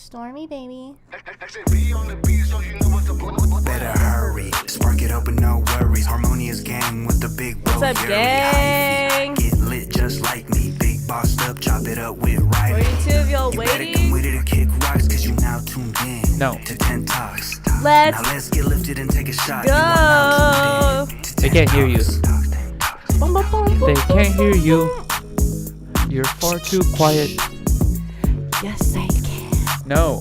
Stormy, baby. Better hurry, spark it up with no worries. Harmonious gang with the big bro. What's up, gang? Get lit just like me. Big bossed up, chop it up with Riley. 42 of y'all You waiting? better come with it to kick rocks, cause you now tuned in. No. To 10 Talks. Let's Now let's get lifted and take a shot. go. You are now tuned in to They 10 can't hear you. Talks. Bum, bum, bum, They bum, can't bum, hear bum, you. bum. You're far too quiet. Yes, I can. No.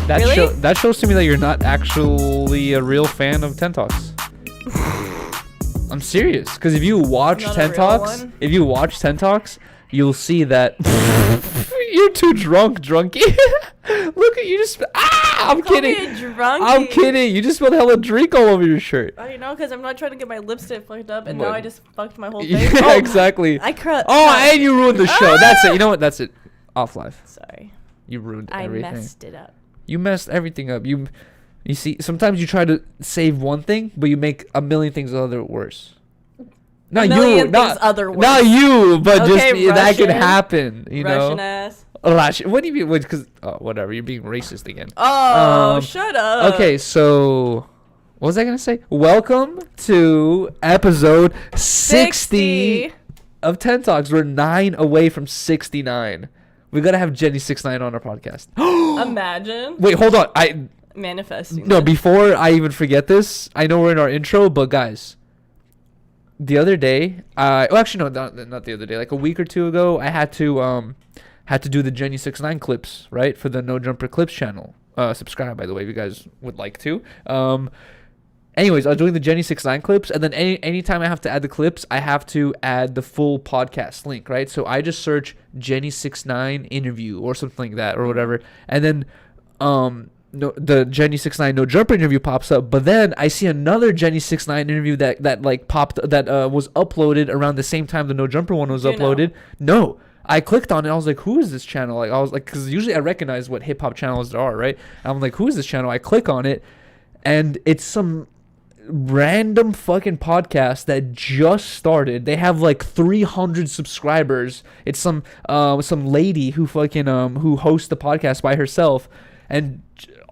That Really? that shows to me that you're not actually a real fan of 10 Talks. I'm serious, because if you watch Not a 10 real Talks, one? if you watch 10 Talks, you'll see that you're too drunky. Look at you just. I'm Call me kidding. a drunkie. I'm kidding. You just spilled hella drink all over your shirt. I know, because I'm not trying to get my lipstick fucked up, and What? now I just fucked my whole face. Yeah, Oh, exactly. I And you ruined the show. That's it. You know what? That's it. Off live. Sorry. You ruined I everything. messed it up. You messed everything up. You see, sometimes you try to save one thing, but you make a million things other worse. Not A million you, things not other worse. Not you, but Okay, just that could Russian. happen. You Russian know. ass. What do you mean? Because whatever. You're being racist again. Oh, shut up. Okay, so what was I gonna say? Welcome to episode 60 of 10 Talks. We're 9 away from 69. We gotta have Jenny 69 on our podcast. Imagine. Wait, hold on. Manifesting. No, this. before I even forget this, I know we're in our intro, but guys, the other day, actually no, not the other day, like a week or two ago, I had to do the Jenny 69 clips, right, for the No Jumper Clips channel. Subscribe, by the way, if you guys would like to. Anyways, I was doing the Jenny 69 clips, and then anytime I have to add the clips, I have to add the full podcast link, right? So I just search Jenny 69 interview or something like that or whatever, and then no, the Jenny 69 No Jumper interview pops up, but then I see another Jenny 69 interview that like popped that was uploaded around the same time the No Jumper one was uploaded. No. I clicked on it. I was like, "Who is this channel?" Like, I was like, because usually I recognize what hip hop channels there are, right? And I'm like, "Who is this channel?" I click on it, and it's some random fucking podcast that just started. They have like 300 subscribers. It's some lady who fucking who hosts the podcast by herself, and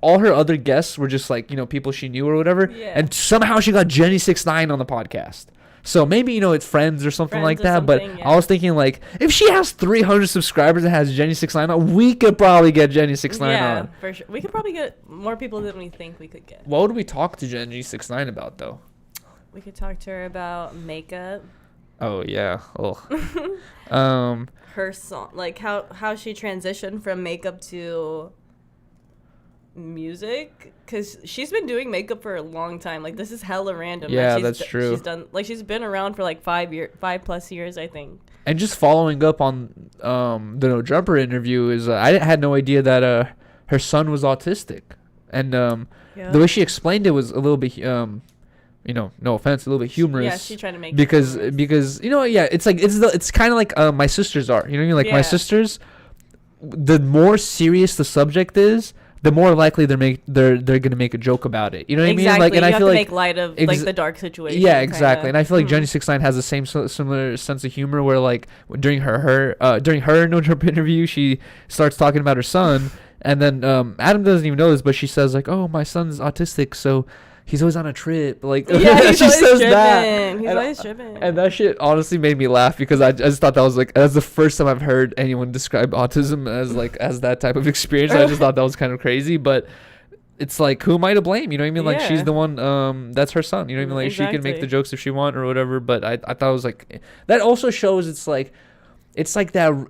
all her other guests were just like, you know, people she knew or whatever. Yeah. And somehow she got Jenny 69 on the podcast. So maybe, you know, it's friends or something like that. But yeah. I was thinking, like, if she has 300 subscribers and has Jenny 69 on, we could probably get Jenny 69 Yeah, on. for sure. We could probably get more people than we think we could get. What would we talk to Jenny 69 about, though? We could talk to her about makeup. Oh, yeah. Oh. Her song, like how she transitioned from makeup to music, because she's been doing makeup for a long time. Like, this is hella random. Yeah, Like, that's true. She's done, like, she's been around for like 5+ years, I think. And just following up on the No Jumper interview is I had no idea that her son was autistic. And the way she explained it was a little bit you know, no offense, a little bit humorous. Yeah, she tried to make it because humorous. you know, yeah, it's like it's kind of like my sisters are. You know what I mean? Like, my Yeah. sisters, the more serious the subject is, the more likely they're gonna make a joke about it. You know what I mean? Exactly. Like, and you I have feel to like make light of like the dark situation. yeah, exactly. And I feel like Mhm. Jenny 69 has the same similar sense of humor, where like during her No Jumper interview, she starts talking about her son, and then Adam doesn't even know this, but she says like, "Oh, my son's autistic, so he's always on a trip." Like, Yeah, he's she always says tripping. that. He's always tripping. And that shit honestly made me laugh, because I just thought that was like, that's the first time I've heard anyone describe autism as that type of experience. I just thought that was kind of crazy, but it's like, who am I to blame? You know what I mean? Like, she's Yeah. the one, that's her son. You know what I mean? Like, she can make Exactly. the jokes if she want or whatever, but I thought it was like, that also shows it's like that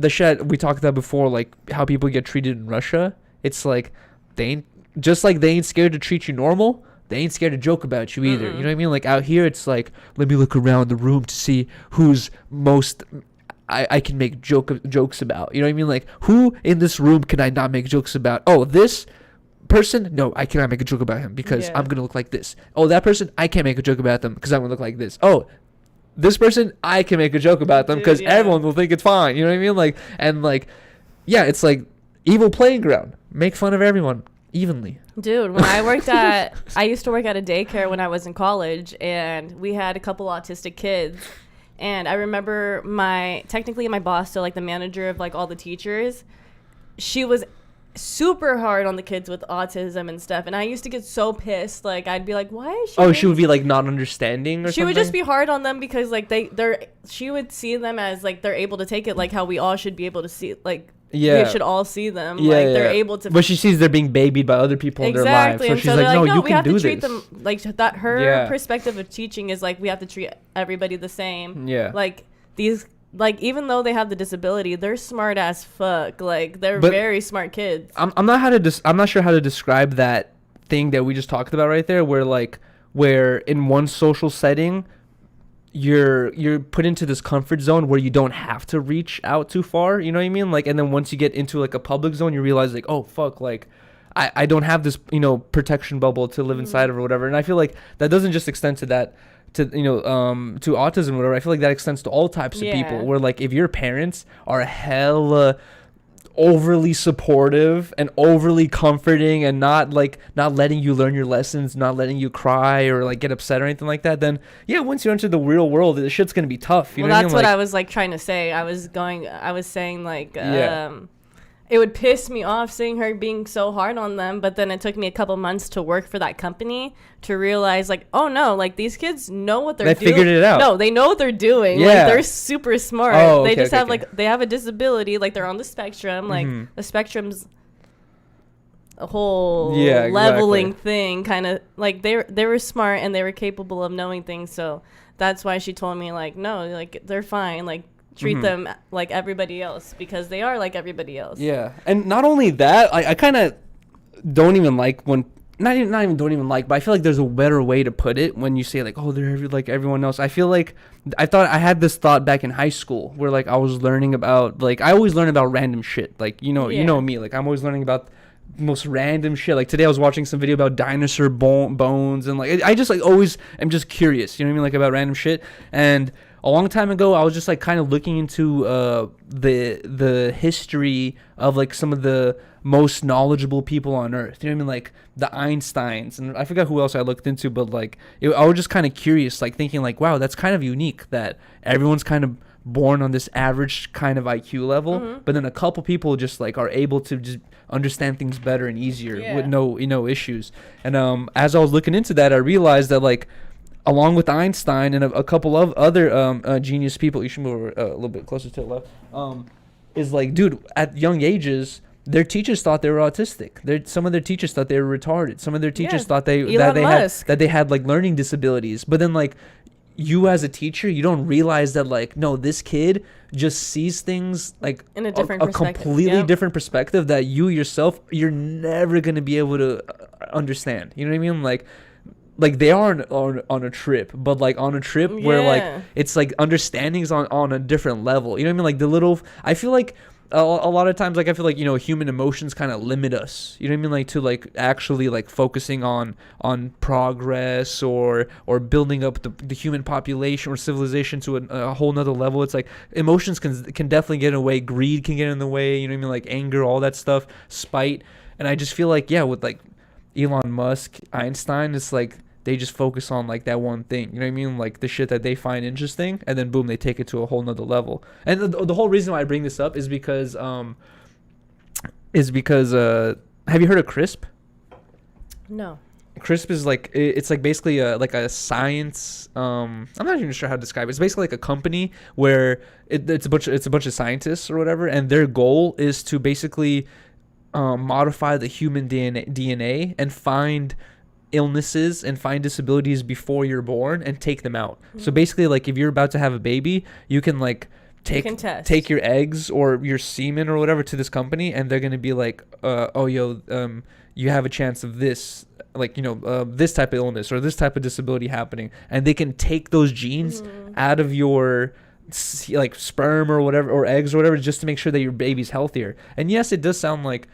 the shit we talked about before, like how people get treated in Russia. It's like, they ain't scared to treat you normal, they ain't scared to joke about you either. You know what I mean? Like, out here, it's like, let me look around the room to see who's most I can make jokes about. You know what I mean? Like, who in this room can I not make jokes about? Oh, this person, no, I cannot make a joke about him because Yeah. I'm gonna look like this. Oh, that person, I can't make a joke about them because I'm gonna look like this. Oh, this person, I can make a joke about them because Dude, yeah. everyone will think it's fine. You know what I mean? Like, and like, yeah, it's like evil playing ground. Make fun of everyone evenly. Dude, when I used to work at a daycare when I was in college, and we had a couple autistic kids. And I remember my boss, so like the manager of like all the teachers, she was super hard on the kids with autism and stuff, and I used to get so pissed. Like, I'd be like, why is she Oh, she would be like not understanding or she something? would just be hard on them because like she would see them as like they're able to take it, like how we all should be able to see, like Yeah. we should all see them, Yeah, like yeah. they're able to. But she sees they're being babied by other people in their lives. So and she's they're like, no, you we can have do to treat this. them like that. Her Yeah. perspective of teaching is like we have to treat everybody the same. Yeah. Like these, like even though they have the disability, they're smart as fuck. Like they're But very smart kids. I'm not sure how to describe that thing that we just talked about right there, where in one social setting you're put into this comfort zone where you don't have to reach out too far, you know what I mean? Like, and then once you get into like a public zone, you realize like, oh fuck, like I don't have this, you know, protection bubble to live inside of or whatever. And I feel like that doesn't just extend to that, to, you know, to autism or whatever. I feel like that extends to all types of people, where like if your parents are hella overly supportive and overly comforting and not letting you learn your lessons, not letting you cry or like get upset or anything like that, then yeah, once you enter the real world, the shit's gonna be tough. You know That's what I mean? what I was like trying to say. I was saying like Yeah. it would piss me off seeing her being so hard on them, but then it took me a couple months to work for that company to realize like, oh no, like these kids know what they're doing. They figured it out. No, they know what they're doing. Yeah. Like they're super smart. Oh, they okay, just okay, have okay. like they have a disability, like they're on the spectrum. Like the spectrum's a whole Yeah, exactly. leveling thing, kind of like they were smart and they were capable of knowing things. So that's why she told me like, no, like they're fine, like treat them like everybody else, because they are like everybody else. Yeah, and not only that, I kind of don't even like when not even don't even like, but I feel like there's a better way to put it when you say like, oh, they're like everyone else. I feel like I thought I had this thought back in high school where like I was learning about, like I always learn about random shit, like you know me, like I'm always learning about most random shit. Like today I was watching some video about dinosaur bones, and like I just like always am just curious, you know what I mean, like about random shit. And a long time ago I was just like kind of looking into the history of like some of the most knowledgeable people on earth, you know what I mean, like the Einsteins, and I forgot who else I looked into, but like I was just kind of curious, like thinking like, wow, that's kind of unique that everyone's kind of born on this average kind of IQ level, but then a couple people just like are able to just understand things better and easier with no issues. And as I was looking into that, I realized that like along with Einstein and a couple of other genius people, you should move a little bit closer to the left, is like, dude, at young ages their teachers thought they were autistic. Some of their teachers thought they were retarded. Some of their teachers thought they had like learning disabilities. But then like you as a teacher, you don't realize that like, no, this kid just sees things like in a different a completely different perspective that you yourself, you're never going to be able to understand. You know what I mean? Like they are on a trip, but like on a trip where like it's like understandings on a different level. You know what I mean? Like the little, I feel like a lot of times, like I feel like, you know, human emotions kind of limit us, you know what I mean, like to like actually like focusing on progress or building up the human population or civilization to a whole nother level. It's like emotions can definitely get in the way. Greed can get in the way, you know what I mean, like anger, all that stuff, spite. And I just feel like, yeah, with like Elon Musk, Einstein, it's like they just focus on like that one thing, you know what I mean, like the shit that they find interesting, and then boom, they take it to a whole nother level. And the whole reason why I bring this up is because have you heard of CRISP? No. CRISP is like, it's like basically like a science, I'm not even sure how to describe it. It's basically like a company where it's a bunch of scientists or whatever, and their goal is to basically modify the human DNA and find illnesses and find disabilities before you're born and take them out. So basically, like if you're about to have a baby, you can like take your eggs or your semen or whatever to this company, and they're gonna be like, you have a chance of this, like, you know, this type of illness or this type of disability happening, and they can take those genes out of your like sperm or whatever, or eggs or whatever, just to make sure that your baby's healthier. And yes, it does sound like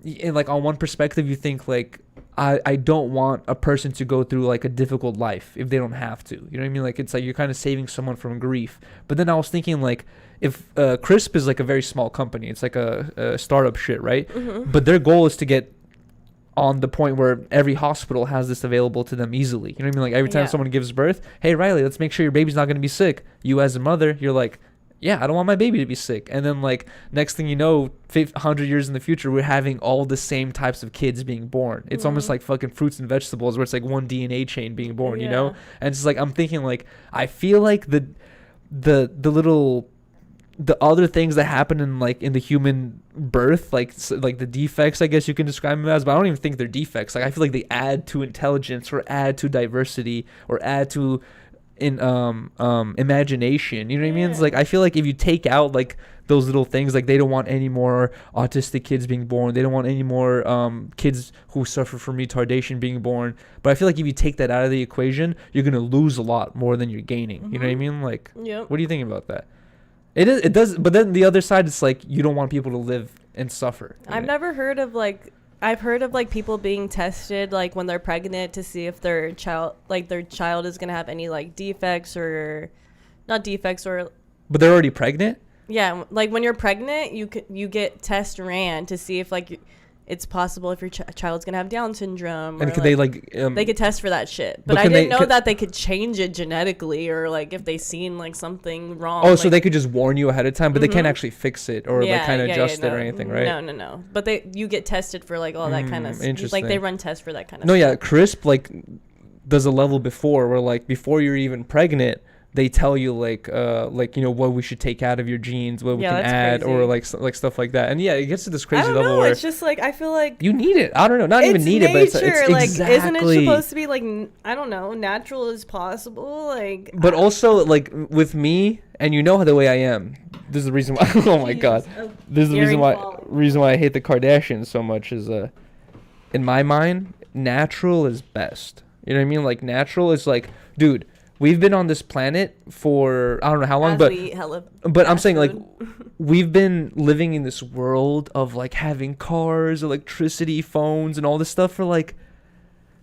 on one perspective you think like, I don't want a person to go through like a difficult life if they don't have to, you know what I mean, like it's like you're kind of saving someone from grief. But then I was thinking like, if CRISP is like a very small company, it's like a startup shit, right? But their goal is to get on the point where every hospital has this available to them easily, you know what I mean, like every time someone gives birth, hey Riley, let's make sure your baby's not going to be sick. You as a mother, you're like, yeah, I don't want my baby to be sick. And then like next thing you know, 100 years in the future, we're having all the same types of kids being born. It's almost like fucking fruits and vegetables where it's like one DNA chain being born, you know? And it's like, I'm thinking like, I feel like the other things that happen in like in the human birth, like the defects, I guess you can describe them as, but I don't even think they're defects. Like I feel like they add to intelligence or add to diversity or add to imagination. You know what I mean? It's like I feel like if you take out like those little things, like they don't want any more autistic kids being born. They don't want any more kids who suffer from retardation being born. But I feel like if you take that out of the equation, you're gonna lose a lot more than you're gaining. You know what I mean? Like, what do you think about that? It does, but then the other side, it's like you don't want people to live and suffer. I've never heard of like, I've heard of like people being tested like when they're pregnant to see if their child is gonna have any like defects or not defects or. But they're already pregnant. Yeah, like when you're pregnant, you get test ran to see if like it's possible if your child's gonna have Down syndrome. And or, could like, they like? They could test for that shit, but I didn't know that they could change it genetically or like if they seen like something wrong. Oh, like, so they could just warn you ahead of time, but they can't actually fix it or like kind of adjust it or anything, right? No. But you get tested for like all that kind of. Interesting. Like they run tests for that kind of. No, stuff. yeah, CRISP like does a level before where like before you're even pregnant, they tell you like you know what we should take out of your genes, what we can add, crazy. or like stuff like that. And yeah, it gets to this crazy I don't level know, where it's just like I feel like you need it. I don't know, not even need it, but it's like exactly. Isn't it supposed to be like I don't know, natural as possible? Like, but also like with me, and you know the way I am. This is the reason why. Oh my god, this is the reason why I hate the Kardashians so much. Is in my mind, natural is best. You know what I mean? Like natural is like, dude. We've been on this planet for I don't know how long, but I'm saying like we've been living in this world of like having cars, electricity, phones, and all this stuff for like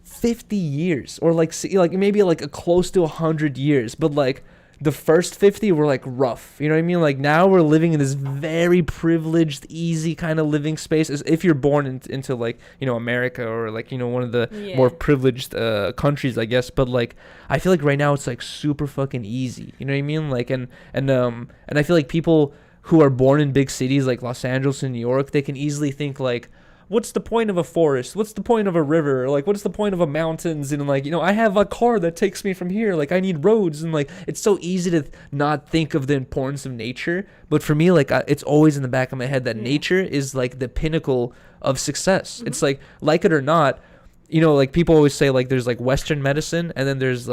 50 years or like maybe like a close to 100 years, but like the first 50 were like rough, you know what I mean? Like now we're living in this very privileged, easy kind of living space. As if you're born into like, you know, America or like, you know, one of the more privileged countries, I guess. But like, I feel like right now it's like super fucking easy, you know what I mean? Like, and I feel like people who are born in big cities like Los Angeles and New York, they can easily think like, what's the point of a forest? What's the point of a river? Like, what's the point of a mountains? And like, you know, I have a car that takes me from here. Like, I need roads. And like, it's so easy to not think of the importance of nature. But for me, like, it's always in the back of my head that nature is like the pinnacle of success. It's like it or not, you know, like people always say like there's like Western medicine and then there's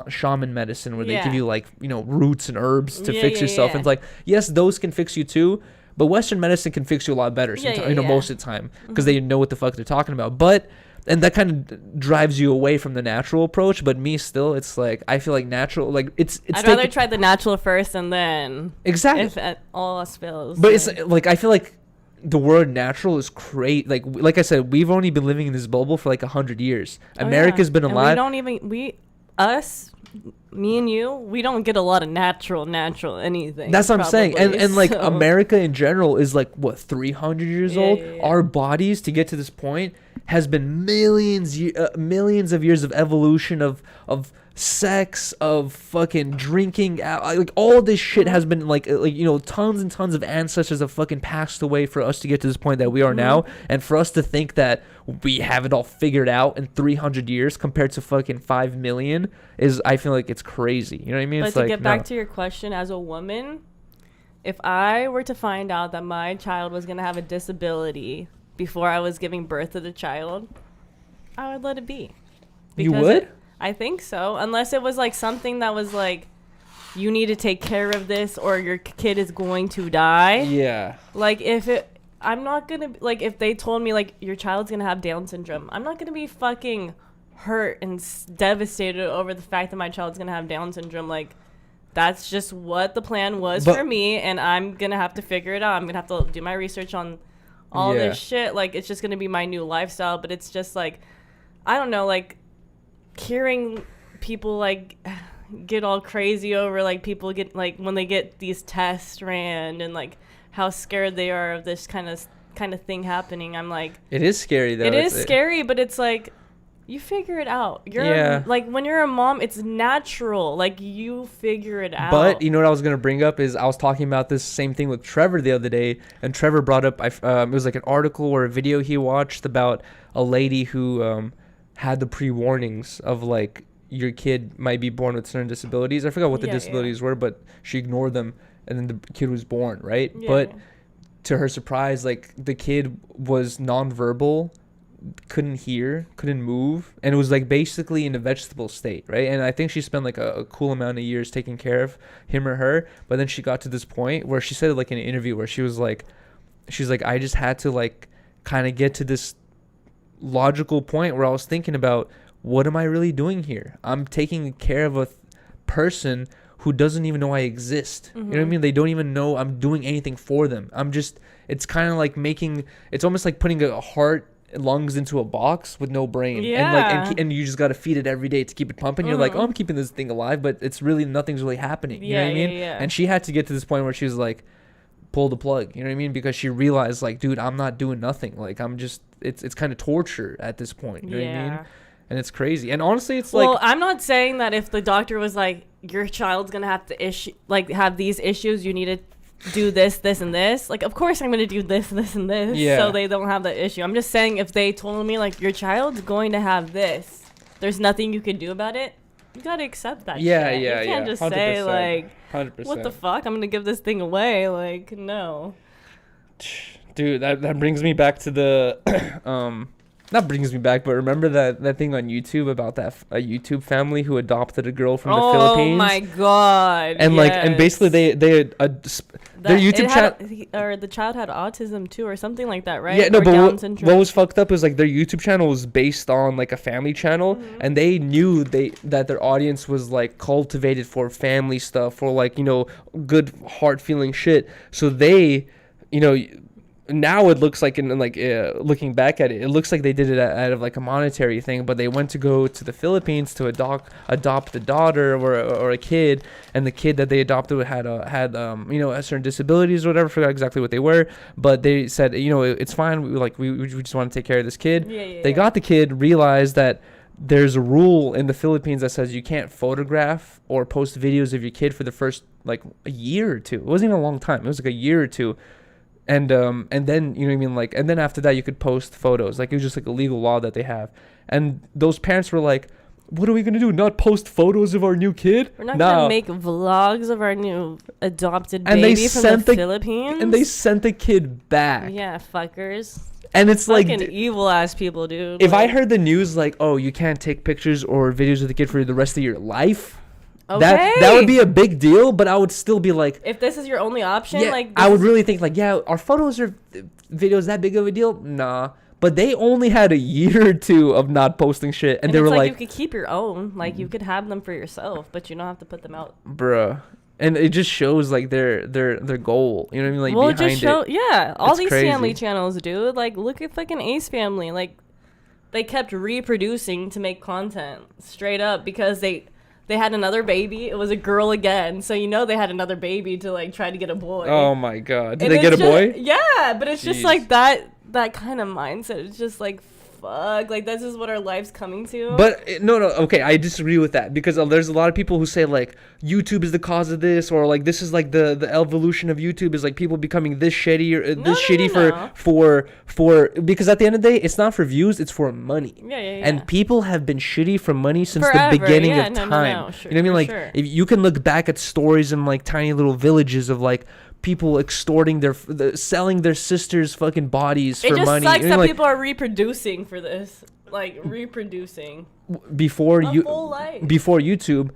shaman medicine where they give you like, you know, roots and herbs to fix yourself. And it's like, yes, those can fix you too. But Western medicine can fix you a lot better most of the time because they know what the fuck they're talking about. And that kind of drives you away from the natural approach. But me still, it's like, I feel like natural, like it's I'd rather try the natural first and then. Exactly. If all else fails. But it's like, I feel like the word natural is great. Like I said, we've only been living in this bubble for like 100 years. America's been alive. We don't even, me and you, we don't get a lot of natural anything. That's what I'm saying. And like America in general is like what 300 years old. Our bodies to get to this point has been millions of years of evolution of sex, of fucking drinking, like all this shit has been like you know, tons and tons of ancestors have fucking passed away for us to get to this point that we are now. And for us to think that we have it all figured out in 300 years compared to fucking 5 million is, I feel like it's crazy. You know what I mean? But it's to like, get back to your question, as a woman, if I were to find out that my child was going to have a disability before I was giving birth to the child, I would let it be. You would? I think so. Unless it was like something that was like, you need to take care of this or your kid is going to die. Yeah. Like I'm not going to, like if they told me like your child's going to have Down syndrome, I'm not going to be fucking hurt and devastated over the fact that my child's going to have Down syndrome. Like that's just what the plan was for me, and I'm going to have to figure it out. I'm going to have to do my research on all this shit. Like it's just going to be my new lifestyle, but it's just like, I don't know, like hearing people like get all crazy over like people get like when they get these tests ran and like how scared they are of this kind of thing happening. I'm like, it is scary though. It is scary, but it's like You figure it out. Like when you're a mom, it's natural. Like you figure it out. But you know what I was gonna bring up is I was talking about this same thing with Trevor the other day, and Trevor brought up it was like an article or a video he watched about a lady who had the pre-warnings of like your kid might be born with certain disabilities. I forgot what the disabilities were, but she ignored them, and then the kid was born, right? Yeah. But to her surprise, like the kid was nonverbal, couldn't hear, couldn't move, and it was like basically in a vegetable state, right? And I think she spent like a cool amount of years taking care of him or her, but then she got to this point where she said it like in an interview where she's like I just had to like kind of get to this logical point where I was thinking about, what am I really doing here? I'm taking care of a person who doesn't even know I exist. You know what I mean? They don't even know I'm doing anything for them. It's kind of like it's almost like putting a heart, lungs into a box with no brain, and you just got to feed it every day to keep it pumping. You're like, oh, I'm keeping this thing alive, but it's really, nothing's really happening. You know what I mean? And she had to get to this point where she was like, pull the plug, you know what I mean? Because she realized like, dude, I'm not doing nothing. Like I'm just, it's kind of torture at this point. You know what I mean? And it's crazy. And honestly, it's like, well, I'm not saying that if the doctor was like, your child's gonna have to have these issues, you need to do this, this, and this. Like, of course I'm going to do this, this, and this, so they don't have that issue. I'm just saying, if they told me, like, your child's going to have this, there's nothing you can do about it, you got to accept that shit. You can't just 100%, say, like, 100%. What the fuck? I'm going to give this thing away. Like, no. Dude, that brings me back to the... Not brings me back, but remember that thing on YouTube about a YouTube family who adopted a girl from the Philippines? Oh my god! And and basically their YouTube channel, or the child had autism too, or something like that, right? Yeah, no, or but what was fucked up is like their YouTube channel was based on like a family channel, and they knew that their audience was like cultivated for family stuff, for like, you know, good heart feeling shit. So they, you know. Now it looks like, looking back at it, it looks like they did it out of like a monetary thing, but they went to go to the Philippines to adopt a daughter or a kid, and the kid that they adopted had certain disabilities or whatever. I forgot exactly what they were, but they said, you know, it's fine. We just want to take care of this kid. They got the kid, realized that there's a rule in the Philippines that says you can't photograph or post videos of your kid for the first like a year or two. It wasn't even a long time. It was like a year or two. And then, you know what I mean, like, and then after that you could post photos. Like, it was just like a legal law that they have. And those parents were like, what are we gonna do, not post photos of our new kid? We're not gonna make vlogs of our new adopted baby from the Philippines? And they sent the kid back. Yeah, fuckers. And it's fucking like evil ass people, dude. If I heard the news like, oh, you can't take pictures or videos of the kid for the rest of your life, that would be a big deal, but I would still be like, if this is your only option, I would really think like, are photos or videos that big of a deal? Nah. But they only had a year or two of not posting shit, and they were like, you could keep your own, like you could have them for yourself, but you don't have to put them out, bruh. And it just shows like their goal, you know what I mean? Like, behind it. All these crazy family channels, dude. Like, look at fucking Ace Family. Like, they kept reproducing to make content, straight up, because they had another baby. It was a girl again. So, you know, they had another baby to, like, try to get a boy. Oh, my God. Did they get a boy? Yeah, but it's just, like, that kind of mindset. It's just, like, fuck. Like, this is what our life's coming to. But, no. Okay, I disagree with that. Because there's a lot of people who say, like, YouTube is the cause of this. Or, like, this is, like, the evolution of YouTube is, like, people becoming this shitty or this shitty for... Because at the end of the day, it's not for views. It's for money. Yeah. And people have been shitty for money since the beginning of time. Sure, you know what I mean? Like, if you can look back at stories in, like, tiny little villages of, like, people extorting selling their sisters' fucking bodies for money. It just sucks that like, people are reproducing for this. Like, reproducing. Before full life. Before YouTube,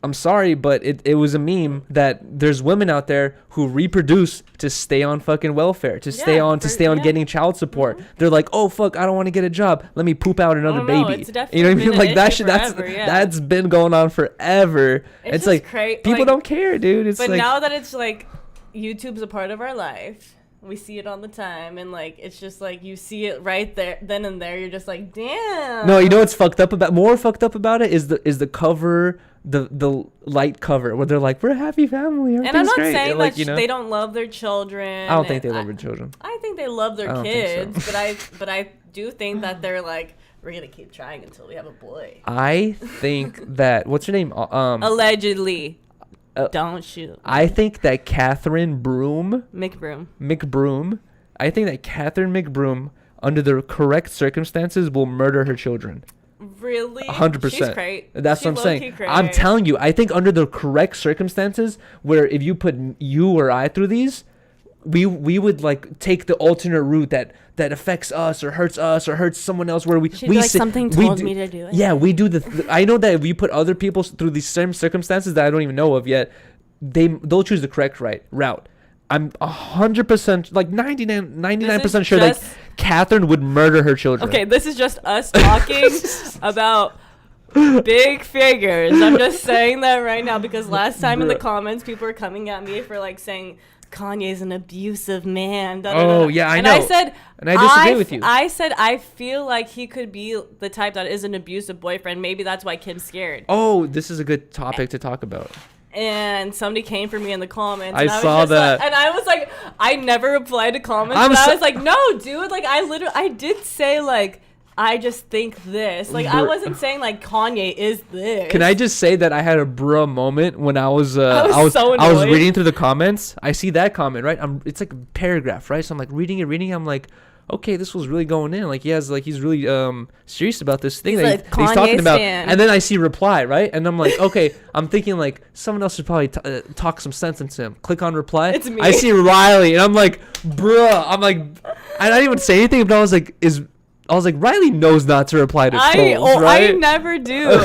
I'm sorry, but it was a meme that there's women out there who reproduce to stay on fucking welfare, to stay on getting child support. Mm-hmm. They're like, oh fuck, I don't want to get a job. Let me poop out another baby. It's definitely, you know what I mean? Like that shit. Forever, that's been going on forever. It's like people don't care, dude. It's but like, now that it's like YouTube's a part of our life. We see it all the time, and like it's just like you see it right there, then and there. You're just like, damn. No, you know what's fucked up about? More fucked up about it is the cover, the light cover where they're like, we're a happy family. And I'm not great. saying like, that they don't love their children. I don't think they love their children. I think they love their kids, so. but I do think that they're like We're gonna keep trying until we have a boy. I think that what's her name? Allegedly. Don't shoot. I think that Catherine McBroom. I think that Catherine McBroom, under the correct circumstances, will murder her children. Really? 100%. She's great. That's what I'm saying. I'm telling you, I think under the correct circumstances, where if you put you or I through these, we would like take the alternate route that affects us or hurts someone else, where we like, say, something told me to do it. Yeah, we do I know that if you put other people through these same circumstances that I don't even know of yet, they'll choose the correct route. I'm 100%, like 99% sure that Catherine would murder her children. Okay, this is just us talking about big figures. I'm just saying that right now because last time in the comments, people were coming at me for like saying Kanye's an abusive man. Yeah, I know. And I disagree with you. I said I feel like he could be the type that is an abusive boyfriend. Maybe that's why Kim's scared. Oh, this is a good topic to talk about. And somebody came for me in the comments. I saw that. And I was like, I never replied to comments. But I was like, no, dude. Like, I did say, like, I just think this. Like, I wasn't saying, like, Kanye is this. Can I just say that I had a bruh moment when I was so annoyed. I was reading through the comments. I see that comment, right? It's like a paragraph, right? So I'm like reading it. I'm like, okay, this was really going in. Like he's really serious about this thing that he's talking about. And then I see reply, right? And I'm like, okay, I'm thinking like someone else should probably talk some sense into him. Click on reply. It's me. I see Riley, and I'm like, bruh. I'm like, I didn't even say anything, but I was like, Riley knows not to reply to trolls, right? I never do.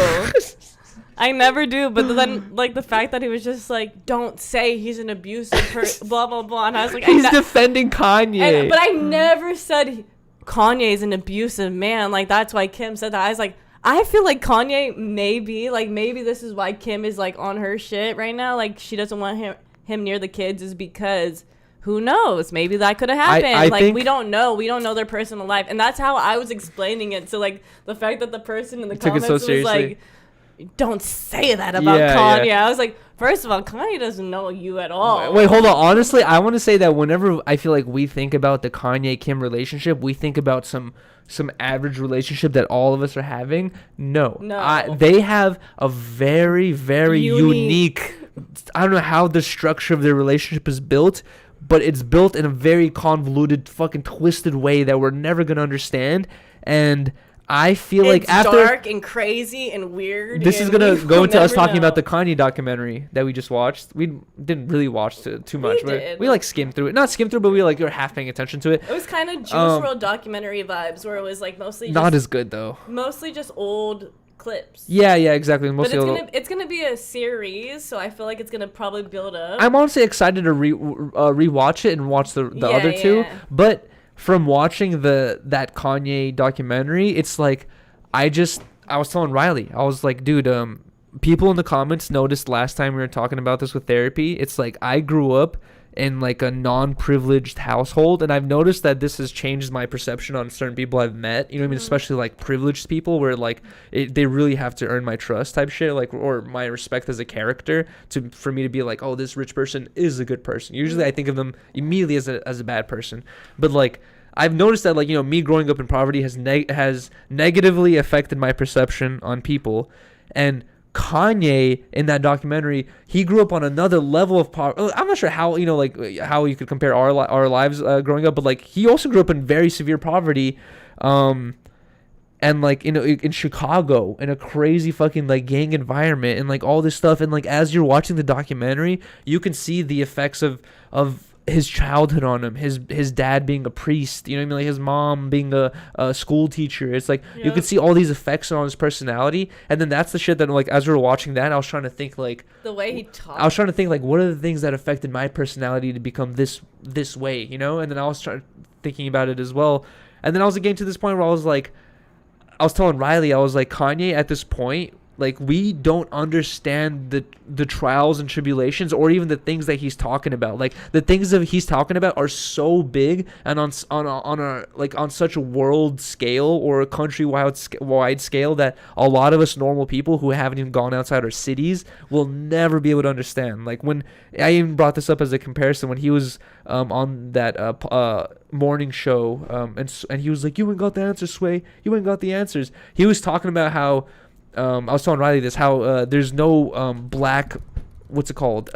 I never do, but then, like, the fact that he was just like, don't say he's an abusive person, blah, blah, blah. And I was like, he's defending Kanye. But I never said Kanye's an abusive man. Like, that's why Kim said that. I was like, I feel like Kanye maybe this is why Kim is, like, on her shit right now. Like, she doesn't want him near the kids is because who knows? Maybe that could have happened. I think we don't know. We don't know their personal life. And that's how I was explaining it. So, like, the fact that the person in the comments was like, don't say that about Kanye. Yeah. I was like, first of all, Kanye doesn't know you at all. Wait, hold on. Honestly, I want to say that whenever I feel like we think about the Kanye-Kim relationship, we think about some average relationship that all of us are having. No. They have a very, very unique. I don't know how the structure of their relationship is built, but it's built in a very convoluted, fucking twisted way that we're never going to understand. And I feel like after dark and crazy and weird. This is gonna go into us talking about the Kanye documentary that we just watched. We didn't really watch it too much, but we like skimmed through it. Not skimmed through, but we were half paying attention to it. It was kind of Juice WRLD documentary vibes, where it was like mostly not as good though. Mostly just old clips. Yeah, exactly. Mostly but it's gonna be a series, so I feel like it's gonna probably build up. I'm honestly excited to rewatch it and watch the other two, but. From watching that Kanye documentary, it's like I was telling Riley, I was like, dude, people in the comments noticed last time we were talking about this with therapy. It's like I grew up in like a non-privileged household, and I've noticed that this has changed my perception on certain people I've met. You know what I mean? Especially like privileged people, where like they really have to earn my trust type shit, like or my respect as a character for me to be like, oh, this rich person is a good person. Usually I think of them immediately as a bad person, but like I've noticed that like, you know, me growing up in poverty has negatively affected my perception on people. And Kanye in that documentary, he grew up on another level of poverty. I'm not sure how, you know, like how you could compare our lives growing up, but like he also grew up in very severe poverty, and like, you know, in Chicago, in a crazy fucking like gang environment and like all this stuff. And like as you're watching the documentary, you can see the effects of his childhood on him, his dad being a priest, you know what I mean, like his mom being a school teacher. It's like you could see all these effects on his personality. And then that's the shit that like as we were watching that, I was trying to think like the way he talked. I was trying to think like what are the things that affected my personality to become this way, you know? And then I was thinking about it as well. And then I was getting to this point where I was telling Riley, I was like, Kanye at this point Like, we don't understand the trials and tribulations, or even the things that he's talking about. Like, the things that he's talking about are so big and on such a world scale or a wide scale that a lot of us normal people who haven't even gone outside our cities will never be able to understand. Like, when I even brought this up as a comparison when he was on that morning show, and he was like, "You ain't got the answers, Sway. You ain't got the answers." He was talking about how. I was telling Riley this, how there's no black, what's it called?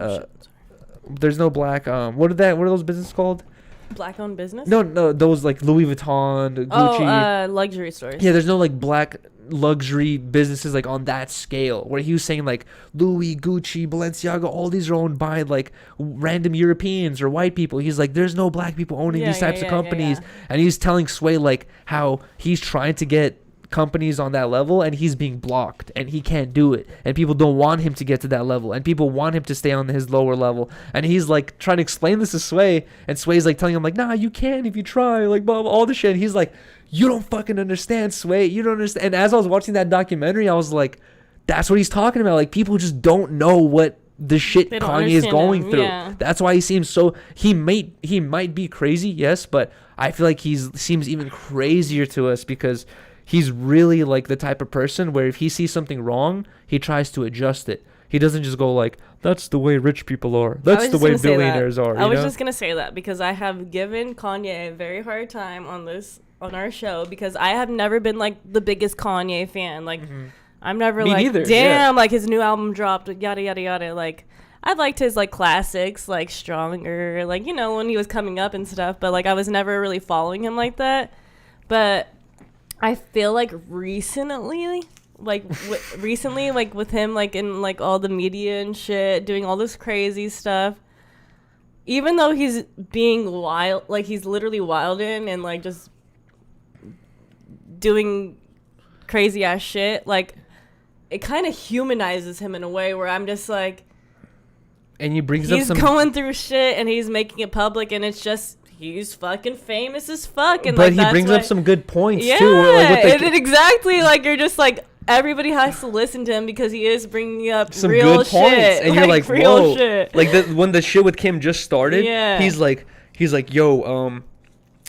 There's no black, what are those businesses called? Black owned business? No, those like Louis Vuitton, Gucci. Luxury stores. Yeah, there's no like black luxury businesses like on that scale, where he was saying like Louis, Gucci, Balenciaga, all these are owned by like random Europeans or white people. He's like, there's no black people owning these types of companies. And he's telling Sway like how he's trying to get companies on that level and he's being blocked and he can't do it, and people don't want him to get to that level, and people want him to stay on his lower level, and he's like trying to explain this to Sway, and Sway's like telling him like, nah, you can if you try, like blah, blah, all this shit, and he's like, you don't fucking understand, Sway, you don't understand. And as I was watching that documentary, I was like, that's what he's talking about. Like, people just don't know what the shit Kanye is going through. That's why he seems so, he might be crazy, yes, but I feel like seems even crazier to us because he's really like the type of person where if he sees something wrong, he tries to adjust it. He doesn't just go like, that's the way rich people are. That's the way billionaires are. I was just going to say that because I have given Kanye a very hard time on our show because I have never been like the biggest Kanye fan. Like, I'm never Me like, neither. Damn, like his new album dropped, yada, yada, yada. Like, I've liked his like classics, like Stronger, like, you know, when he was coming up and stuff. But like, I was never really following him like that. But I feel like recently, like with him, like in like all the media and shit, doing all this crazy stuff, even though he's being wild, like he's literally wilding and like just doing crazy ass shit, like it kind of humanizes him in a way where I'm just like, and he's going through shit and he's making it public, and it's just, he's fucking famous as fuck, and but like, he brings up some good points too. Like, exactly. Like, you're just like, everybody has to listen to him because he is bringing up some real good shit, points, and you're like, real whoa. Shit. Like when the shit with Kim just started, he's like, yo,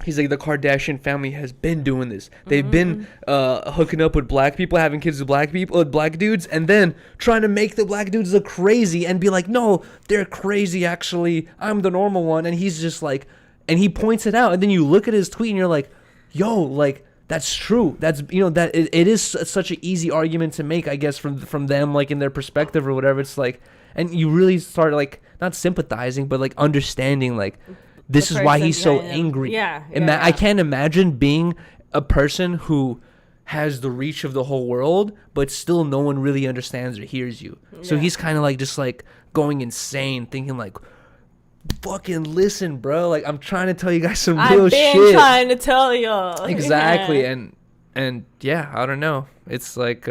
he's like, the Kardashian family has been doing this. They've been hooking up with black people, having kids with black people, black dudes, and then trying to make the black dudes look crazy and be like, no, they're crazy. Actually, I'm the normal one. And he's just like, and he points it out. And then you look at his tweet and you're like, yo, like, that's true. That's, you know, that it is such an easy argument to make, I guess, from them, like in their perspective or whatever. It's like, and you really start like not sympathizing, but like understanding, like, this is why he's so angry. I can't imagine being a person who has the reach of the whole world, but still no one really understands or hears you. So he's kind of like just like going insane, thinking like, fucking listen, bro. Like, I'm trying to tell you guys some real shit. I've been trying to tell y'all. Exactly. Yeah. And yeah, I don't know. It's like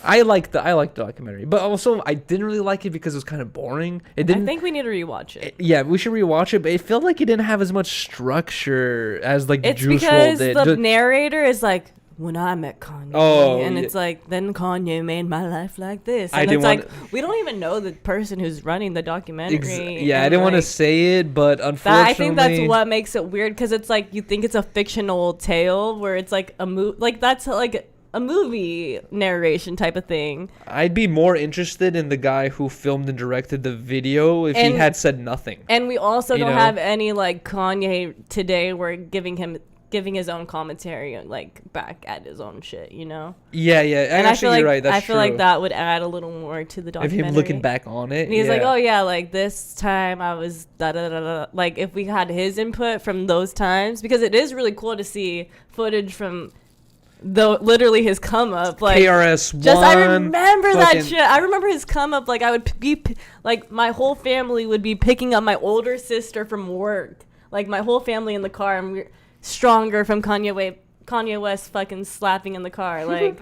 I like the documentary, but also I didn't really like it because it was kind of boring. I think we need to rewatch it. Yeah, we should rewatch it, but it felt like it didn't have as much structure as like the Juice WRLD did. The narrator is like, when I met Kanye, and it's like, then Kanye made my life like this, and it's like, we don't even know the person who's running the documentary. I didn't want to say it, but unfortunately, I think that's what makes it weird, because it's like, you think it's a fictional tale where it's like a like that's like a movie narration type of thing. I'd be more interested in the guy who filmed and directed the video if he had said nothing. And we also don't have any like Kanye today where giving his own commentary like back at his own shit, you know? Yeah. And I feel like, you're right. That's true. Like that would add a little more to the documentary. If him looking back on it. And he's like, oh yeah, like this time I was da da da da. Like if we had his input from those times, because it is really cool to see footage from literally his come up, like KRS-One. I remember that shit. I remember his come up. Like I would be like, my whole family would be picking up my older sister from work. Like my whole family in the car, and we're Stronger from Kanye West fucking slapping in the car. Like,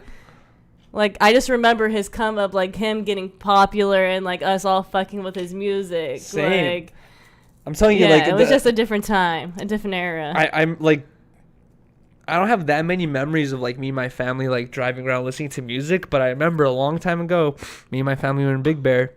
like I just remember his come up, like him getting popular and like us all fucking with his music. Same. Like, I'm telling you, like it was just a different time, a different era. I'm like, I don't have that many memories of like me and my family like driving around listening to music, but I remember a long time ago, me and my family were in Big Bear,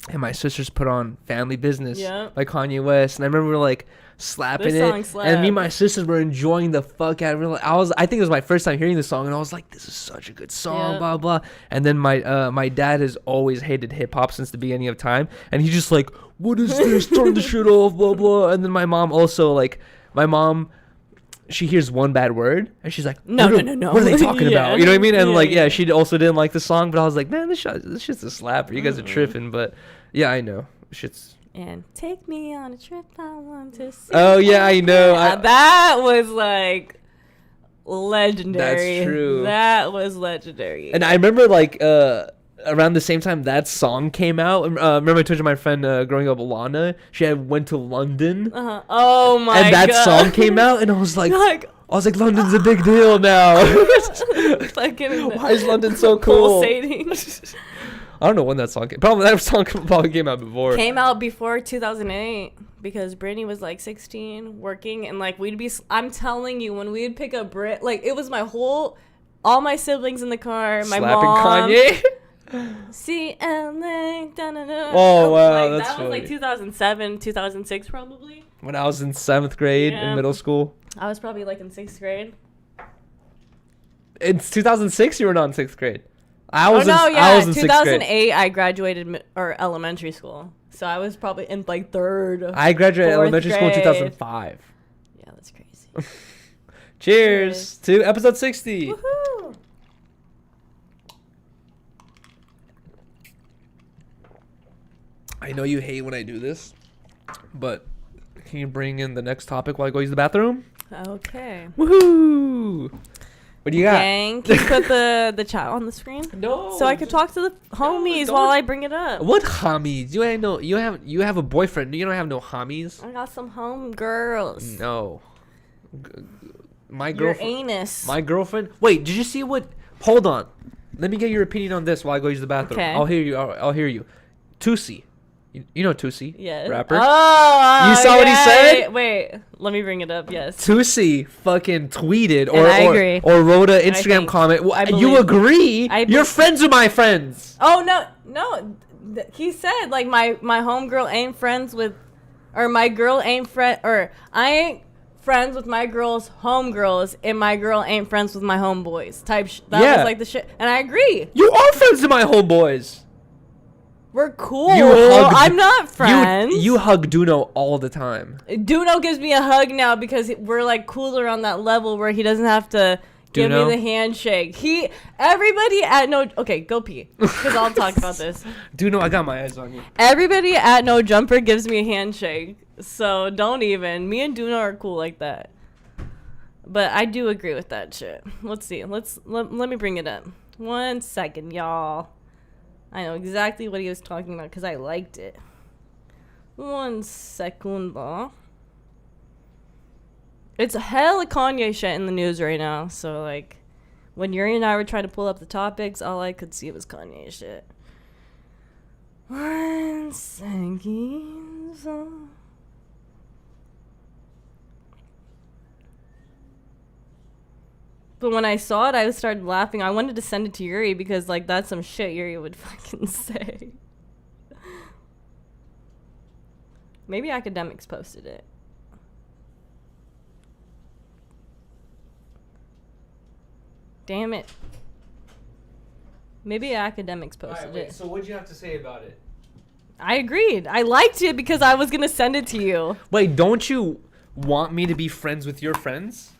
and my sisters put on Family Business by Kanye West, and I remember we were like slapping it, and me and my sisters were enjoying the fuck out of it. I think it was my first time hearing the song, and I was like, this is such a good song, blah blah. And then my dad has always hated hip hop since the beginning of time, and he's just like, what is this? Turn the shit off, blah blah. And then my mom also like, she hears one bad word and she's like, no. What are they talking about? You know what I mean? And like, she also didn't like the song, but I was like, man, this shit's a slapper. You guys are tripping, but yeah, I know. Shit's. And take me on a trip I want to see. Oh yeah, I know. That was like legendary. That's true. That was legendary. And I remember like around the same time that song came out. Remember I told you my friend growing up, Alana, she went to London. Oh my god! And that song came out, and I was like, London's a big deal now. Why is London so cool? Pulsating. I don't know when that song came. That song probably came out before. Came out before 2008 because Brittany was like 16, working, and like we'd be. I'm telling you, when we'd pick up Brit, like it was all my siblings in the car, my mom. Kanye. CLA. Oh wow, like, that's that was like 2007, 2006 probably. When I was in 7th grade in middle school. I was probably like in 6th grade. It's 2006. You were not in 6th grade. I was in 2008. 6th I graduated elementary school, so I was probably in like 3rd. I graduated elementary school in 2005. Yeah, that's crazy. Cheers to episode 60. Woohoo! I know you hate when I do this, but can you bring in the next topic while I go use the bathroom? Okay. Woohoo! What do you got? Gang, can you put the chat on the screen? No. So I could talk to the homies while I bring it up. What homies? You ain't no. You have a boyfriend. You don't have no homies. I got some home girls. No. My girlfriend. Your anus. My girlfriend. Wait, did you see what? Hold on. Let me get your opinion on this while I go use the bathroom. Okay. I'll hear you. I'll hear you. Tusi. You know Tusi? Yes. Rapper? Oh, you saw what he said? Wait, let me bring it up. Yes. Tusi fucking tweeted I agree. or wrote an Instagram comment. You agree? You're friends with my friends. Oh, no. He said, like, my homegirl ain't friends with, or my girl ain't or I ain't friends with my girl's homegirls, and my girl ain't friends with my homeboys. That was like the shit. And I agree. You are friends with my homeboys. We're cool. I'm not friends. You hug Duno all the time. Duno gives me a hug now because we're like cooler on that level where he doesn't have to give me the handshake. Everybody at okay, go pee because I'll talk about this. Duno, I got my eyes on you. Everybody at No Jumper gives me a handshake, so don't even. Me and Duno are cool like that. But I do agree with that shit. Let's see. Let me bring it up. 1 second, y'all. I know exactly what he was talking about because I liked it. 1 second. It's hella Kanye shit in the news right now. So, like, when Yuri and I were trying to pull up the topics, all I could see was Kanye shit. 1 second. But when I saw it, I started laughing. I wanted to send it to Yuri because, like, that's some shit Yuri would fucking say. Maybe Academics posted it. Damn it. Maybe Academics posted it. So what'd you have to say about it? I agreed. I liked it because I was going to send it to you. Wait, don't you want me to be friends with your friends?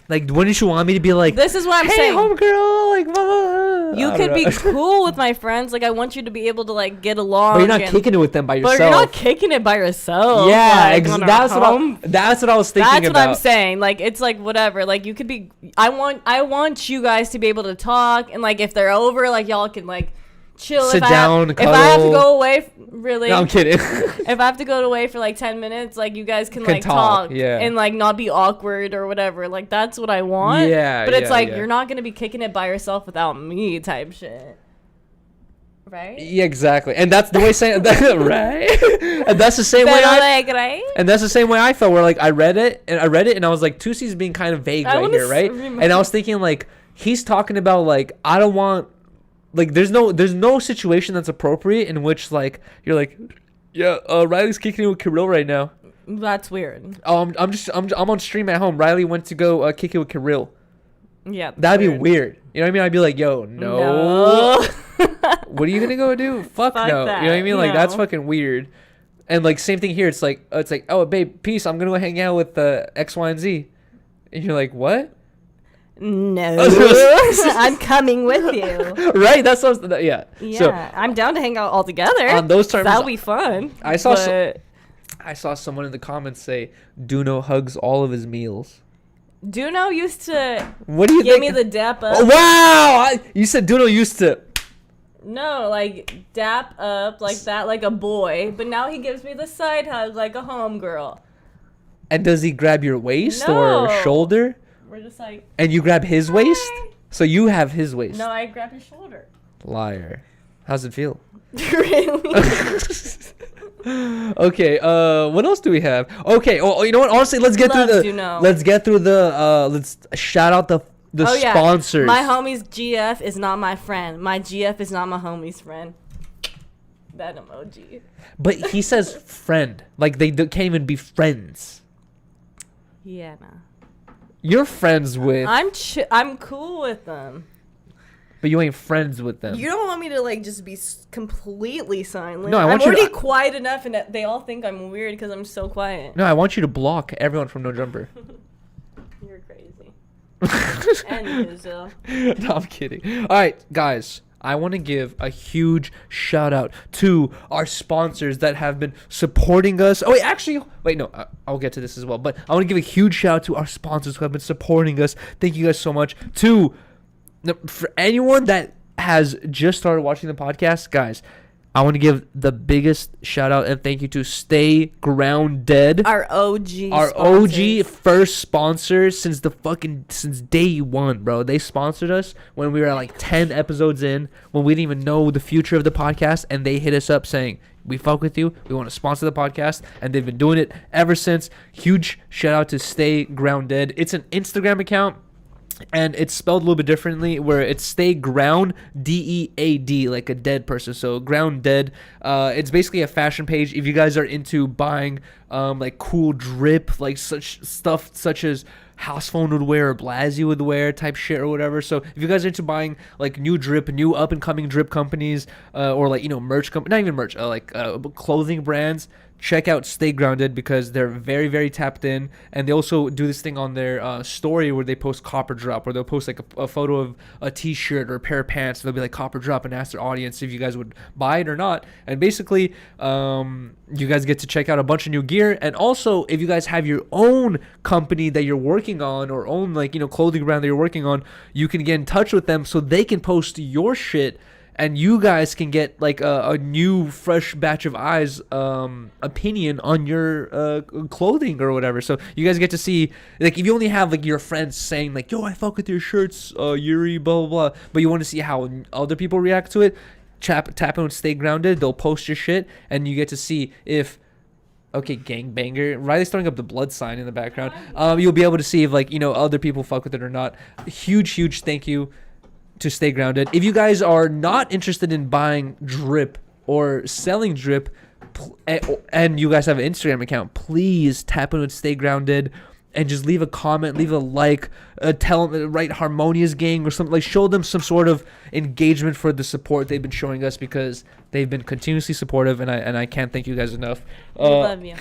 Like, wouldn't you want me to be like, this is what I'm saying. Hey, homegirl, like, blah, blah. You could be cool with my friends. Like, I want you to be able to, like, get along. But you're not kicking it with them by yourself. But you're not kicking it by yourself. Yeah, like, that's what I was thinking about. That's what I'm saying. Like, it's like, whatever. Like, you could be, I want you guys to be able to talk. And, like, if they're over, like, y'all can, like, chill. Sit down, cuddle. If I have to go away, really. No, I'm kidding. If I have to go away for like 10 minutes, like you guys can like talk and like not be awkward or whatever. Like that's what I want. Yeah. But it's like you're not gonna be kicking it by yourself without me type shit. Right? Yeah, exactly. And that's the way saying that, right? And that's the same way right? and that's the same way I felt, where like I read it and I was like, Tusi's being kind of vague right here, right? And I was thinking like he's talking about like I don't want like there's no situation that's appropriate in which like you're like, yeah, Riley's kicking it with Kirill right now. That's weird. I'm on stream at home. Riley went to go kick it with Kirill. Yeah. That'd be weird. You know what I mean? I'd be like, yo, no. What are you gonna go do? Fuck no. that. You know what I mean? Like that's No. fucking weird. And like same thing here. It's like oh babe, peace. I'm gonna go hang out with X, Y, and Z. And you're like, what? No. I'm coming with you. Right? That's what. Yeah. Yeah. So I'm down to hang out all together. on those terms, That'll be fun. I saw someone in the comments say Duno hugs all of his meals. Duno used to What do you give think? me the dap up. Oh, wow! You said Duno used to. No, like dap up like that, like a boy. But now he gives me the side hug like a homegirl. And does he grab your waist or No. shoulder? We're just like. And you grab his waist? Hi. So you have his waist. No, I grab his shoulder. Liar. How's it feel? Really? Okay, what else do we have? Okay, oh, you know what? Honestly, let's get Love through to know. let's shout out the Oh, yeah. sponsors. My homie's GF is not my friend. My GF is not my homie's friend. That emoji. But he says friend. Like they can't even be friends. Yeah, nah. You're friends with, I'm cool with them. but you ain't friends with them. You don't want me to like just be completely silent. No, I want I'm you to- already quiet enough, and they all think I'm weird because I'm so quiet. No, I want you to block everyone from No Jumper. You're crazy. And Izzo. No, I'm kidding. All right, guys. I want to give a huge shout out to our sponsors that have been supporting us. Oh, wait, no, I'll get to this as well. But I want to give a huge shout out to our sponsors who have been supporting us. Thank you guys so much. For anyone that has just started watching the podcast, guys, I want to give the biggest shout out and thank you to Stay Grounded. Our OG. Our sponsors. OG first sponsor since day one, bro. They sponsored us when we were like 10 episodes in, when we didn't even know the future of the podcast, and they hit us up saying, we fuck with you, we want to sponsor the podcast, and they've been doing it ever since. Huge shout out to Stay Grounded. It's an Instagram account, and it's spelled a little bit differently, where it's Stay Ground, DEAD, like a dead person. So Ground Dead. It's basically a fashion page. If you guys are into buying like cool drip, like such stuff such as House Phone would wear or Blasey would wear type shit or whatever. So if you guys are into buying like new drip, new up and coming drip companies, or like, you know, merch not even merch, clothing brands, check out Stay Grounded because they're very, very tapped in. And they also do this thing on their story where they post Copper Drop, where they'll post like a photo of a t-shirt or a pair of pants. And they'll be like Copper Drop and ask their audience if you guys would buy it or not. And basically, you guys get to check out a bunch of new gear. And also, if you guys have your own company that you're working on or own, like, you know, clothing brand that you're working on, you can get in touch with them so they can post your shit. And you guys can get like a new fresh batch of eyes opinion on your clothing or whatever. So you guys get to see, like, if you only have like your friends saying like, yo, I fuck with your shirts, Yuri, blah, blah, blah. But you want to see how other people react to it, tap in with Stay Grounded. They'll post your shit and you get to see if, okay, gangbanger. Riley's throwing up the blood sign in the background. You'll be able to see if, like, you know, other people fuck with it or not. Huge thank you to Stay Grounded. If you guys are not interested in buying drip or selling drip, and you guys have an Instagram account, please tap in with Stay Grounded and just leave a comment, leave a like, tell them, write Harmonious gang or something, like show them some sort of engagement for the support they've been showing us, because they've been continuously supportive, and I can't thank you guys enough. Love you.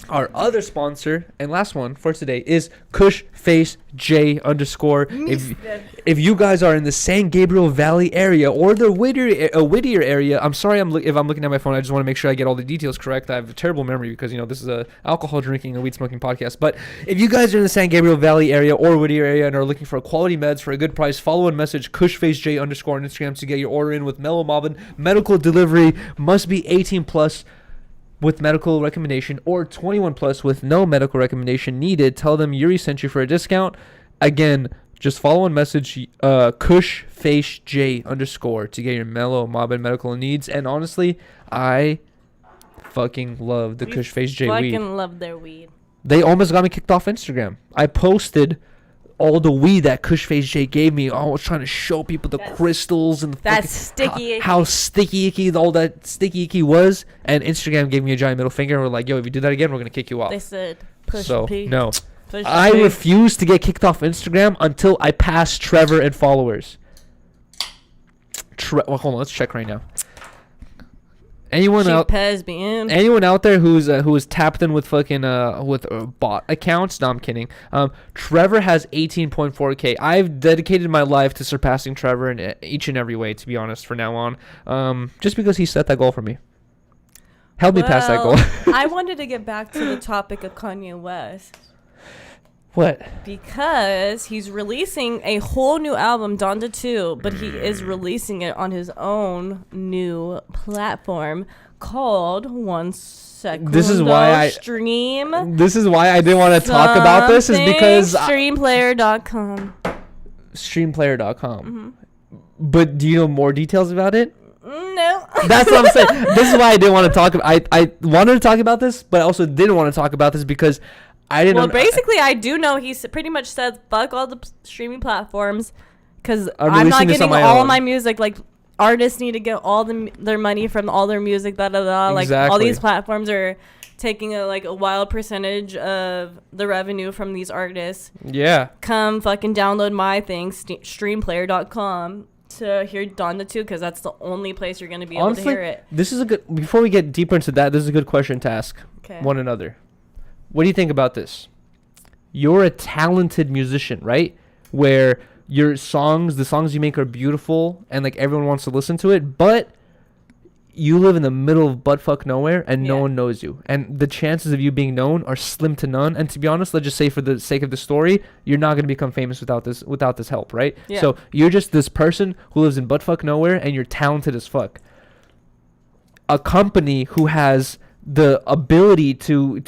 Our other sponsor and last one for today is Cushface J _. If you guys are in the San Gabriel Valley area or the Whittier area, I'm sorry if I'm looking at my phone. I just want to make sure I get all the details correct. I have a terrible memory because, you know, this is a alcohol drinking and weed smoking podcast. But if you guys are in the San Gabriel Valley area or Whittier area and are looking for quality meds for a good price, follow and message Cushface J _ on Instagram to get your order in with Mellow Mobbin. Medical delivery must be 18 plus. With medical recommendation or 21 plus with no medical recommendation needed. Tell them Yuri sent you for a discount. Again, Just follow and message cushfaceJ_ to get your mellow mob and medical needs. And honestly, I fucking love the CushfaceJ weed. Fucking love their weed. They almost got me kicked off Instagram. I posted all the weed that CushfaceJ gave me. I was trying to show people the crystals and how sticky icky all that sticky icky was. And Instagram gave me a giant middle finger and were like, yo, if you do that again, we're going to kick you off. They said, push so, P. no. Push I P. refuse to get kicked off Instagram until I pass Trevor in followers. Well, hold on, let's check right now. Anyone out there who's tapped in with fucking with bot accounts? No, I'm kidding. Trevor has 18.4K. I've dedicated my life to surpassing Trevor in each and every way, to be honest, from now on. Just because he set that goal for me. Help me pass that goal. I wanted to get back to the topic of Kanye West. What? Because he's releasing a whole new album, Donda 2, but he is releasing it on his own new platform called One Second. This is why I didn't want to talk about this, is because Streamplayer.com. Streamplayer.com. Mm-hmm. But do you know more details about it? No. That's what I'm saying. This is why I didn't want to talk. I wanted to talk about this, but I also didn't want to talk about this because I didn't. Well, basically, I do know he pretty much said fuck all the streaming platforms because I'm not getting all my music. Like, artists need to get all their money from all their music. Like, all these platforms are taking a wild percentage of the revenue from these artists. Yeah. Come fucking download my thing, streamplayer.com, to hear Donda 2, because that's the only place you're going to be able to hear it. This is a good. Before we get deeper into that, this is a good question to ask one another. What do you think about this? You're a talented musician, right? Where the songs you make are beautiful and like everyone wants to listen to it, but you live in the middle of buttfuck nowhere and no one knows you. And the chances of you being known are slim to none. And to be honest, let's just say for the sake of the story, you're not going to become famous without this help, right? Yeah. So you're just this person who lives in buttfuck nowhere and you're talented as fuck. A company who has the ability to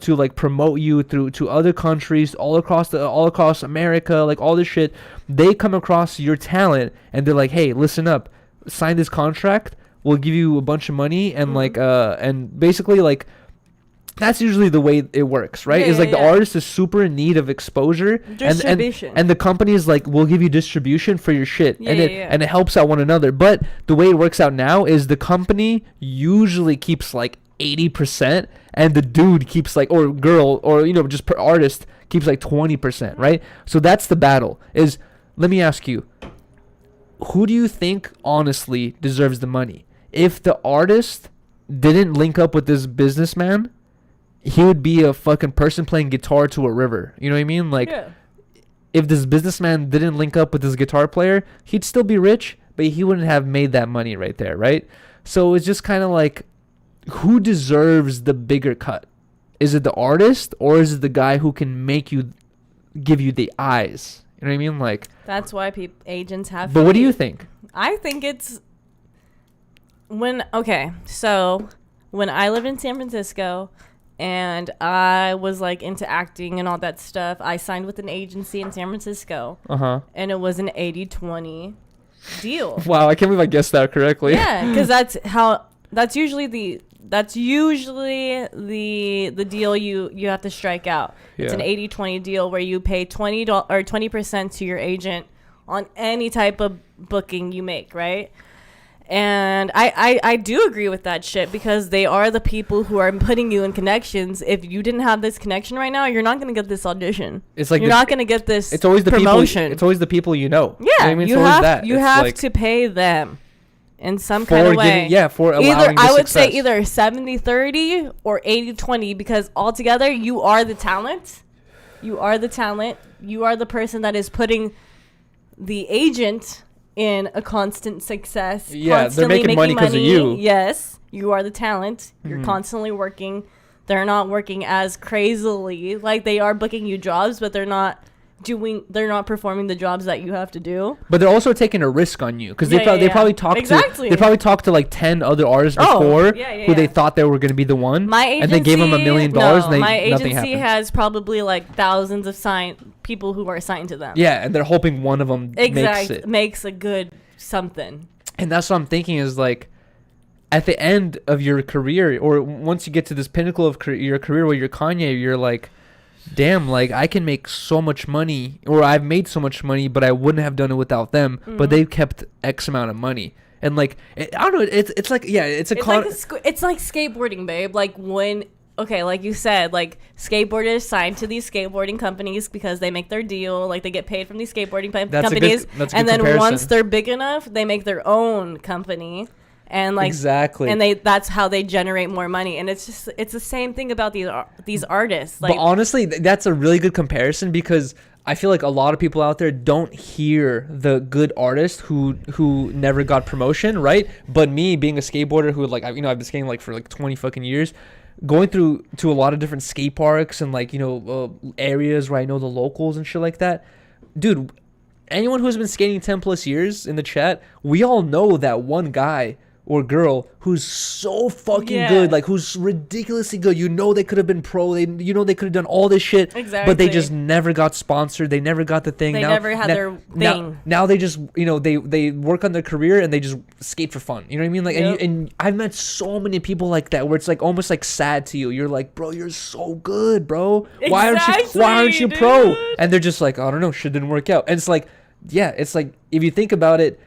like promote you to other countries all across America, like all this shit, they come across your talent and they're like, hey, listen up, sign this contract, we'll give you a bunch of money, and and basically like that's usually the way it works, right? The artist is super in need of exposure, distribution, and the company is like, we'll give you distribution for your shit, and it helps out one another. But the way it works out now is the company usually keeps like 80%, and the dude keeps like, or girl, or just per artist keeps like 20%, right? So that's the battle. Let me ask you, who do you think honestly deserves the money? If the artist didn't link up with this businessman, he would be a fucking person playing guitar to a river. You know what I mean? Like, if this businessman didn't link up with this guitar player, he'd still be rich, but he wouldn't have made that money right there, right? So it's just kind of like, who deserves the bigger cut? Is it the artist, or is it the guy who can give you the eyes? You know what I mean? Like, that's why agents have. But what do you think? I think it's so when I lived in San Francisco and I was like into acting and all that stuff, I signed with an agency in San Francisco. And it was an 80-20 deal. Wow, I can't believe I guessed that correctly. Yeah, because that's usually the deal you have to strike out. Yeah. It's an 80-20 deal where you pay $20% to your agent on any type of booking you make, right? And I do agree with that shit, because they are the people who are putting you in connections. If you didn't have this connection right now, you're not going to get this audition. It's like you're not going to get this promotion. It's always the people you know. Yeah, you know what I mean? You have to pay them in some kind of way. For allowing I would say either 70-30 or 80-20, because altogether you are the talent. You are the talent. You are the person that is putting the agent in a constant success. Yeah, they're making money because of you. Yes, you are the talent. You're constantly working. They're not working as crazily. Like, they are booking you jobs, but they're not they're not performing the jobs that you have to do. But they're also taking a risk on you because they probably talked to like 10 other artists before who they thought they were going to be the one, and they gave them $1 million. And my nothing agency happened. has probably like thousands of people who are signed to them. Yeah, and they're hoping one of them makes a good something. And that's what I'm thinking is like, at the end of your career, or once you get to this pinnacle of your career where you're Kanye, you're like, damn, like I can make so much money, or I've made so much money, but I wouldn't have done it without them. But they've kept X amount of money, and like I don't know, it's like it's like skateboarding, babe. Like like you said, like skateboarders signed to these skateboarding companies because they make their deal, like they get paid from these skateboarding companies, and then comparison. Once they're big enough, they make their own company. And like and that's how they generate more money, and it's the same thing about these artists. Like, but honestly, that's a really good comparison because I feel like a lot of people out there don't hear the good artists who never got promotion, right? But me being a skateboarder who like I've been skating like for like 20 fucking years, going through to a lot of different skate parks and like areas where I know the locals and shit like that, dude. Anyone who's been skating 10 plus years in the chat, we all know that one guy or girl who's so fucking good, like who's ridiculously good. They could have been pro. They could have done all this shit. Exactly. But they just never got sponsored. They never got the thing. They never had their thing. Now they just they work on their career and they just skate for fun. You know what I mean? Like and I've met so many people like that where it's like almost like sad to you. You're like, bro, you're so good, bro. Why aren't you pro? And they're just like, I don't know, shit didn't work out. And it's like, yeah, it's like if you think about it,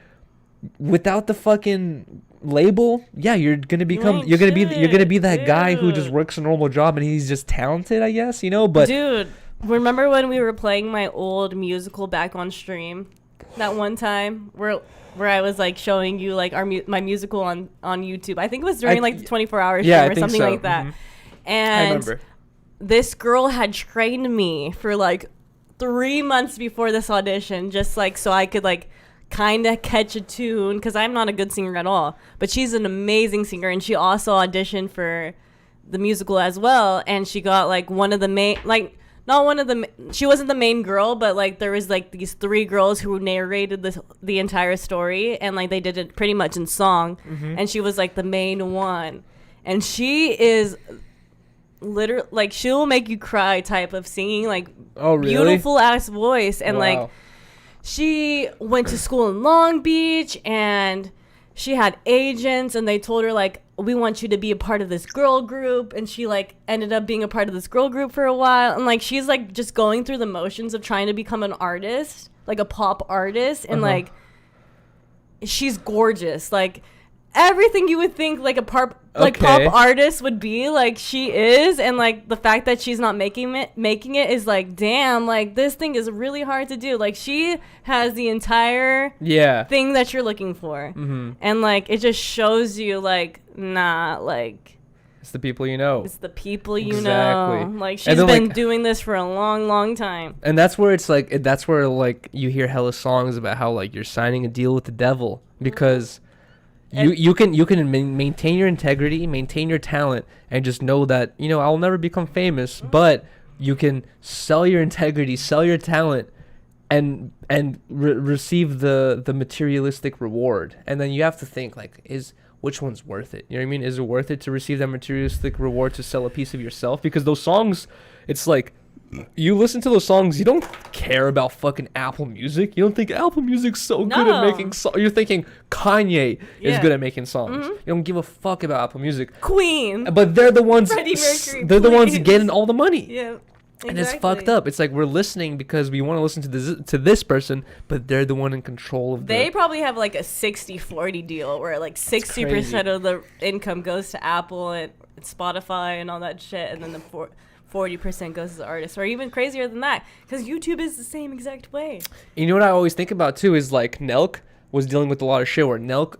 without the fucking label, you're gonna be that guy who just works a normal job and he's just talented, I guess, but dude, remember when we were playing my old musical back on stream that one time where I was like showing you like my musical on YouTube? I think it was during like the 24-hour stream or something like that. And I remember this girl had trained me for like 3 months before this audition, just like so I could like kind of catch a tune, because I'm not a good singer at all, but she's an amazing singer, and she also auditioned for the musical as well, and she got like one of the main, like not one of the, she wasn't the main girl, but like there was like these 3 girls who narrated the entire story, and like they did it pretty much in song, and she was like the main one, and she is literally like she'll make you cry type of singing, like beautiful ass voice, and like she went to school in Long Beach, and she had agents, and they told her like, we want you to be a part of this girl group, and she like ended up being a part of this girl group for a while, and like she's like just going through the motions of trying to become an artist, like a pop artist, and like she's gorgeous, like everything you would think like a pop artist would be, like she is, and like the fact that she's not making it is like, damn, like this thing is really hard to do. Like she has the entire thing that you're looking for, and like it just shows you like, nah, like it's the people you know. It's the people you know. Like she's been doing this for a long, long time. And that's where it's like, that's where like you hear hella songs about how like you're signing a deal with the devil, because you can maintain your integrity, maintain your talent, and just know that, I'll never become famous, but you can sell your integrity, sell your talent, and receive the materialistic reward. And then you have to think like, which one's worth it? You know what I mean? Is it worth it to receive that materialistic reward to sell a piece of yourself? Because those songs, it's like, you listen to those songs, you don't care about fucking Apple Music. You don't think Apple Music's so good at making songs. You're thinking Kanye is good at making songs. You don't give a fuck about Apple Music. Queen. But they're the ones, Freddie Mercury, they're the ones getting all the money. Yeah. Exactly. And it's fucked up. It's like we're listening because we want to listen to this person, but they're the one in control of They probably have like a 60-40 deal where like 60% of the income goes to Apple and Spotify and all that shit, and then the 40% goes to the artist, or even crazier than that, because YouTube is the same exact way. You know what I always think about too is like Nelk was dealing with a lot of shit where Nelk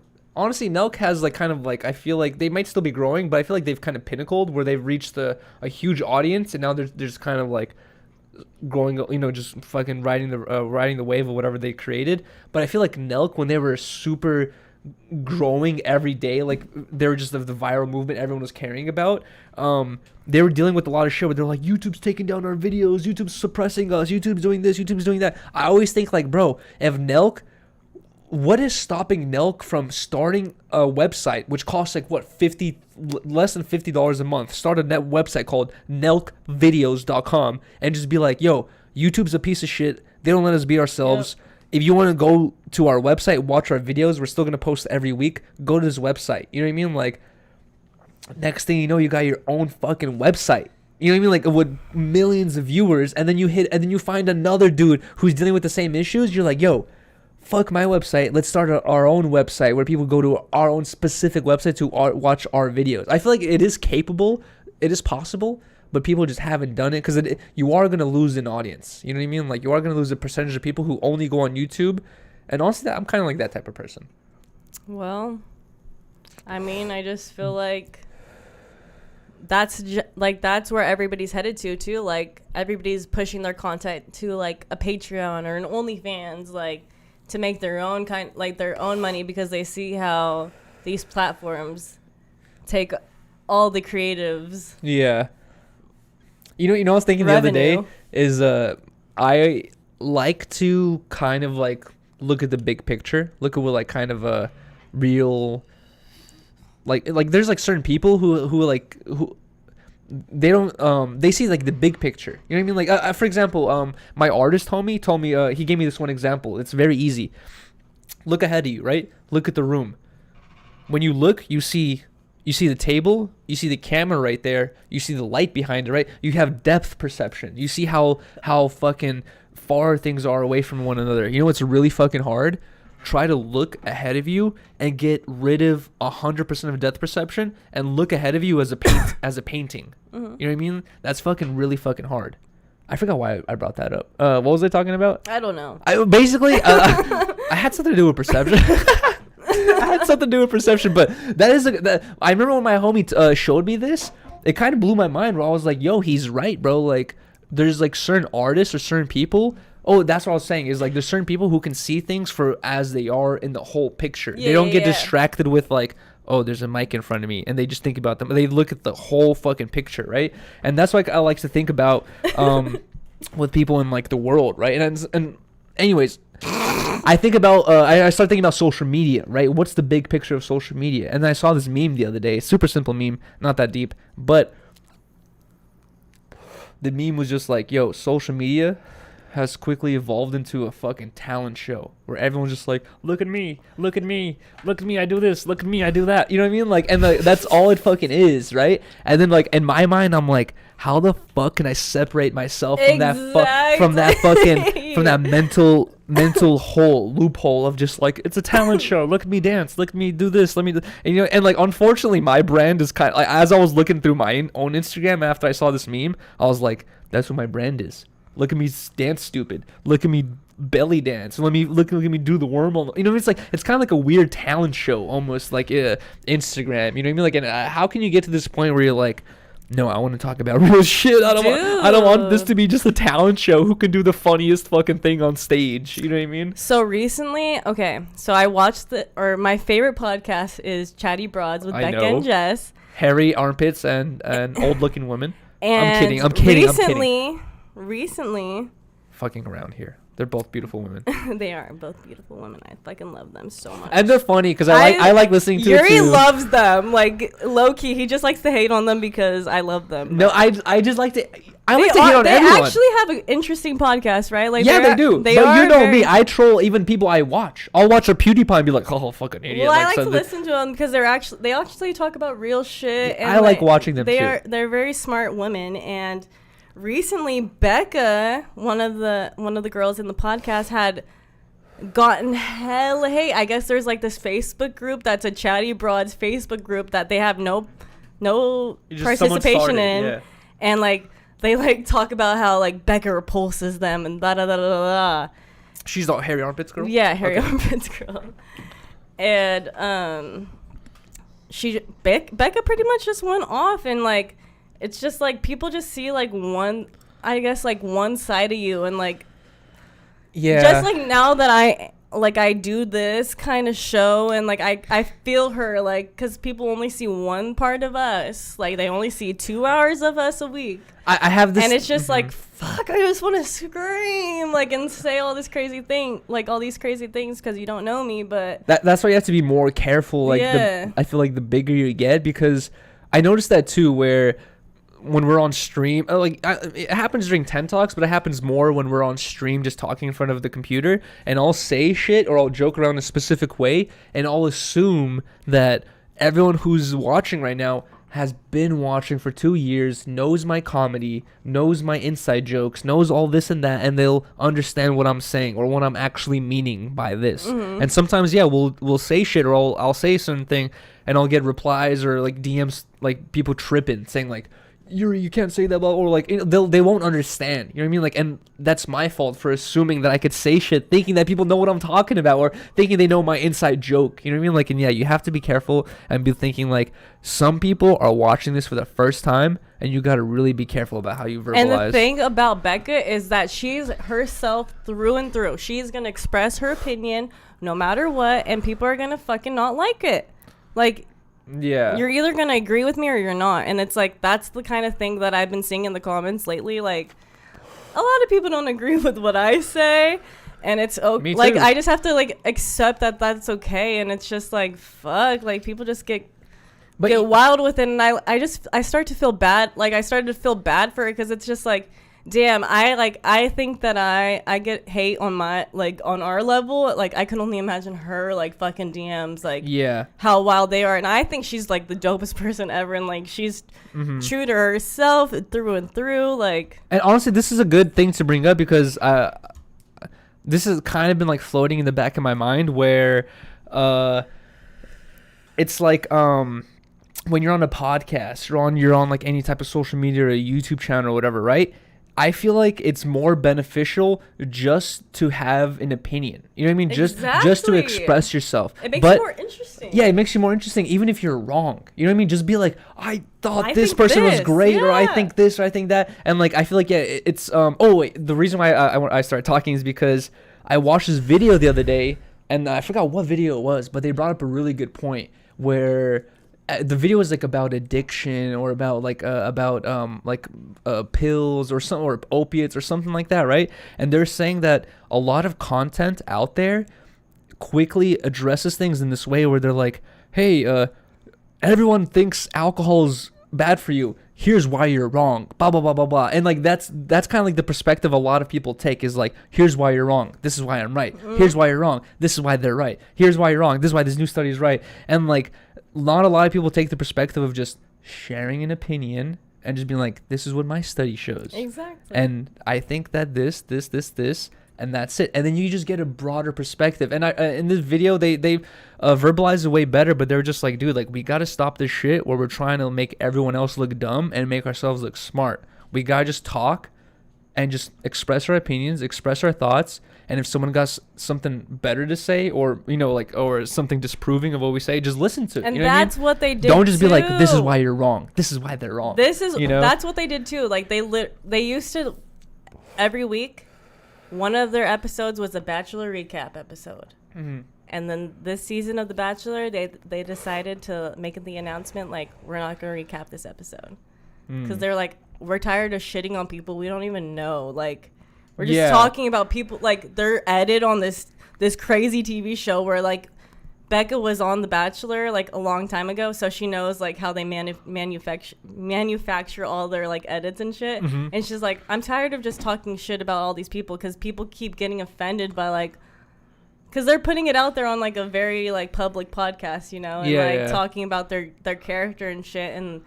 has like kind of like, I feel like they might still be growing, but I feel like they've kind of pinnacled where they've reached a huge audience, and now they're just kind of like growing, just fucking riding the wave of whatever they created. But I feel like Nelk, when they were super growing every day. Like they were just the viral movement everyone was caring about. They were dealing with a lot of shit where they're like, YouTube's taking down our videos, YouTube's suppressing us, YouTube's doing this, YouTube's doing that. I always think like, bro, if Nelk, what is stopping Nelk from starting a website which costs like what, less than $50 a month? Start a net website called nelkvideos.com and just be like, yo, YouTube's a piece of shit. They don't let us be ourselves. Yep. If you want to go to our website, watch our videos, we're still going to post every week. Go to this website. You know what I mean? Like, next thing you know, you got your own fucking website. You know what I mean? Like, with millions of viewers, and then you find another dude who's dealing with the same issues. You're like, yo, fuck my website. Let's start our own website where people go to our own specific website to watch our videos. I feel like it is capable. It is possible. But people just haven't done it because you are going to lose an audience. You know what I mean? Like, you are going to lose a percentage of people who only go on YouTube. And honestly, I'm kind of like that type of person. Well, I mean, I just feel like that's where everybody's headed to, too. Like, everybody's pushing their content to, like, a Patreon or an OnlyFans, like, to make their own their own money because they see how these platforms take all the creatives. Yeah. You know, I was thinking the other day is I like to kind of like look at the big picture, look at what like kind of a real like there's like certain people who they don't they see like the big picture. You know what I mean? Like for example, my artist told me he gave me this one example. It's very easy. Look ahead of you, right? Look at the room. When you look, you see the table, you see the camera right there, you see the light behind it, right? You have depth perception. You see how fucking far things are away from one another. You know what's really fucking hard? Try to look ahead of you and get rid of 100% of depth perception and look ahead of you as a painting. Mm-hmm. You know what I mean? That's fucking really fucking hard. I forgot why I brought that up. What was I talking about? I don't know. I had something to do with perception. I had something to do with perception, but I remember when my homie showed me this, it kind of blew my mind where I was like, yo, he's right, bro. Like, there's like certain artists or certain people. Oh, that's what I was saying is like there's certain people who can see things for as they are in the whole picture. They don't get distracted with like, oh, there's a mic in front of me, and they just think about them. They look at the whole fucking picture, right? And that's what I like to think about with people in like the world, right? And anyways, I think about I start thinking about social media, right? What's the big picture of social media? And then I saw this meme the other day, super simple meme, not that deep, but the meme was just like, yo, social media has quickly evolved into a fucking talent show where everyone's just like, look at me, look at me, look at me, I do this, look at me, I do that. You know what I mean? Like, and that's all it fucking is, right? And then like in my mind, I'm like, how the fuck can I separate myself from from that mental loophole of just like, it's a talent show. Look at me dance. Look at me do this. Let me do, and and like unfortunately my brand is kind of like, as I was looking through my own Instagram after I saw this meme, I was like, that's what my brand is. Look at me dance stupid. Look at me belly dance. Look at me do the worm. You know, it's like it's kind of like a weird talent show, almost like Instagram. You know what I mean? Like, and how can you get to this point where you're like, no, I want to talk about real shit. I don't want this to be just a talent show. Who can do the funniest fucking thing on stage? You know what I mean? So recently, so I watched my favorite podcast is Chatty Broads with Becca and Jess. Hairy armpits and old looking women. And I'm kidding. Recently, fucking around here. They're both beautiful women. They are both beautiful women. I fucking love them so much. And they're funny because I like listening to Yuri loves them. Like, low-key, he just likes to hate on them because I love them. No, I just like to... I like to hate on everyone. They actually have an interesting podcast, right? Like, yeah, they do. But you know me. I troll even people I watch. I'll watch a PewDiePie and be like, oh, fucking idiot. Well, I like to listen to them because they actually talk about real shit. And I like watching them, too. They're very smart women, and... Recently, Becca, one of the girls in the podcast, had gotten hella hate. I guess there's like this Facebook group that's a Chatty Broads Facebook group that they have no participation in, yeah. And like they like talk about how like Becca repulses them and da da da da da. She's the hairy armpits girl. Yeah, hairy armpits girl. And Becca pretty much just went off and like. It's just like people just see like one side of you and like, yeah. Just like now that like I do this kind of show, and like I feel her, like, because people only see one part of us, like they only see 2 hours of us a week. I have this, and it's just like, fuck, I just want to scream, like, and say all this crazy thing, like all these crazy things, because you don't know me. But that's why you have to be more careful. Like, yeah. I feel like the bigger you get, because I noticed that too, where when we're on stream, it happens during 10 Talks, but it happens more when we're on stream just talking in front of the computer, and I'll say shit or I'll joke around a specific way, and I'll assume that everyone who's watching right now has been watching for 2 years, knows my comedy, knows my inside jokes, knows all this and that, and they'll understand what I'm saying or what I'm actually meaning by this. And sometimes, yeah, we'll say shit, or I'll say something, and I'll get replies or like DMs, like people tripping, saying like, you can't say that, or like, they won't understand, you know what I mean? Like, and that's my fault for assuming that I could say shit thinking that people know what I'm talking about, or thinking they know my inside joke, you know what I mean? Like, and yeah, you have to be careful and be thinking like, some people are watching this for the first time, and you got to really be careful about how you verbalize. And the thing about Becca is that she's herself through and through. She's gonna express her opinion no matter what, and people are gonna fucking not like it. Like, yeah, you're either gonna agree with me or you're not, and it's like, that's the kind of thing that I've been seeing in the comments lately. Like, a lot of people don't agree with what I say, and it's okay. Like, I just have to like accept that that's okay, and it's just like, fuck, like people just get wild with it, and I start to feel bad. Like, I started to feel bad for it, because it's just like, damn, I think that I get hate on my, like, on our level. Like, I can only imagine her, like, fucking DMs, like, yeah, how wild they are. And I think she's like the dopest person ever, and like she's true to herself through and through. Like, and honestly, this is a good thing to bring up, because this has kind of been like floating in the back of my mind, where it's like when you're on a podcast, or you're on like any type of social media or a YouTube channel or whatever, right? I feel like it's more beneficial just to have an opinion. You know what I mean? Exactly. Just to express yourself. It makes you more interesting. Yeah, it makes you more interesting, even if you're wrong. You know what I mean? Just be like, I thought this person was great, or I think this, or I think that. And like, I feel like, yeah, it's oh wait, the reason why I started talking is because I watched this video the other day, and I forgot what video it was, but they brought up a really good point, where the video was like about addiction, or about pills or some, or opiates or something like that, right? And they're saying that a lot of content out there quickly addresses things in this way, where they're like, hey, everyone thinks alcohol's bad for you, here's why you're wrong, blah blah blah blah blah. And like, that's kind of like the perspective a lot of people take, is like, here's why you're wrong, this is why I'm right, here's why you're wrong, this is why they're right, here's why you're wrong, this is why this new study is right. And like, not a lot of people take the perspective of just sharing an opinion and just being like, this is what my study shows. Exactly. And I think that this, and that's it. And then you just get a broader perspective. And in this video, they verbalized it way better, but they're just like, dude, like, we got to stop this shit where we're trying to make everyone else look dumb and make ourselves look smart. We got to just talk and just express our opinions, express our thoughts. And if someone got something better to say, or, you know, like, or something disproving of what we say, just listen to it. And you know that's what I mean? What they did. Don't just too. be like, this is why you're wrong, this is why they're wrong. That's what they did too. Like, they used to, every week, one of their episodes was a Bachelor recap episode. And then this season of The Bachelor, they decided to make the announcement, like, we're not going to recap this episode. Because they're like, we're tired of shitting on people we don't even know. Like, we're just talking about people, like, they're edit on this crazy TV show where, like, Becca was on The Bachelor, like, a long time ago, so she knows, like, how they manufacture all their, like, edits and shit. And she's like, I'm tired of just talking shit about all these people, because people keep getting offended by, like, because they're putting it out there on, like, a very, like, public podcast, you know, and talking about their character and shit. And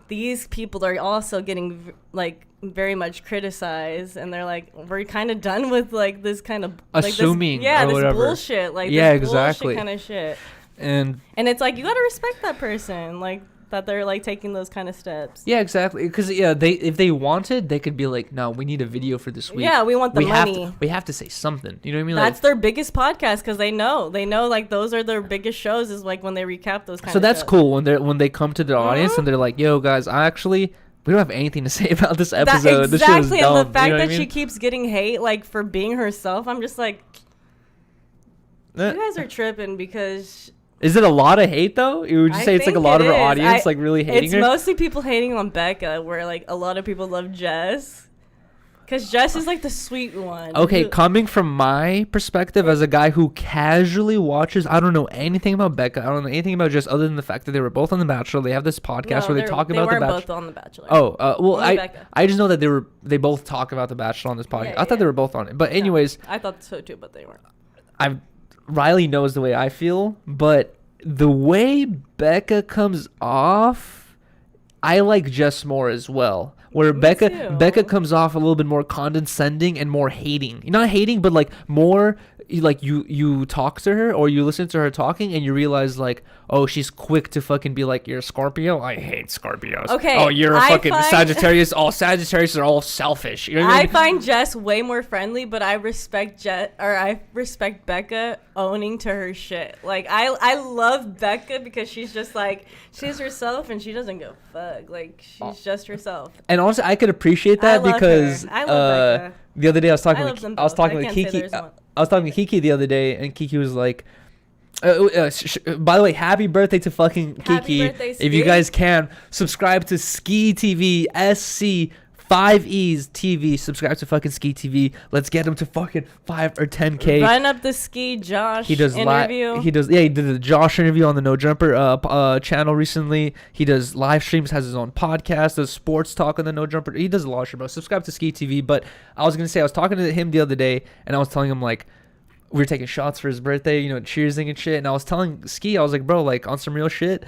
these people are also getting, like, very much criticized, and they're like, we're kind of done with, like, this kind of assuming, like, this, or whatever. Bullshit, like, yeah, this exactly, bullshit kind of shit. And it's like, you gotta respect that person, like, that they're, like, taking those kind of steps. Yeah, exactly. Because if they wanted, they could be like, no, we need a video for this week. Yeah, we want the money. We have to say something. You know what I mean? That's like, their biggest podcast, because they know, like, those are their biggest shows, is like when they recap those kind of. So that's shows. Cool when they come to their audience and they're like, yo guys, we don't have anything to say about this episode. Exactly, this shit is dumb. And the fact you know that she keeps getting hate, like, for being herself, I'm just like, You guys are tripping because. Is it a lot of hate though? You would you say it's like a lot of her audience like really hating her? It's mostly people hating on Becca, where like a lot of people love Jess. Because Jess is like the sweet one. Okay, coming from my perspective as a guy who casually watches, I don't know anything about Becca. I don't know anything about Jess other than the fact that they were both on The Bachelor. They have this podcast where they talk about The Bachelor. They weren't both on The Bachelor. Oh, well, I just know that they both talk about The Bachelor on this podcast. I thought they were both on it. But anyways. I thought so too, but they weren't. Riley knows the way I feel, but the way Becca comes off, I like Jess more as well. Where Becca comes off a little bit more condescending and more hating. Not hating, but like more like you talk to her or you listen to her talking and you realize like, oh, she's quick to fucking be like, you're a Scorpio? I hate Scorpios. Okay. Oh, you're a fucking Sagittarius. All Sagittarius are all selfish. You know what I mean? Find Jess way more friendly, but I respect Becca owning to her shit. Like I love Becca because she's just like, she's herself and she doesn't go fuck. Like she's just herself. And honestly, I could appreciate that because I love Becca. The other day I was talking with Kiki. I was talking to Kiki the other day, and Kiki was like, by the way, happy birthday to fucking Kiki. Birthday, if you guys can, subscribe to Ski TV, SC 5E's TV. Subscribe to fucking Ski TV. Let's get him to fucking 5 or 10K. Run up the Ski Josh interview. He did the Josh interview on the No Jumper channel recently. He does live streams, has his own podcast, does sports talk on the No Jumper. He does a lot of shit, bro. Subscribe to Ski TV. But I was gonna say, I was talking to him the other day, and I was telling him like, we were taking shots for his birthday, you know, cheersing and shit. And I was telling Ski, I was like, bro, like on some real shit,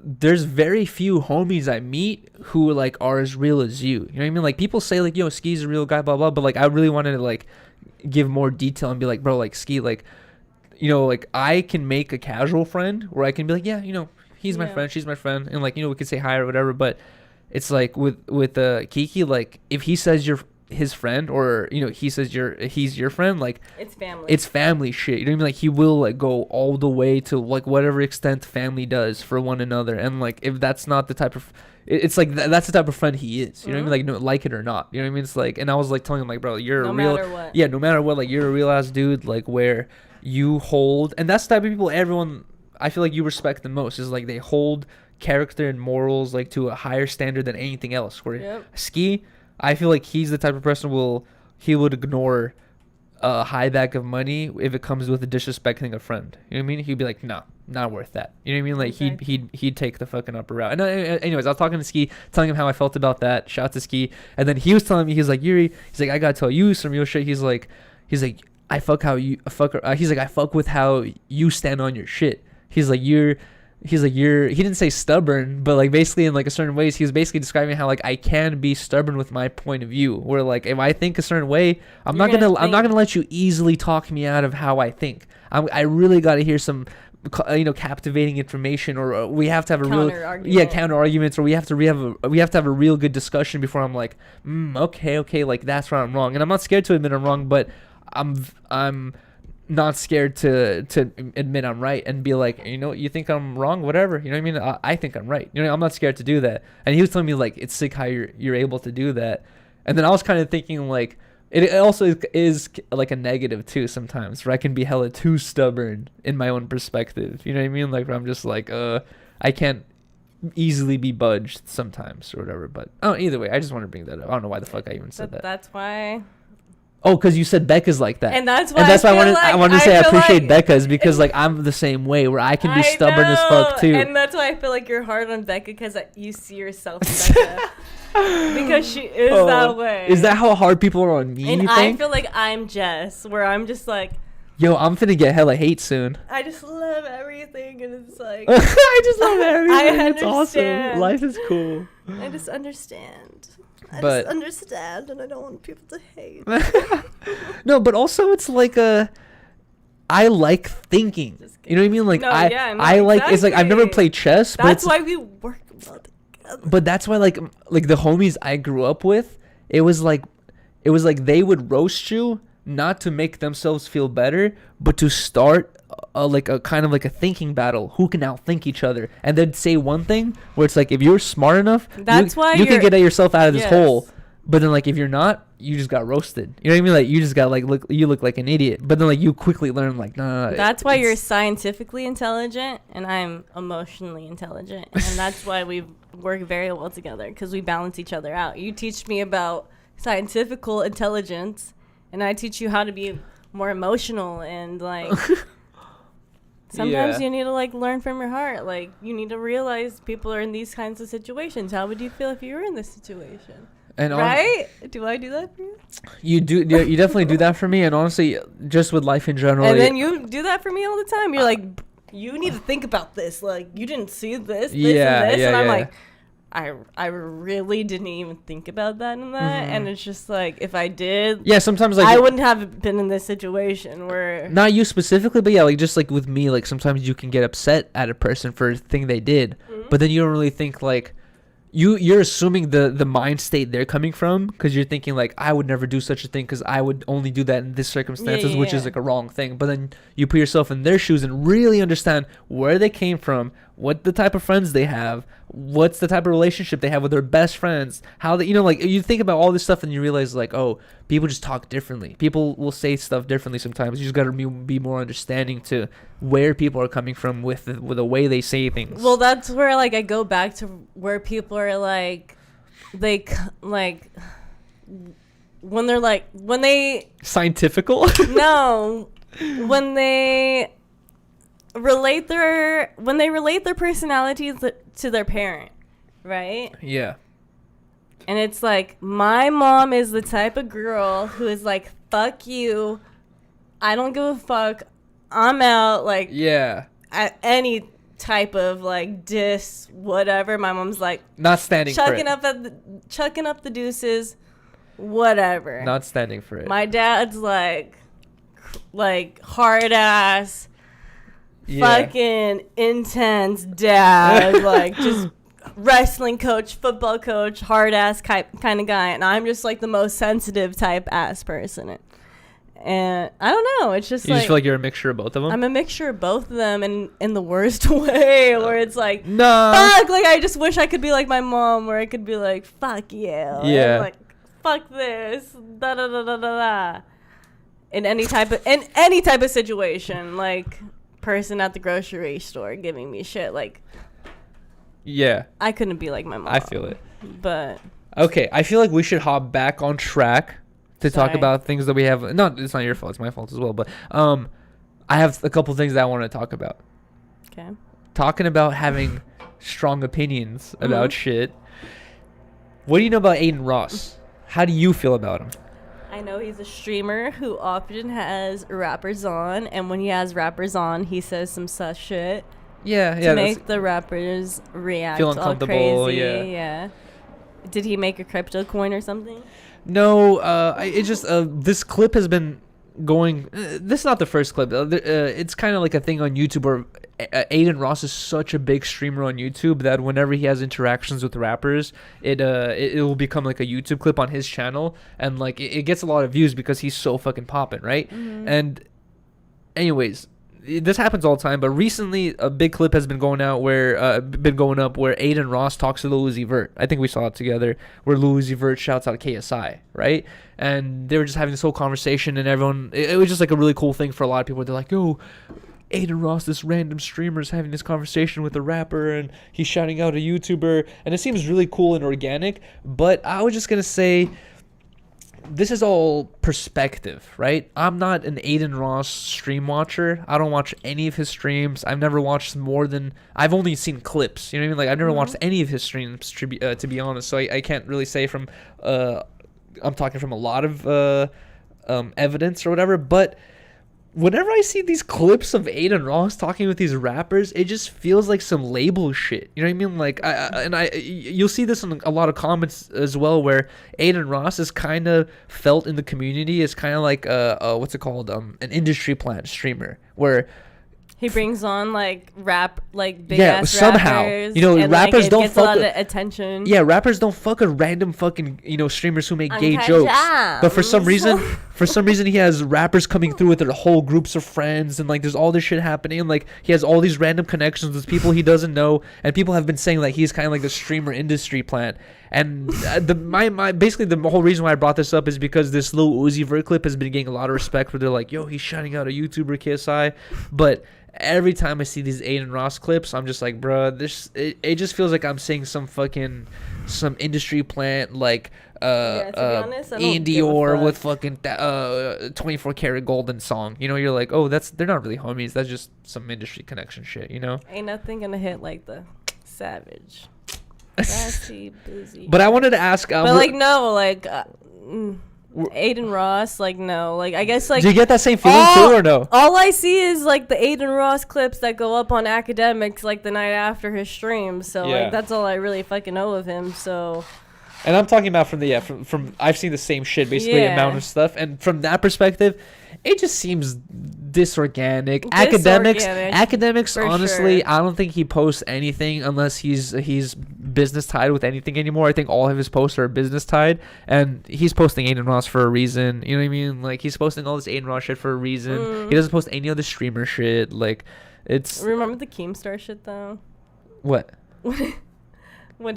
there's very few homies I meet who like are as real as you. You know what I mean? Like people say like, yo, Ski's a real guy, blah blah. But like I really wanted to like give more detail and be like, bro, like Ski, like, you know, like I can make a casual friend where I can be like, yeah, you know, he's my friend, she's my friend, and like, you know, we could say hi or whatever. But it's like with Kiki, like if he says you're his friend or you know he says he's your friend, like it's family shit, you know what I mean? Like he will like go all the way to like whatever extent family does for one another. And like if that's not the type of it's like that's the type of friend he is, you know what I mean? Like no, like it or not, you know what I mean? It's like, and I was like telling him like, bro, you're a real no matter what, like you're a real ass dude, like where you hold, and that's the type of people everyone I feel like you respect the most is like they hold character and morals like to a higher standard than anything else. Where Ski, I feel like he's the type of person he would ignore a high bag of money if it comes with disrespecting a friend. You know what I mean? He'd be like, no, not worth that. You know what I mean? Like he'd take the fucking upper route. And anyways, I was talking to Ski, telling him how I felt about that. Shout out to Ski. And then he was telling me, he's like, Yuri, he's like, I gotta tell you some real shit. He's like, I fuck with how you stand on your shit. He's like, he didn't say stubborn, but like basically in like a certain ways, he was basically describing how like I can be stubborn with my point of view, where like if I think a certain way, I'm not gonna let you easily talk me out of how I think. I really got to hear some captivating information, or we have to have a counter arguments, or we have to have a real good discussion before I'm like, okay, like that's where I'm wrong. And I'm not scared to admit I'm wrong, but I'm not scared to admit I'm right and be like, you know, you think I'm wrong, whatever, you know what I mean? I think I'm right, you know, I'm not scared to do that. And he was telling me like it's sick how you're able to do that. And then I was kind of thinking like it also is like a negative too sometimes, where I can be hella too stubborn in my own perspective, you know what I mean? Like where I'm just like I can't easily be budged sometimes or whatever. But either way, I just want to bring that up. I don't know why the fuck I even said that. That's why. Oh, because you said Becca's like that. And that's why I wanted to say I appreciate Becca's, because like I'm the same way, where I can be stubborn as fuck too. And that's why I feel like you're hard on Becca, because you see yourself in Becca. Because she is that way. Is that how hard people are on me? And you I think? feel like I'm Jess, where I'm just like, yo, I'm finna get hella hate soon. I just love everything, and it's like I just love everything. I understand. It's awesome. Life is cool. I just understand. I just understand, and I don't want people to hate. No, but also it's like I like thinking. You know what I mean? Like I like exactly. It's like I've never played chess. That's why we work well together. But that's why like the homies I grew up with, it was like they would roast you not to make themselves feel better, but to start a kind of like a thinking battle. Who can outthink each other? And they'd say one thing where it's like, if you're smart enough, that's why you can get yourself out of this hole. But then like if you're not, you just got roasted. You know what I mean? Like, you just got like you look like an idiot. But then like you quickly learn like, no. That's why you're scientifically intelligent and I'm emotionally intelligent, and that's why we work very well together, because we balance each other out. You teach me about scientifical intelligence, and I teach you how to be more emotional, and like sometimes you need to like learn from your heart. Like, you need to realize people are in these kinds of situations. How would you feel if you were in this situation? And right? Do I do that for you? You do. You definitely do that for me. And honestly, just with life in general. And then you do that for me all the time. You're like, you need to think about this. Like, you didn't see this, and this. And I'm like, I really didn't even think about that and that. And it's just like, if I did, sometimes like I wouldn't have been in this situation where, not you specifically, but like just like with me, like sometimes you can get upset at a person for a thing they did, but then you don't really think like, you're assuming the mind state they're coming from, because you're thinking like, I would never do such a thing because I would only do that in this circumstances, which is like a wrong thing. But then you put yourself in their shoes and really understand where they came from, what the type of friends they have, what's the type of relationship they have with their best friends, how they, like, you think about all this stuff and you realize like, oh, people just talk differently. People will say stuff differently sometimes. You just got to be more understanding to where people are coming from with the way they say things. Well, that's where like I go back to where people are like, they like, when they're like, when they scientifical no, when they relate their personalities to their parent, right? Yeah. And it's like, my mom is the type of girl who is like, fuck you, I don't give a fuck, I'm out. Like, yeah, at any type of like diss, whatever, my mom's like, not standing for it. chucking up the deuces, whatever. Not standing for it. My dad's like hard ass, fucking intense dad, like just wrestling coach, football coach, hard ass kind of guy, and I'm just like the most sensitive type ass person. And I don't know, it's just you just feel like you're a mixture of both of them. I'm a mixture of both of them, and in the worst way, where it's like, no, fuck, like I just wish I could be like my mom, where I could be like, fuck you, and like, fuck this, da da da da da da. In any type of situation, like person at the grocery store giving me shit, like, yeah, I couldn't be like my mom. I feel it. But okay, I feel like we should hop back on track to talk about things that we have. No, it's not your fault, it's my fault as well, but I have a couple things that I want to talk about. Okay. Talking about having strong opinions about shit. What do you know about Aiden Ross? How do you feel about him? I know he's a streamer who often has rappers on, and when he has rappers on, he says some sus shit. Yeah, to make the rappers react feel all uncomfortable, crazy. Yeah. Did he make a crypto coin or something? No, it just this clip has been going. This is not the first clip. It's kind of like a thing on YouTube where Aiden Ross is such a big streamer on YouTube that whenever he has interactions with rappers, it will become like a YouTube clip on his channel, and like it gets a lot of views because he's so fucking popping, right? And anyways, this happens all the time, but recently a big clip has been going up where Aiden Ross talks to Lil Uzi Vert. I think we saw it together, where Lil Uzi Vert shouts out KSI, right? And they were just having this whole conversation, and everyone, it was just like a really cool thing for a lot of people. They're like, yo, Aiden Ross, this random streamer, is having this conversation with a rapper, and he's shouting out a YouTuber, and it seems really cool and organic. But I was just gonna say, this is all perspective, right? I'm not an Aiden Ross stream watcher. I don't watch any of his streams. I've never watched more than, I've only seen clips. You know what I mean? Like, I've never watched any of his streams, to be honest. So I can't really say from, I'm talking from a lot of evidence or whatever. But whenever I see these clips of Aiden Ross talking with these rappers, it just feels like some label shit. You know what I mean? Like, you'll see this in a lot of comments as well, where Aiden Ross is kind of felt in the community as kind of like what's it called? An industry plant streamer, where he brings on like big ass somehow rappers, you know, and rappers don't gets fuck a lot of attention. Yeah, rappers don't fuck with random fucking streamers who make gay jokes. But for some reason For some reason, he has rappers coming through with their whole groups of friends, and like there's all this shit happening. And, like he has all these random connections with people he doesn't know, and people have been saying like he's kind of like the streamer industry plant. And basically the whole reason why I brought this up is because this Lil Uzi Vert clip has been getting a lot of respect. Where they're like, "Yo, he's shouting out a YouTuber KSI," but every time I see these Aiden Ross clips, I'm just like, bruh, it just feels like I'm seeing some industry plant like to be honest, I don't Ian give a Dior fuck. with fucking 24 karat golden song. You know, you're like, oh, they're not really homies. That's just some industry connection shit. You know. Ain't nothing gonna hit like the Savage. Sassy, boozy. But I wanted to ask. But like no, like Aiden Ross, like no, like I guess like. Do you get that same feeling too, or no? All I see is like the Aiden Ross clips that go up on academics like the night after his stream. So Yeah. like that's all I really fucking know of him. So. And I'm talking about from I've seen the same shit, basically amount of stuff, and from that perspective, it just seems disorganic. Academics, for honestly, sure. I don't think he posts anything unless he's business tied with anything anymore. I think all of his posts are business tied, and he's posting Aiden Ross for a reason. You know what I mean? Like he's posting all this Aiden Ross shit for a reason. He doesn't post any other streamer shit. Like it's Remember the Keemstar shit though? what. When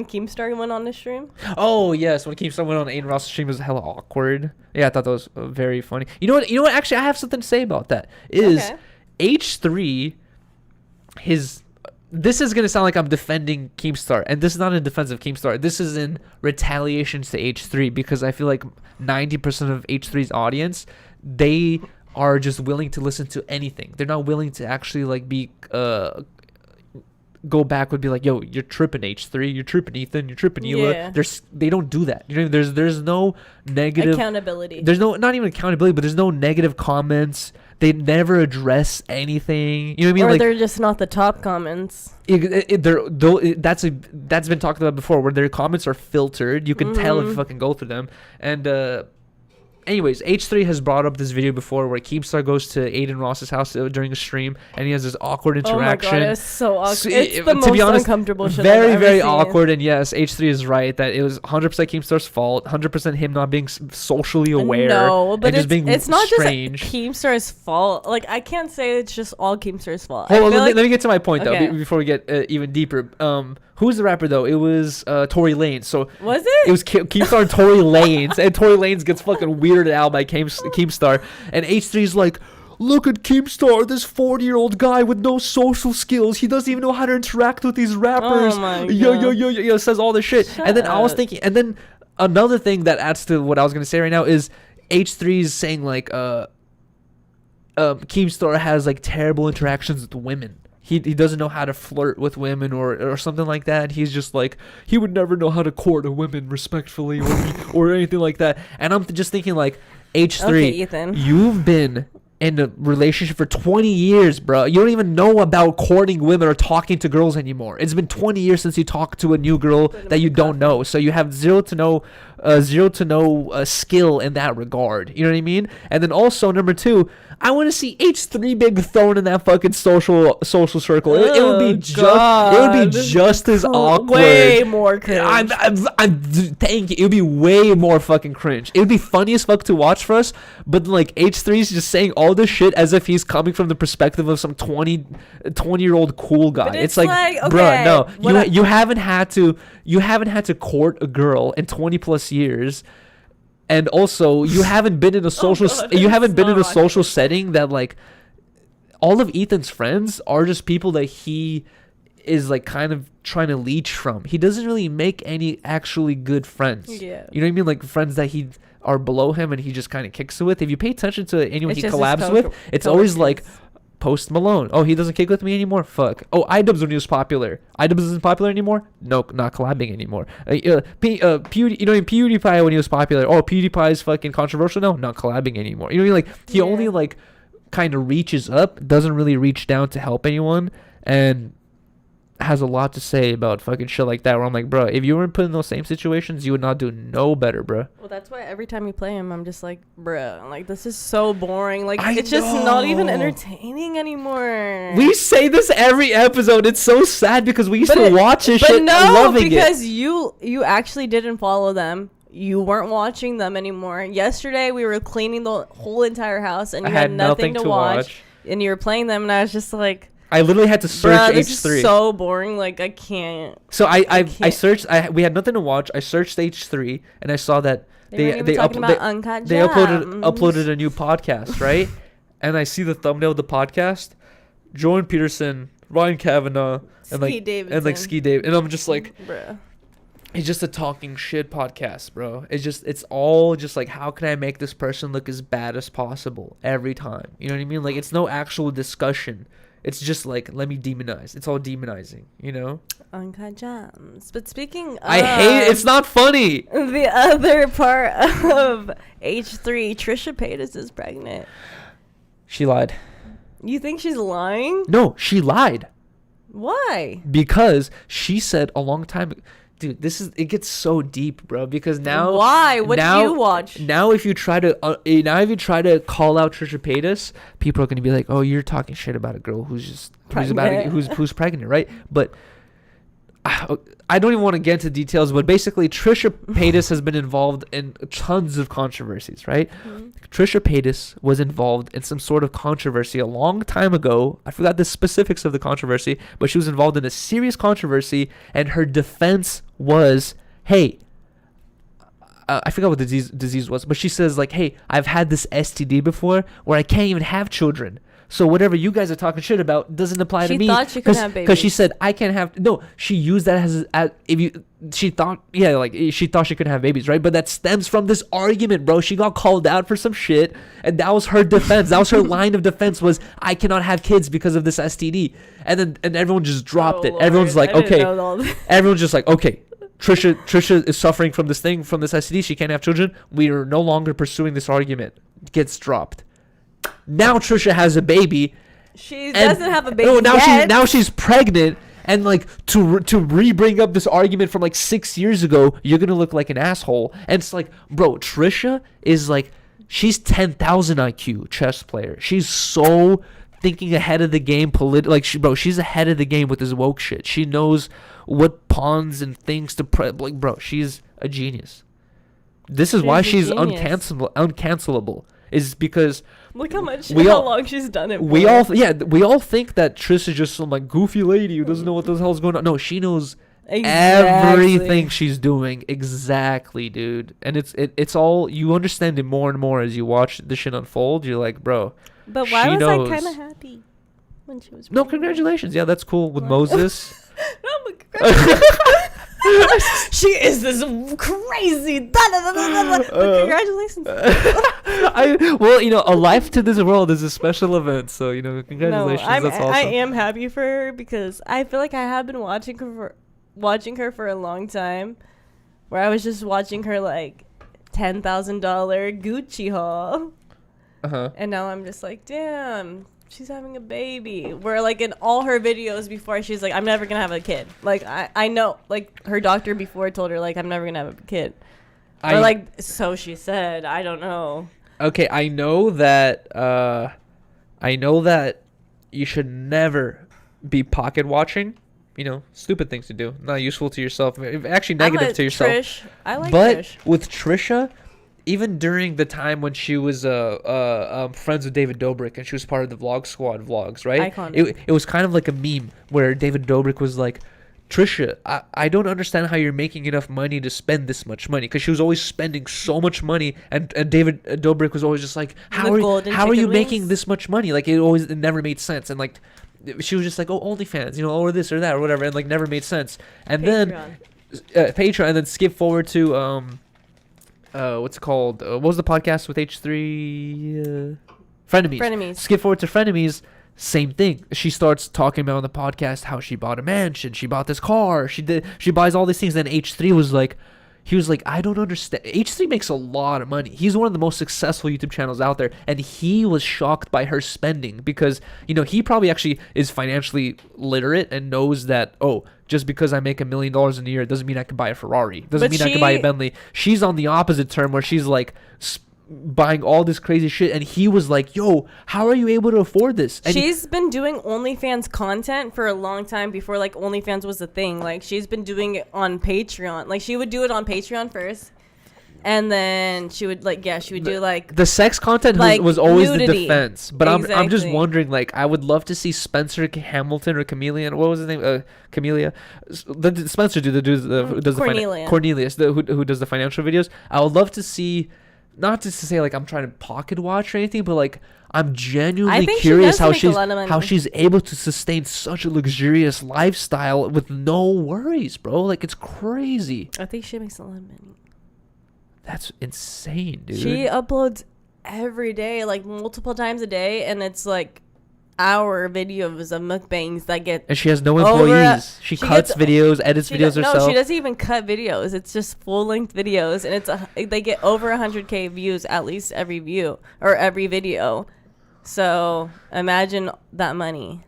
Keemstar went on the stream? Oh yes, when Keemstar went on Aiden Ross' stream, it was hella awkward. Yeah, I thought that was very funny. You know what? Actually, I have something to say about that. Is H3 this is gonna sound like I'm defending Keemstar, and this is not in defense of Keemstar. This is in retaliation to H3 because I feel like 90% of H3's audience, they are just willing to listen to anything. They're not willing to actually like be go back would be like, yo, you're tripping H3, you're tripping Ethan, you're tripping Ela. Yeah. They don't do that. You know, there's no negative Accountability. There's not even accountability, but there's no negative comments. They never address anything. You know what I mean? Or Like they're just not the top comments. that's been talked about before, where their comments are filtered. You can tell if you fucking go through them. And anyways, H3 has brought up this video before where Keemstar goes to Aiden Ross's house during a stream, and he has this awkward interaction. Oh my god, it's so awkward. So It's the most uncomfortable shit very, I've ever very seen. awkward. And yes, H3 is right that it was 100% Keemstar's fault, 100% him not being socially aware. No, but and just being it's not strange. just Keemstar's fault. Like, I can't say it's just all Keemstar's fault. Hold on, let let me get to my point, though, Okay. before we get even deeper. Who's the rapper, though? It was Tory Lanez. So Was it? It was Keemstar and Tory Lanez. And Tory Lanez gets fucking weirded out by Keemstar. And H3's like, look at Keemstar, this 40-year-old guy with no social skills. He doesn't even know how to interact with these rappers. Oh my Yo, says all this shit. Shut and then I was up. thinking, and then another thing that adds to what I was going to say right now is H3's saying, like, Keemstar has, like, terrible interactions with women. He doesn't know how to flirt with women or something like that. He's just like, he would never know how to court a woman respectfully or anything like that. And I'm just thinking, like, H3, Okay, Ethan. you've been in a relationship for 20 years, bro. You don't even know about courting women or talking to girls anymore. It's been 20 years since you talked to a new girl that you don't know. So you have zero to no skill in that regard. You know what I mean? And then also, number two, I want to see H3 being thrown in that fucking social circle. It would be just as awkward. Way more cringe. Thank you. It would be way more fucking cringe. It would be funny as fuck to watch for us, but like H3 is just saying all this shit as if he's coming from the perspective of some 20-year-old cool guy. But It's it's like, like, bruh, no, okay, you haven't had to court a girl in 20 plus years. And also, you haven't been in a social social setting that, like, all of Ethan's friends are just people that he is, like, kind of trying to leech from. He doesn't really make any actually good friends. Yeah. You know what I mean? Like, friends that he are below him and he just kind of kicks it with. If you pay attention to anyone It's he just his collabs with, it's always like Post Malone. Oh, he doesn't kick with me anymore? Fuck. Oh, iDubbbz when he was popular. iDubbbz isn't popular anymore? Nope, not collabing anymore. PewDiePie when he was popular. Oh, PewDiePie's fucking controversial now? Not collabing anymore. You know what I mean? Like, he only, like, kind of reaches up, doesn't really reach down to help anyone, and has a lot to say about fucking shit like that, where I'm like, bro, if you weren't put in those same situations, you would not do no better, bro. Well, that's why every time you play him, I'm just like, bruh, like, this is so boring. Like, I it's just not even know. entertaining anymore. We say this every episode. It's so sad because we used to watch this shit But no, loving because it. you actually didn't follow them. You weren't watching them anymore. Yesterday, we were cleaning the whole entire house, and you I had nothing to watch. And you were playing them, and I was just like, I literally had to search bruh, H3. this is so boring. Like, I can't. So I can't. searched. We had nothing to watch. I searched H3, and I saw that they uploaded a new podcast, right? And I see the thumbnail of the podcast, Jordan Peterson, Ryan Kavanaugh, and like Ski Dave, and I'm just like, bruh. It's just a talking shit podcast, bro. It's all just like, how can I make this person look as bad as possible every time? You know what I mean? Like, it's no actual discussion. It's just like, let me demonize. It's all demonizing, you know? Uncut Gems. But speaking of... I hate it. It's not funny. The other part of H3, Trisha Paytas is pregnant. She lied. You think she's lying? No, she lied. Why? Because she said a long time ago... Dude, it gets so deep, bro. Because now, why? What did you watch? Now, if you try to call out Trisha Paytas, people are gonna be like, "Oh, you're talking shit about a girl who's pregnant, right?" But I don't even want to get into details. But basically, Trisha Paytas has been involved in tons of controversies, right? Mm-hmm. Trisha Paytas was involved in some sort of controversy a long time ago. I forgot the specifics of the controversy, but she was involved in a serious controversy, and her defense was, hey, I forgot what the disease was, but she says, like, hey, I've had this STD before where I can't even have children. So whatever you guys are talking shit about doesn't apply to me. She thought she could have babies. Because she said, I can't have... No, she used that as if you... She thought... Yeah, like, she thought she couldn't have babies, right? But that stems from this argument, bro. She got called out for some shit, and that was her defense. That was her line of defense was, I cannot have kids because of this STD. And everyone just dropped it. Lord. Everyone's like, okay. Everyone's just like, okay. Trisha is suffering from this STD. She can't have children. We are no longer pursuing this argument. It gets dropped. Now Trisha has a baby. She doesn't have a baby. No, now she's pregnant, and like to re-bring up this argument from like 6 years ago, you're gonna look like an asshole. And it's like, bro, Trisha is like, she's 10,000 IQ chess player. She's so thinking ahead of the game. She's ahead of the game with this woke shit. She knows what pawns and things to like, bro. She's a genius. This is why she's uncancelable. Is because look how long she's done it. We all think that Trish is just some like goofy lady who doesn't know what the hell's going on. No, she knows everything she's doing exactly, dude. And it's all, you understand it more and more as you watch the shit unfold. You're like, bro. But why was I kind of happy when she was pregnant? No, congratulations. Yeah, that's cool with Moses. No, but congratulations. She is this crazy. But congratulations. Well, a life to this world is a special event, so congratulations. No, that's awesome. I am happy for her because I feel like I have been watching her for a long time, where I was just watching her like $10,000 Gucci haul, and now I'm just like, damn. She's having a baby. Where like in all her videos before, she's like, I'm never gonna have a kid. Like I know, like her doctor before told her like, I'm never gonna have a kid. Or like, so she said. I don't know. Okay, I know that you should never be pocket watching. Stupid things to do. Not useful to yourself. Actually negative to yourself. Trish. I like but Trish. With Trisha, even during the time when she was friends with David Dobrik and she was part of the Vlog Squad vlogs, right? Iconic. It was kind of like a meme where David Dobrik was like, Trisha, I don't understand how you're making enough money to spend this much money, because she was always spending so much money, and David Dobrik was always just like, how are you making this much money? Like it never made sense, and like she was just like, oh, OnlyFans, or this or that or whatever, and like never made sense. And Patreon. Then Patreon, and then skip forward to what's it called? What was the podcast with H3? Frenemies. Skip forward to Frenemies. Same thing. She starts talking about on the podcast how she bought a mansion, she bought this car, she buys all these things. Then H3 was like, I don't understand. H3 makes a lot of money. He's one of the most successful YouTube channels out there, and he was shocked by her spending because he probably actually is financially literate and knows that, oh, just because I make $1 million in a year doesn't mean I can buy a Ferrari. Doesn't mean I can buy a Bentley. She's on the opposite term where she's like buying all this crazy shit, and he was like, yo, how are you able to afford this? And she's been doing OnlyFans content for a long time before like OnlyFans was a thing. Like she's been doing it on Patreon. Like she would do it on Patreon first, And then she would do like the sex content like was always nudity. the defense. But I'm just Exactly. wondering, like, I would love to see Spencer Hamilton or Chameleon. What was his name? Camellia. The Spencer dude, the dude who does Cornelia. Cornelius, who does the financial videos. I would love to see, not just to say like I'm trying to pocket watch or anything, but like I'm genuinely think she curious does how make a lot of money. how she's able to sustain such a luxurious lifestyle with no worries, bro. Like, it's crazy. I think she makes a lot of money. That's insane, dude. She uploads every day, like multiple times a day, and it's like hour videos of mukbangs that get. And she has no over- employees. She cuts gets- videos, edits videos No, herself. she doesn't even cut videos. It's just full length videos, and they get over 100K views at least every view or every video. So imagine that money,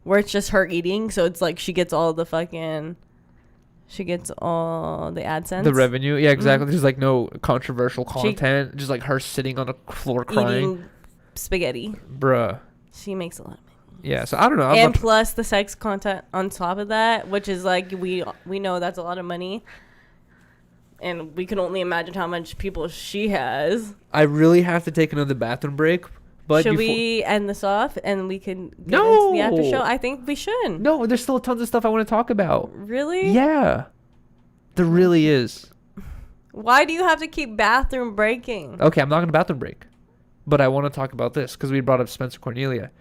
where it's just her eating. So it's like she gets all the AdSense. The revenue, yeah, exactly. Mhm. There's like no controversial content, just like her sitting on the floor crying, Eating spaghetti. bruh. She makes a lot of money. Yeah, so I don't know. I'm And not- plus the sex content on top of that, which is like we know that's a lot of money, and we can only imagine how much people she has. I really have to take another bathroom break. But Should we end this off and we can get No! into the after show? I think we should. No, there's still tons of stuff I want to talk about. Really? Yeah, there really is. Why do you have to keep bathroom breaking? Okay, I'm not gonna bathroom break, but I want to talk about this because we brought up Spencer Cornelia.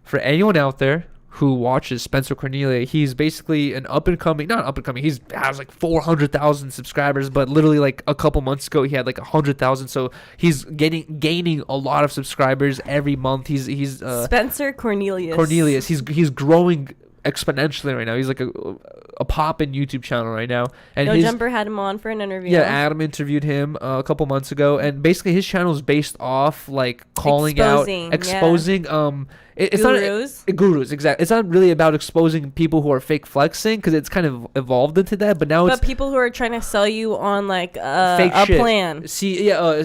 For anyone out there who watches Spencer Cornelia, he's basically an not up and coming. He has like 400,000 subscribers, but literally like a couple months ago he had like 100,000. So he's gaining a lot of subscribers every month. He's Spencer Cornelius. He's growing exponentially right now. He's like a poppin' YouTube channel right now. And No his, Jumper had him on for an interview. Yeah, Adam interviewed him a couple months ago, and basically his channel is based off like exposing it's Gurus. not gurus, exactly. It's not really about exposing people who are fake flexing, because it's kind of evolved into that, but now But people who are trying to sell you on like fake a shit. plan. See, yeah,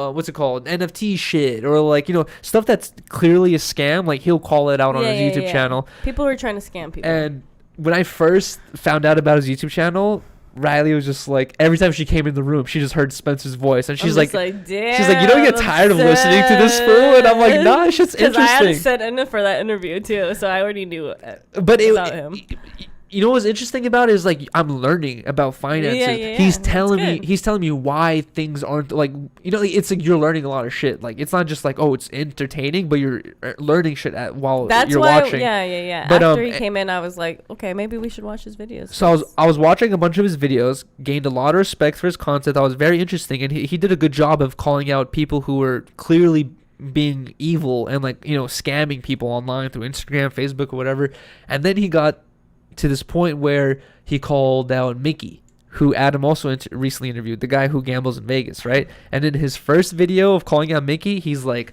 what's it called? NFT shit, or like, stuff that's clearly a scam. Like, he'll call it out on his YouTube channel. People who are trying to scam people. And when I first found out about his YouTube channel, Riley was just like, every time she came in the room, she just heard Spencer's voice, and she's I'm like, just damn, she's like, you don't get tired of listening to this fool? And I'm like, nah, it's just Because I had to interesting. set in for that interview too, so I already knew But about him. You know what's interesting about it is, like, I'm learning about finances. Yeah, He's that's telling me why things aren't like, it's like you're learning a lot of shit. Like, it's not just like, oh, it's entertaining, but you're learning shit while That's you're why, watching. Yeah. But, after he came in, I was like, okay, maybe we should watch his videos. So I was watching a bunch of his videos, gained a lot of respect for his content. That was very interesting, and he did a good job of calling out people who were clearly being evil and, like, scamming people online through Instagram, Facebook, or whatever. And then he got to this point where he called out Mickey, who Adam also recently interviewed, the guy who gambles in Vegas, right? And in his first video of calling out Mickey, he's like,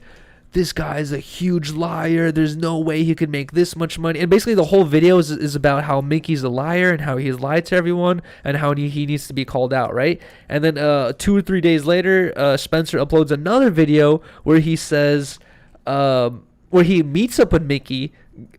this guy's a huge liar. There's no way he could make this much money. And basically the whole video is about how Mickey's a liar and how he's lied to everyone and how he needs to be called out, right? And then 2 or 3 days later, Spencer uploads another video where he says, where he meets up with Mickey,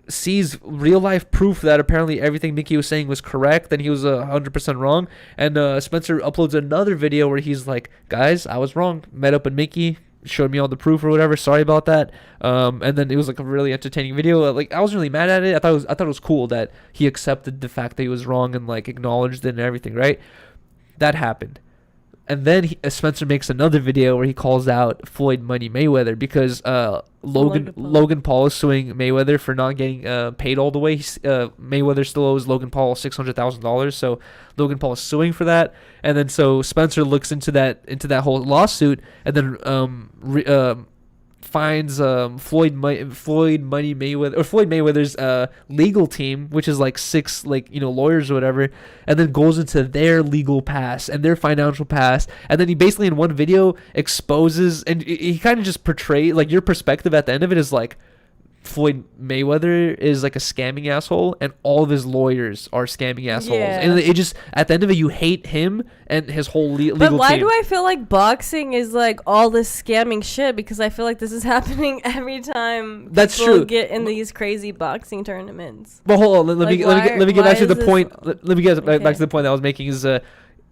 sees real life proof that apparently everything Mickey was saying was correct and he was 100% wrong. And Spencer uploads another video where he's like, guys, I was wrong. Met up with Mickey, showed me all the proof or whatever. Sorry about that. And then it was like a really entertaining video. Like, I wasn't really mad at it. I thought it was cool that he accepted the fact that he was wrong and, like, acknowledged it and everything, right? That happened. And then Spencer makes another video where he calls out Floyd Money Mayweather because Logan Paul is suing Mayweather for not getting paid all the way. Mayweather still owes Logan Paul $600,000, so Logan Paul is suing for that. And then so Spencer looks into that whole lawsuit, and then finds Floyd Mayweather's legal team, which is like 6 lawyers or whatever, and then goes into their legal past and their financial past, and then he basically in one video exposes, and he kind of just portrays, like, your perspective at the end of it is like, Floyd Mayweather is like a scamming asshole and all of his lawyers are scamming assholes. Yeah. And it just, at the end of it, you hate him and his whole legal team. But why do I feel like boxing is like all this scamming shit? Because I feel like this is happening every time That's people true. get in these crazy boxing tournaments. But hold on, let me get back to the point. Let me get back to the point that I was making. Is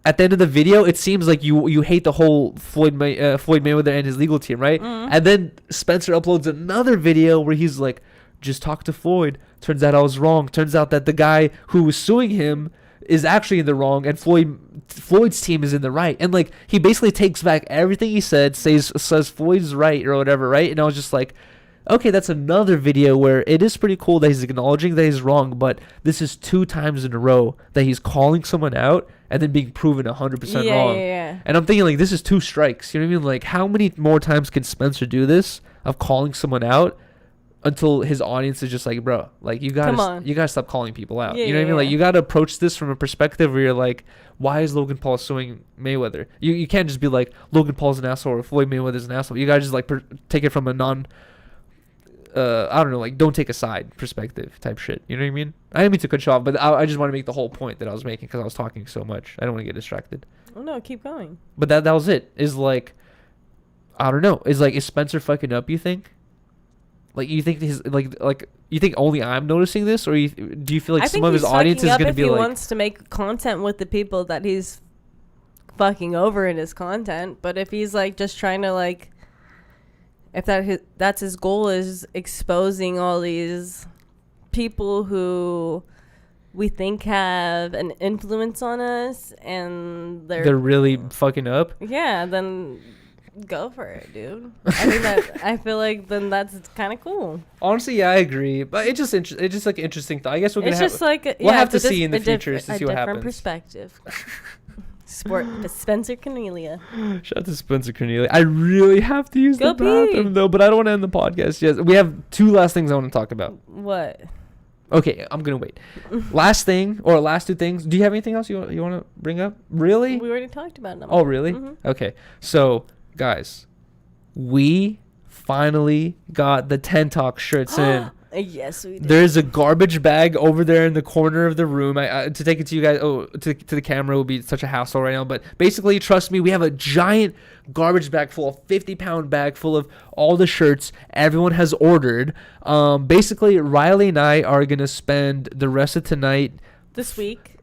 at the end of the video, it seems like you hate the whole Floyd Mayweather and his legal team, right? And then Spencer uploads another video where he's like, just talk to Floyd. Turns out I was wrong. Turns out that the guy who was suing him is actually in the wrong, and Floyd's team is in the right. And like, he basically takes back everything he said, says Floyd's right or whatever, right? And I was just like, okay, that's another video where it is pretty cool that he's acknowledging that he's wrong, but this is 2 times in a row that he's calling someone out and then being proven 100% wrong. Yeah. And I'm thinking, like, this is 2 strikes. You know what I mean? Like, how many more times can Spencer do this of calling someone out until his audience is just like, bro, like, you gotta stop calling people out. Yeah, you know what I mean? Like, you gotta approach this from a perspective where you're like, why is Logan Paul suing Mayweather? You can't just be like, Logan Paul's an asshole or Floyd Mayweather's an asshole. You gotta just like take it from a I don't know, like, don't take a side perspective type shit. You know what I mean? I didn't mean to cut you off, but I just want to make the whole point that I was making because I was talking so much. I don't want to get distracted. Oh no, keep going. But that was it. Is like, I don't know. Is Spencer fucking up, you think? Like, you think his like you think only I'm noticing this, or do you feel like some of his audience is gonna be like, he wants to make content with the people that he's fucking over in his content, but if he's like just trying to like, if that's his goal, is exposing all these people who we think have an influence on us and they're really fucking up, yeah, then go for it, dude. I mean, I feel like then that's kind of cool. Honestly, yeah, I agree, but it's just like interesting thought. I guess we'll have to see in the future to see what happens. Different perspective. Spencer Cornelia. Shout out to Spencer Cornelia. I really have to use the bathroom though, but I don't want to end the podcast yet. We have 2 last things I want to talk about. What? Okay, I'm gonna wait. Last 2 things. Do you have anything else you want to bring up? Really? We already talked about them. Oh, really? Mm-hmm. Okay. So, guys, we finally got the 10 Talk shirts in. Yes, we did. There's a garbage bag over there in the corner of the room. To take it to you guys, to the camera would be such a hassle right now. But basically, trust me, we have a giant garbage bag full of 50-pound bag full of all the shirts everyone has ordered. Basically, Riley and I are gonna spend the rest of tonight. This week.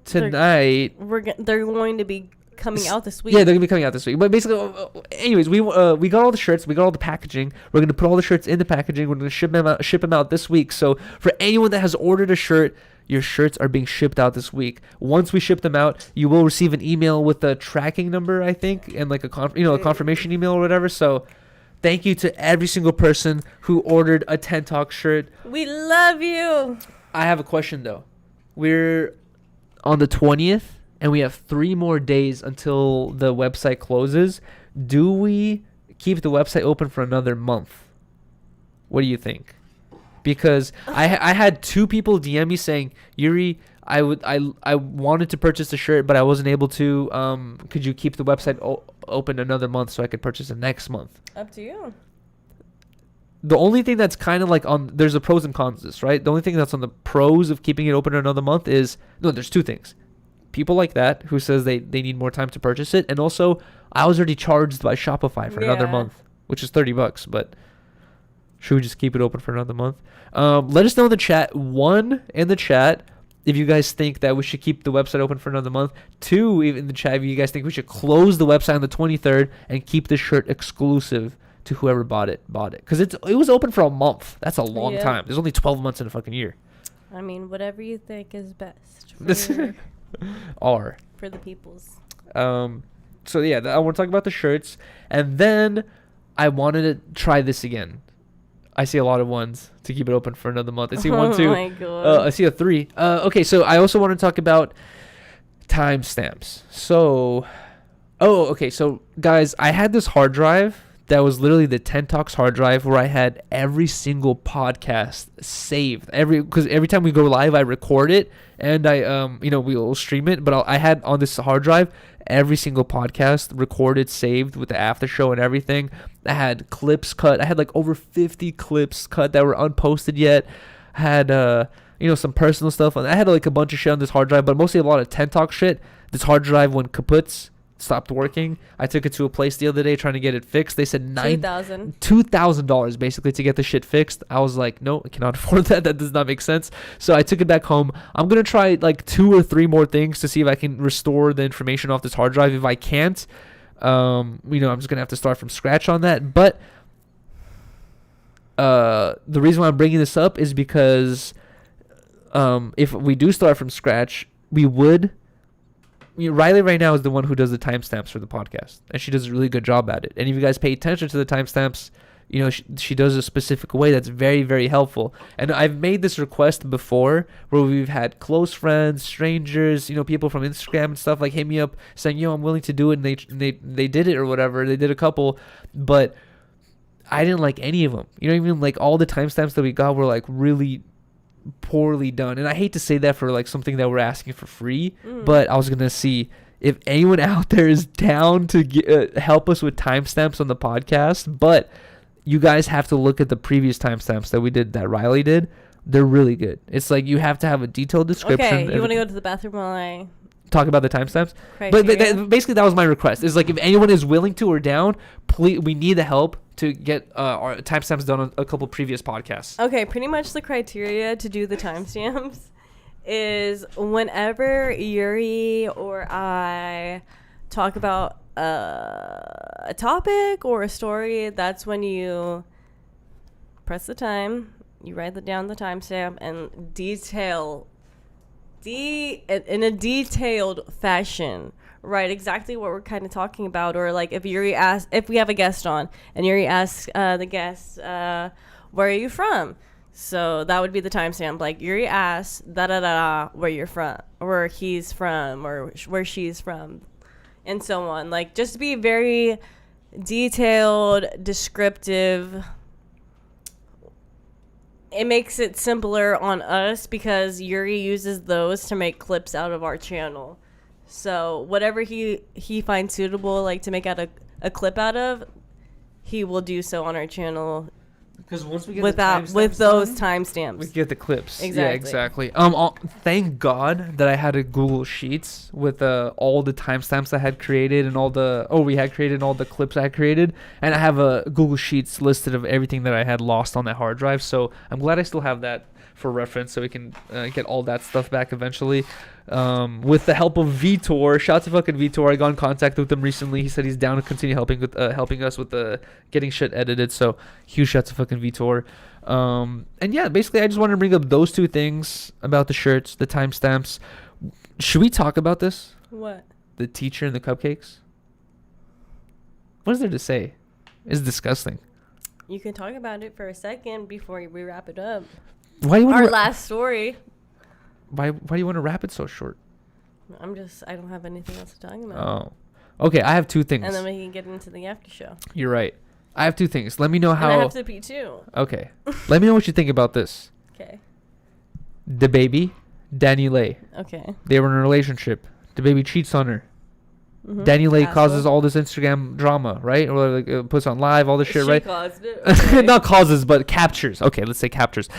Tonight. They're going to be coming out this week. Yeah, they're gonna be coming out this week. But basically, anyways, we got all the shirts, we got all the packaging. We're gonna put all the shirts in the packaging. We're gonna ship them out this week. So for anyone that has ordered a shirt, your shirts are being shipped out this week. Once we ship them out, you will receive an email with a tracking number, I think, and like a confirmation email or whatever. So thank you to every single person who ordered a 10 Talk shirt. We love you. I have a question though. We're on the 20th. And we have 3 more days until the website closes. Do we keep the website open for another month? What do you think? Because I had 2 people DM me saying, Yuri, I wanted to purchase a shirt, but I wasn't able to. Could you keep the website open another month so I could purchase it next month? Up to you. The only thing that's kind of like there's a pros and cons to this, right? The only thing that's on the pros of keeping it open another month is, there's 2 things. People like that who says they need more time to purchase it, and also I was already charged by Shopify for another month, which is $30. But should we just keep it open for another month? Let us know in the chat. 1, in the chat, if you guys think that we should keep the website open for another month. 2, in the chat, if you guys think we should close the website on the 23rd and keep the shirt exclusive to whoever bought it, because it was open for a month. That's a long time. There's only 12 months in a fucking year. I mean, whatever you think is best for the peoples. So yeah, I want to talk about the shirts, and then I wanted to try this again. I see a lot of 1s to keep it open for another month. I see 1, 2. Oh my God. I see a 3. Okay, so I also want to talk about timestamps. So, okay, so guys, I had this hard drive that was literally the 10 Talks hard drive where I had every single podcast saved. Because every time we go live, I record it and we'll stream it. But I had on this hard drive every single podcast recorded, saved with the after show and everything. I had clips cut. I had like over 50 clips cut that were unposted yet. I had some personal stuff. I had like a bunch of shit on this hard drive, but mostly a lot of 10 Talk shit. This hard drive went kaputs. stopped working. I took it to a place the other day trying to get it fixed. They said $2,000 basically to get the shit fixed. I was like, no, I cannot afford that. That does not make sense. So I took it back home. I'm gonna try like 2 or 3 more things to see if I can restore the information off this hard drive. If I can't, I'm just gonna have to start from scratch on that. But the reason why I'm bringing this up is because if we do start from scratch, we would. Riley right now is the one who does the timestamps for the podcast, and she does a really good job at it. And if you guys pay attention to the timestamps, she does a specific way that's very, very helpful. And I've made this request before where we've had close friends, strangers, people from Instagram and stuff like hit me up saying, I'm willing to do it, and they did it or whatever. They did a couple, but I didn't like any of them. Like all the timestamps that we got were like really poorly done. And I hate to say that for like something that we're asking for free, but I was gonna see if anyone out there is down to help us with timestamps on the podcast. But you guys have to look at the previous timestamps that Riley did. They're really good. It's like you have to have a detailed description. Okay, you want to go to the bathroom while I talk about the timestamps? But basically that was my request. Is like if anyone is willing to or down, please, we need the help to get our timestamps done on a couple previous podcasts. Okay, pretty much the criteria to do the timestamps is whenever Yuri or I talk about a topic or a story, that's when you press the time, you write down the timestamp, and in a detailed fashion write exactly what we're kind of talking about. Or like if we have a guest on and Yuri asks the guest, where are you from? So that would be the timestamp. Like Yuri asks where you're from, where he's from, or where she's from, and so on. Like just be very detailed, descriptive. It makes it simpler on us because Yuri uses those to make clips out of our channel. So whatever he finds suitable, like to make out a clip out of, he will do so on our channel. Because once we get with those timestamps, we get the clips. Exactly. Yeah, exactly. Thank God that I had a Google Sheets with all the timestamps I had created and all the clips I had created, and I have a Google Sheets listed of everything that I had lost on that hard drive. So I'm glad I still have that for reference, so we can get all that stuff back eventually. With the help of Vitor, shout out to fucking Vitor. I got in contact with him recently. He said he's down to continue helping us with getting shit edited. So huge shout out to fucking Vitor. And yeah, basically I just wanted to bring up those 2 things about the shirts, the timestamps. Should we talk about this? What? The teacher and the cupcakes. What is there to say? It's disgusting. You can talk about it for a second before we wrap it up. Why do you want last story? Why do you want to wrap it so short? I don't have anything else to talk about. Oh. Okay, I have 2 things. And then we can get into the after show. You're right. I have 2 things. Let me know how. And I have to pee too. Okay. Let me know what you think about this. Okay. The baby, Danny Lay. Okay. They were in a relationship. The baby cheats on her. Mm-hmm. Danny Lay causes all this Instagram drama, right? Or like puts on live all this shit, right? She caused it. Okay. Not causes, but captures. Okay, let's say captures.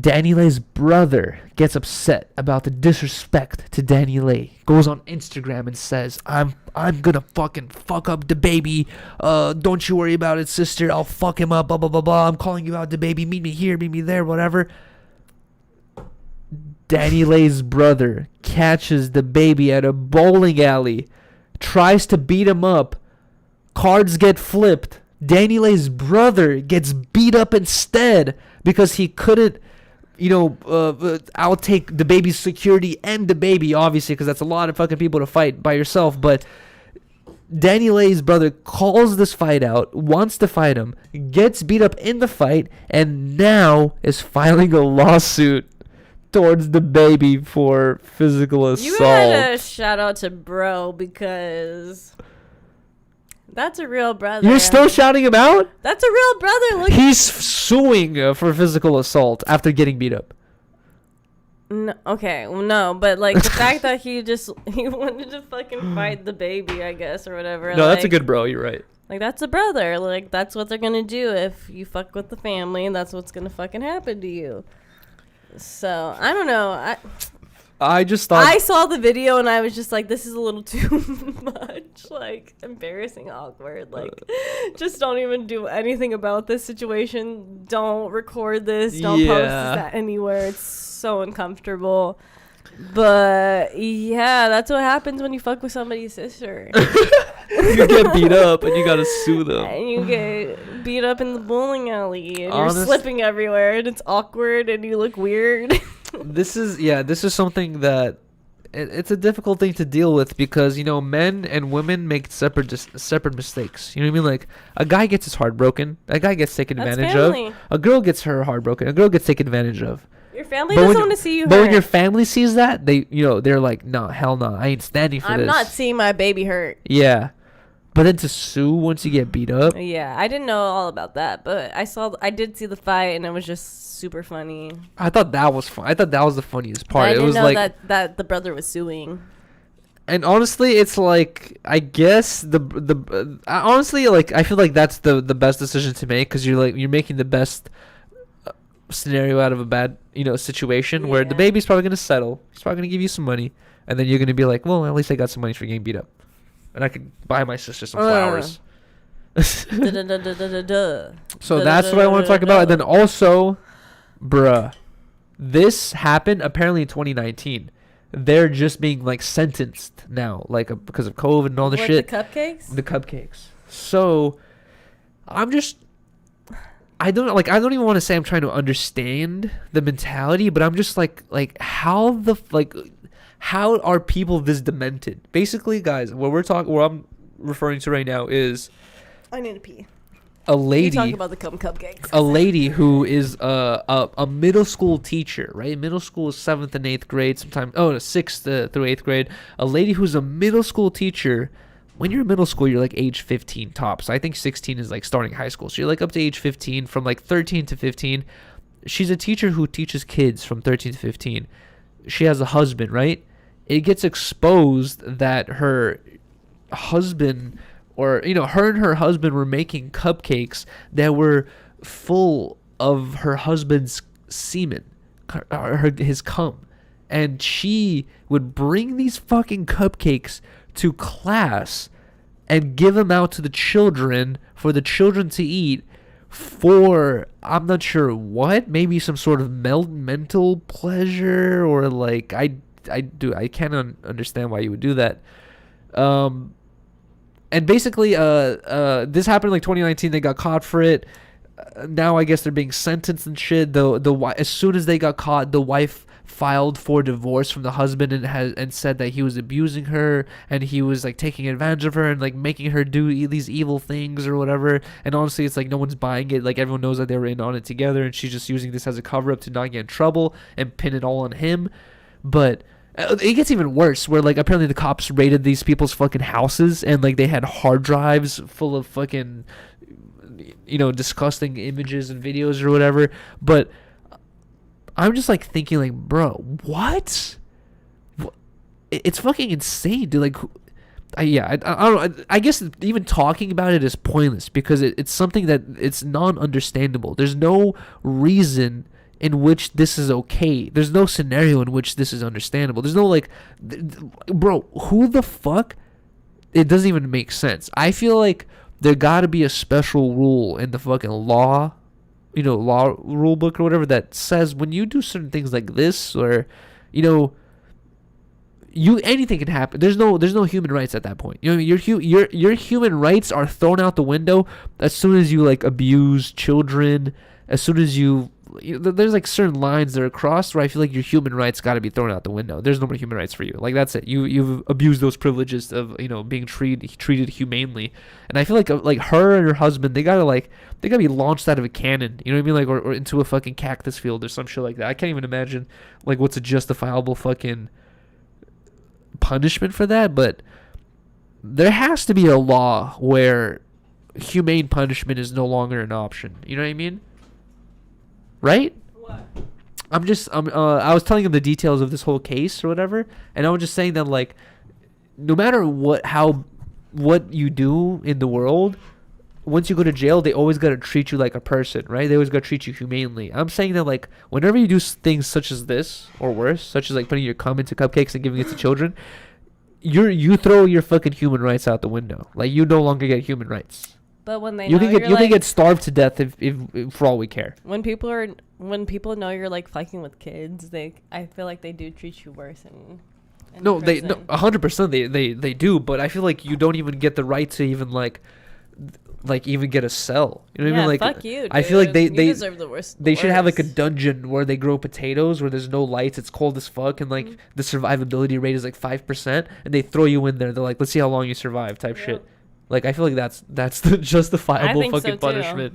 Danny Lay's brother gets upset about the disrespect to Danny Lay. Goes on Instagram and says, I'm gonna fucking fuck up the baby. Don't you worry about it, sister. I'll fuck him up, blah, blah, blah, blah. I'm calling you out, the baby. Meet me here, meet me there, whatever. Danny Lay's brother catches the baby at a bowling alley. Tries to beat him up. Cards get flipped. Danny Lay's brother gets beat up instead because he couldn't outtake the baby's security and the baby, obviously, because that's a lot of fucking people to fight by yourself. But Danny Lay's brother calls this fight out, wants to fight him, gets beat up in the fight, and now is filing a lawsuit towards the baby for physical assault. You gotta shout out to bro because that's a real brother. You're still shouting him out? That's a real brother. Look, he's suing for physical assault after getting beat up. No, okay, well, no, but like the fact that he wanted to fucking fight the baby, I guess, or whatever. No, that's a good bro. You're right. Like that's a brother. Like that's what they're gonna do if you fuck with the family, and that's what's gonna fucking happen to you. So I don't know. I just thought I saw the video and I was just like, this is a little too much. Like, embarrassing, awkward. Like, just don't even do anything about this situation. Don't record this. Don't post this anywhere. It's so uncomfortable. But yeah, that's what happens when you fuck with somebody's sister. you get beat up and you gotta sue them. And you get beat up in the bowling alley and you're slipping everywhere and it's awkward and you look weird. This is something that it's a difficult thing to deal with because, you know, men and women make separate mistakes. You know what I mean? Like, a guy gets his heart broken. A guy gets taken advantage of. A girl gets her heart broken. A girl gets taken advantage of. Your family doesn't want to see you hurt. But when your family sees that, they're like, no, hell no, I ain't standing for this. I'm not seeing my baby hurt. Yeah. But then to sue once you get beat up. Yeah, I didn't know all about that, but I did see the fight and it was just super funny. I thought that was fun. I thought that was the funniest part. I didn't it was know like that the brother was suing. And honestly, it's like, I guess honestly, like, I feel like that's the best decision to make because you're making the best scenario out of a bad, situation where the baby's probably going to settle. He's probably going to give you some money. And then you're going to be like, well, at least I got some money for getting beat up. And I could buy my sister some flowers. So that's what I want to talk about. And then also, bruh, this happened apparently in 2019. They're just being like sentenced now, like because of COVID and all the shit. The cupcakes? The cupcakes. So I don't even want to say I'm trying to understand the mentality, but I'm just like how are people this demented? Basically, guys, what I'm referring to right now is I need to pee. A lady. Talking about the cupcakes. A lady who is a middle school teacher, right? Middle school is 7th and 8th grade, sometimes 6th through 8th grade. A lady who's a middle school teacher. When you're in middle school, you're like age 15 tops. I think 16 is like starting high school. So you're like up to age 15, from like 13 to 15. She's a teacher who teaches kids from 13 to 15. She has a husband, right? It gets exposed that her husband, or, her and her husband were making cupcakes that were full of her husband's semen, his cum. And she would bring these fucking cupcakes to class and give them out to the children for the children to eat for, I'm not sure what, maybe some sort of mental pleasure, or like, I can't understand why you would do that. And basically, this happened in like 2019. They got caught for it. Now I guess they're being sentenced and shit. As soon as they got caught, the wife filed for divorce from the husband and said that he was abusing her and he was like taking advantage of her and like making her do these evil things or whatever. And honestly, it's like no one's buying it. Like, everyone knows that they were in on it together, and she's just using this as a cover up to not get in trouble and pin it all on him. But it gets even worse, where like apparently the cops raided these people's fucking houses and like they had hard drives full of fucking disgusting images and videos or whatever. But I'm just like thinking, like, bro, what? It's fucking insane, dude. Like, I don't know. I guess even talking about it is pointless because it's something that it's non-understandable. There's no reason in which this is okay. There's no scenario in which this is understandable. There's no like, bro, who the fuck? It doesn't even make sense. I feel like there gotta be a special rule in the fucking law rule book or whatever that says when you do certain things like this, or anything can happen. There's no human rights at that point. Your human rights are thrown out the window as soon as you like abuse children. As soon as there's like certain lines that are crossed where I feel like your human rights got to be thrown out the window. There's no more human rights for you. Like, that's it. You've abused those privileges of being treated humanely. And I feel like her and her husband, they gotta be launched out of a cannon. You know what I mean? Like, or into a fucking cactus field or some shit like that. I can't even imagine like what's a justifiable fucking punishment for that. But there has to be a law where humane punishment is no longer an option. You know what I mean? Right? What? I was telling him the details of this whole case or whatever, and I was just saying that, like, no matter what you do in the world, once you go to jail, they always gotta treat you like a person, right? They always gotta treat you humanely. I'm saying that like whenever you do things such as this or worse, such as like putting your cum into cupcakes and giving it to children, you throw your fucking human rights out the window. Like you no longer get human rights. But when they You know can get you're, can get starved to death if for all we care. when people know you're like fucking with kids, I feel like they do treat you worse in No, prison. 100% they do, but I feel like you don't even get the right to even like even get a cell. You know what I mean? Like fuck you, I feel like dude. they You deserve the worst. they should have like a worst. dungeon where they grow potatoes, where there's no lights, it's cold as fuck, and like the survivability rate is like 5%, and they throw you in there. They're like, let's see how long you survive, type shit. Like I feel like that's the justifiable think so, fucking too. punishment.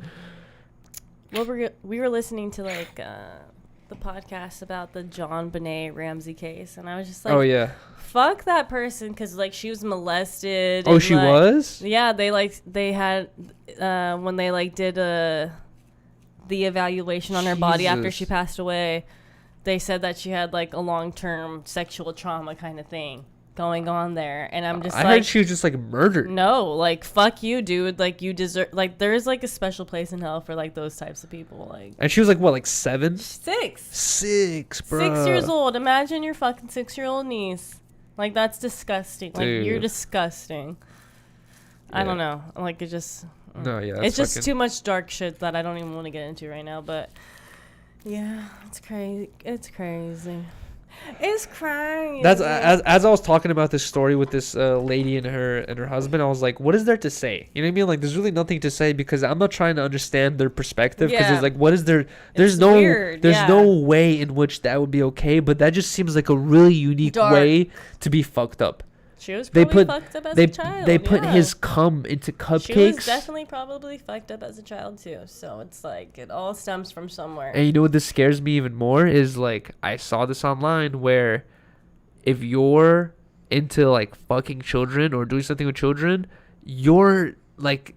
Well, we were listening to like the podcast about the John Benet Ramsey case, and I was just like, Oh yeah. fuck that person, because like she was molested. Oh, and, she like, was? Yeah, they had when they like did the evaluation on her body after Jesus. she passed away, they said that she had like a long-term sexual trauma kind of thing going on there, and I'm just I like, heard she was just like murdered. no, like fuck you, dude. Like you deserve, like there is like a special place in hell for like those types of people. Like And she was like what, like 7? 6 6, bro. 6 years old. Imagine your fucking 6-year-old niece. Like that's disgusting. Like you're Dude. disgusting. I Yeah. don't know. Like it just. No, yeah. It's just fucking- too much dark shit that I don't even want to get into right now. But yeah, it's crazy. It's crazy. It's crazy. That's as I was talking about this story with this lady and her husband. I was like, what is there to say? You know what I mean? Like, there's really nothing to say because I'm not trying to understand their perspective. Because Yeah. it's like, what is there? There's It's no weird, there's yeah. no way in which that would be okay. But that just seems like a really unique Dark. way to be fucked up. She was They probably put fucked up as they a child. they put yeah. his cum into She was cupcakes. definitely probably fucked up as a child too. So it's like it all stems from somewhere. And you know what this scares me even more is like I saw this online where if you're into like fucking children or doing something with children, your like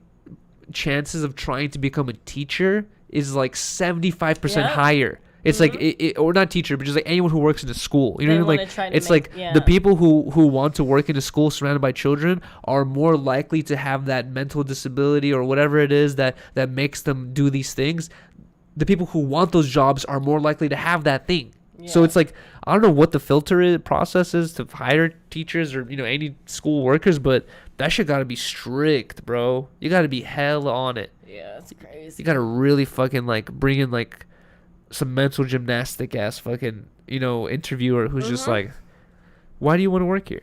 chances of trying to become a teacher is like 75% Yeah. higher. It's like or not teacher, but just like anyone who works in a school. You know They what I mean? wanna Like try to it's make- like yeah. the people who want to work in a school surrounded by children are more likely to have that mental disability or whatever it is that makes them do these things. The people who want those jobs are more likely to have that thing. So Yeah. it's like I don't know what the process is to hire teachers or any school workers, but that shit gotta be strict, bro. You gotta be hell on it. Yeah, it's crazy. You gotta really fucking like bring in like some mental gymnastic ass fucking interviewer who's just like, why do you want to work here?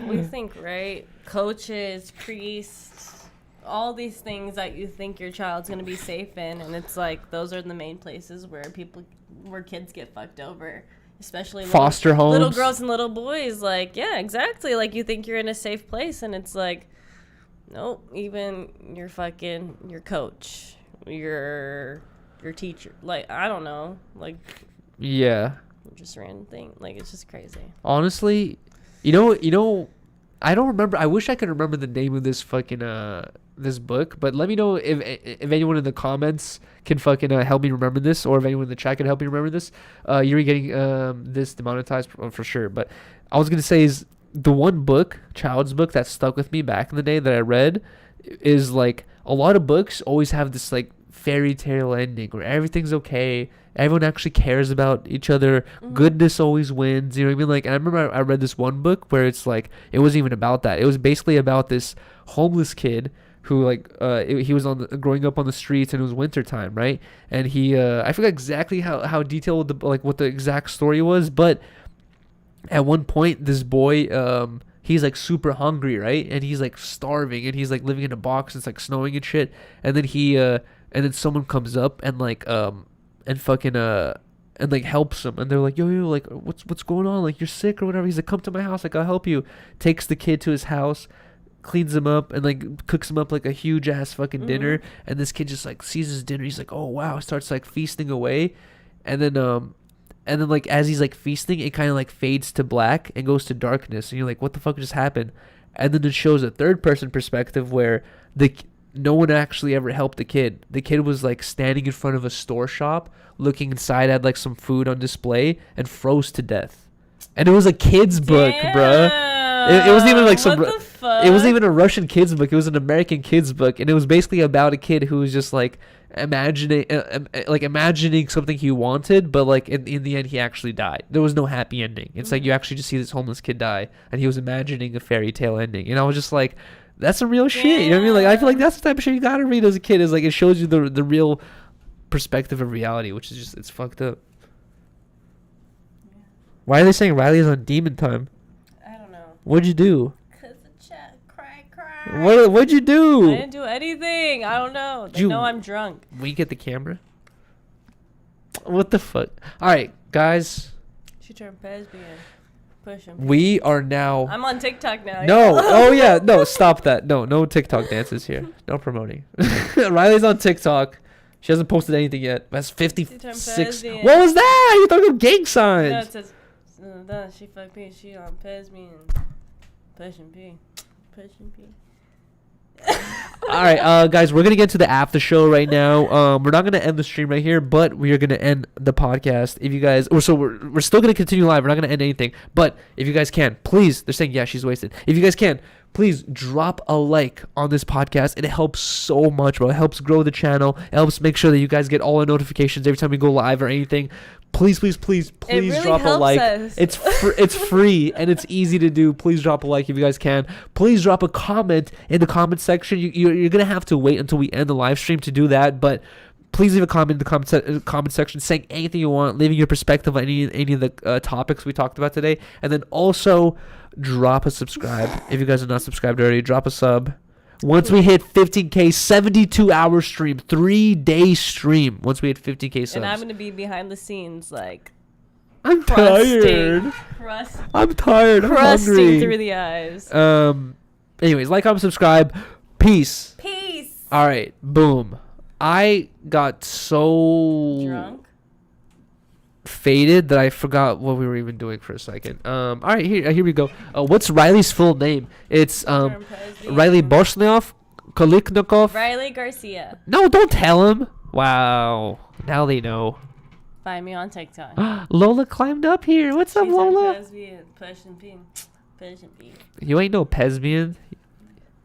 we think, right? Coaches, priests, all these things that you think your child's gonna be safe in, and it's like those are the main places where kids get fucked over, especially Foster homes. little girls and little boys. Like, yeah, exactly. Like you think you're in a safe place, and it's like, nope. Even your coach, your teacher, like I don't know, like Yeah. just random thing. Like it's just crazy. Honestly, I don't remember. I wish I could remember the name of this fucking this book, but let me know if anyone in the comments can fucking help me remember this, or if anyone in the chat can help me remember this. You're getting this demonetized for sure. But I was gonna say is the one book, child's book, that stuck with me back in the day that I read is like a lot of books always have this like fairy tale ending where everything's okay, everyone actually cares about each other, goodness always wins, you know what I mean? Like, and I remember I read this one book where it's like it wasn't even about that. It was basically about this homeless kid who like he was growing up on the streets, and it was wintertime, right? And he I forgot exactly how detailed what the exact story was, but at one point this boy he's like super hungry, right? And he's like starving, and he's like living in a box. It's like snowing and shit. And then and then someone comes up and like and fucking and like helps him. And they're like, yo, like what's going on? Like you're sick or whatever. He's like, come to my house. Like I'll help you. Takes the kid to his house, cleans him up, and like cooks him up like a huge ass fucking dinner. And this kid just like sees his dinner. He's like, oh wow. Starts like feasting away, and then like as he's like feasting, it kind of like fades to black and goes to darkness, and you're like, what the fuck just happened? And then it shows a third person perspective where no one actually ever helped the kid. The kid was like standing in front of a store shop, looking inside at like some food on display, and froze to death. And it was a kid's book, bruh. It wasn't even like some. What the fuck? fuck? It wasn't even a Russian kids book. It was an American kids book, and it was basically about a kid who was just like imagining something he wanted, but like in the end he actually died. There was no happy ending. It's like you actually just see this homeless kid die, and he was imagining a fairy tale ending. And I was just like, that's some real shit. You know what I mean? Like I feel like that's the type of shit you gotta read as a kid. Is like it shows you the real perspective of reality, which is just it's fucked up. Why are they saying Riley's on demon time? I don't know. What'd you do? Cause the chat cry. What'd you do? I didn't do anything. I don't know. They You- know I'm drunk. Wink at the camera. What the fuck? All right, guys. She turned lesbian. Push him. We are now. I'm on TikTok now. No. Oh yeah. No. Stop that. No TikTok dances here. No promoting. Riley's on TikTok. She hasn't posted anything yet. That's 56. lesbian. What was that? You're talking about gang No, signs. it says, she fuck P. She on lesbian. Pushing P. Pushing P. All right, guys, we're gonna get to the after show right now. We're not gonna end the stream right here, but we are gonna end the podcast. If you guys, we're still gonna continue live. We're not gonna end anything, but if you guys can, please. They're saying yeah, she's wasted. If you guys can, please drop a like on this podcast. It helps so much, bro. It helps grow the channel. It helps make sure that you guys get all the notifications every time we go live or anything. Please really drop a helps like. us. It's free and it's easy to do. Please drop a like if you guys can. Please drop a comment in the comment section. You're gonna have to wait until we end the live stream to do that, but please leave a comment in the comment section saying anything you want, leaving your perspective on any of the topics we talked about today, and then also drop a subscribe if you guys are not subscribed already. Drop a sub. Once we hit 15K, 72-hour stream, 3-day stream. Once we hit 15K subs. And I'm going to be behind the scenes, like, I'm tired. I'm tired. I'm crusting hungry. through the eyes. Anyways, like, comment, subscribe. Peace. Peace. All right. Boom. I got so Drunk? faded that I forgot what we were even doing for a second. All right, here we go. What's Riley's full name? It's Riley Borshnov Koliknikov. Riley Garcia. No, don't tell him. Wow. Now they know. Find me on TikTok. Lola climbed up here. What's up, She's Lola? lesbian. Pushing P. Pushing P. You ain't no pesbian.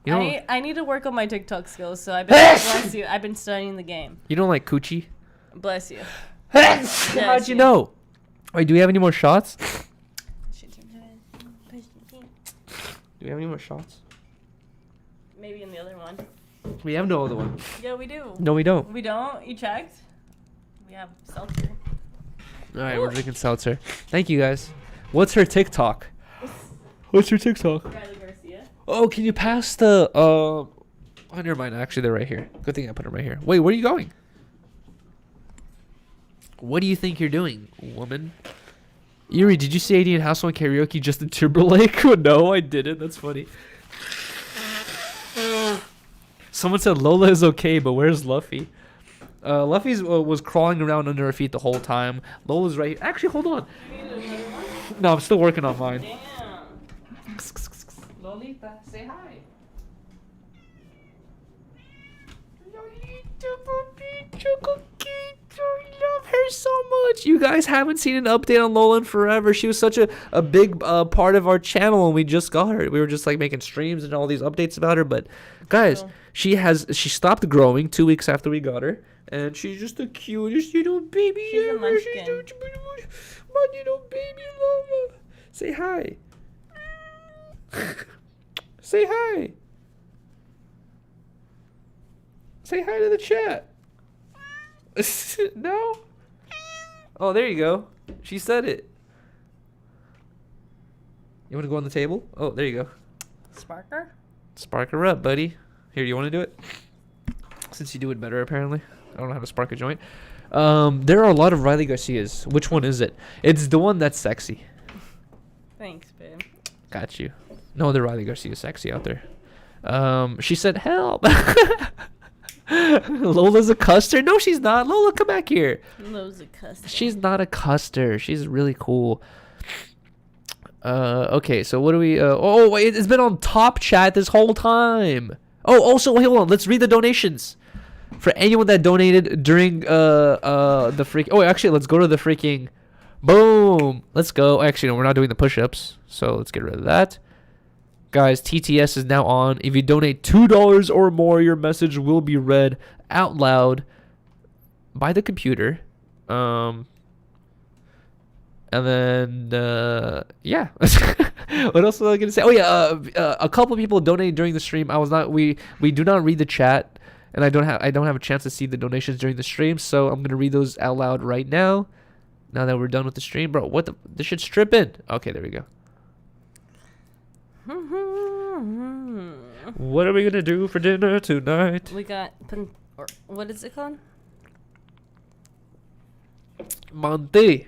You don't, I need to work on my TikTok skills, so bless you. I've been studying the game. you don't like coochie? Bless you. How'd you know? Wait, do we have any more shots? Do we have any more shots? Maybe in the other one. We have no other one. Yeah, we do. No, we don't. We don't? You checked? We have seltzer. All right, we're drinking seltzer. Thank you, guys. What's her TikTok? What's her TikTok? Riley Garcia. Oh, can you pass the Oh, never mind. Actually, they're right here. Good thing I put them right here. Wait, where are you going? What do you think you're doing, woman? Yuri, did you see 80 House on Karaoke Justin Timberlake? No, I didn't. That's funny. Someone said Lola is okay, but where's Luffy? Luffy's was crawling around under her feet the whole time. Lola's right here. Actually, hold on. No, I'm still working on mine. Damn. Lolita, say hi. I love her so much. You guys haven't seen an update on Lola in forever. She was such a big part of our channel when we just got her. We were just like making streams and all these updates about her. But guys, she stopped growing 2 weeks after we got her. And she's just the cutest little baby She's a ever. munchkin. My little baby Lola. Say hi. Say hi. Say hi to the chat. No? Oh, there you go. She said it. You want to go on the table? Oh, there you go. Sparker? Spark her up, buddy. Here, you want to do it? Since you do it better, apparently. I don't know how to spark a joint. There are a lot of Riley Garcias. Which one is it? It's the one that's sexy. Thanks, babe. Got you. No other Riley Garcia sexy out there. She said, help. Lola's a custer? No, she's not. Lola, come back here. Lola's a custer. She's not a custer. She's really cool. Okay, so what do we... oh, wait, it's been on top chat this whole time. Oh, also, hold on. Let's read the donations. For anyone that donated during the freak... Oh, actually, let's go to the freaking... Boom. Let's go. Actually, no, we're not doing the push-ups. So let's get rid of that. Guys, TTS is now on. If you donate $2 or more, your message will be read out loud by the computer. And then, yeah. What else was I gonna say? Oh yeah, a couple people donated during the stream. We do not read the chat, and I don't have a chance to see the donations during the stream. So I'm gonna read those out loud right now. Now that we're done with the stream, bro. This should strip in. Okay, there we go. What are we gonna do for dinner tonight? We got what is it called? Monty.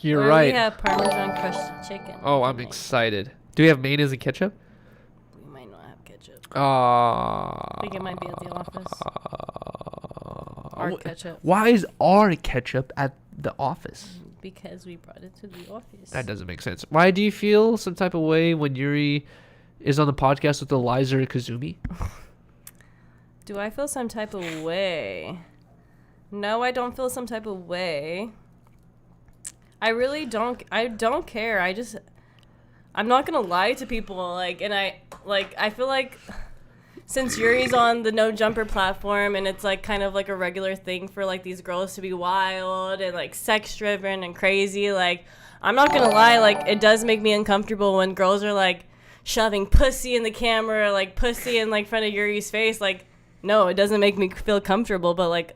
You're right. We have Parmesan crushed chicken. Oh, I'm excited. Do we have mayonnaise and ketchup? We might not have ketchup. I think it might be at the office. Our ketchup. Why is our ketchup at the office? Because we brought it to the office. That doesn't make sense. Why do you feel some type of way when Yuri is on the podcast with Eliza or Kazumi? Do I feel some type of way? No, I don't feel some type of way. I really don't. I don't care. I'm not gonna lie to people. Like, and I feel like since Yuri's on the No Jumper platform, and it's like kind of like a regular thing for like these girls to be wild and like sex driven and crazy. Like, I'm not gonna lie. Like, it does make me uncomfortable when girls are like shoving pussy in the camera, like pussy in like front of Yuri's face. Like, no, it doesn't make me feel comfortable. But like,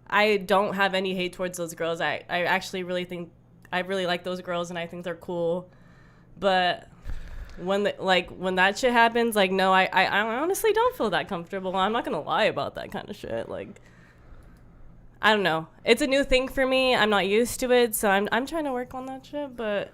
I don't have any hate towards those girls. I actually really think I really like those girls, and I think they're cool. But when that shit happens, like, no, I honestly don't feel that comfortable. I'm not gonna lie about that kind of shit. Like, I don't know. It's a new thing for me. I'm not used to it, so I'm trying to work on that shit. But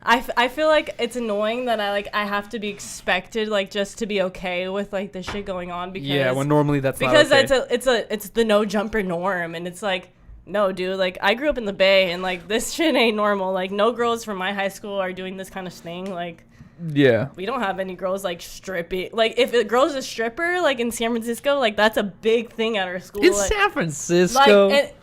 I feel like it's annoying that I have to be expected like just to be okay with like this shit going on because when normally that's because not okay. it's the no jumper norm, and it's like, no, dude, like I grew up in the Bay, and like this shit ain't normal. Like, no girls from my high school are doing this kind of thing. Like, yeah, we don't have any girls like stripping. Like, if a girl's a stripper like in San Francisco, like that's a big thing at our school. In like, San Francisco, like,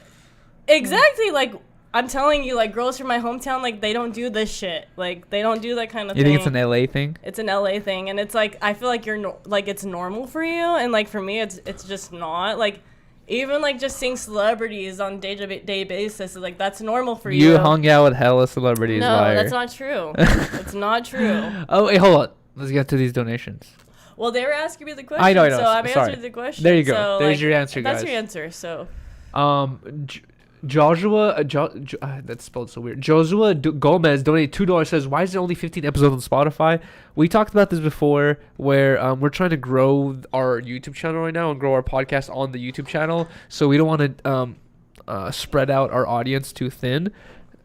exactly. Like, I'm telling you, like, girls from my hometown, like, they don't do this shit. Like, they don't do that kind of thing. You think it's an LA thing? It's an LA thing, and it's like, I feel like like it's normal for you, and like for me, it's just not. Like, even like just seeing celebrities on day-to-day basis, like that's normal for you. You hung out with hella celebrities. No, liar. that's not true. That's not true. Oh, wait, hold on. Let's get to these donations. Well, they were asking me the question, I know. so I'm answering the question. There you go. So, There's like, your answer, guys. That's your answer. So, Joshua, that's spelled so weird. Joshua Gomez donated $2. Says, "Why is there only 15 episodes on Spotify?" We talked about this before, where we're trying to grow our YouTube channel right now and grow our podcast on the YouTube channel. So we don't want to spread out our audience too thin.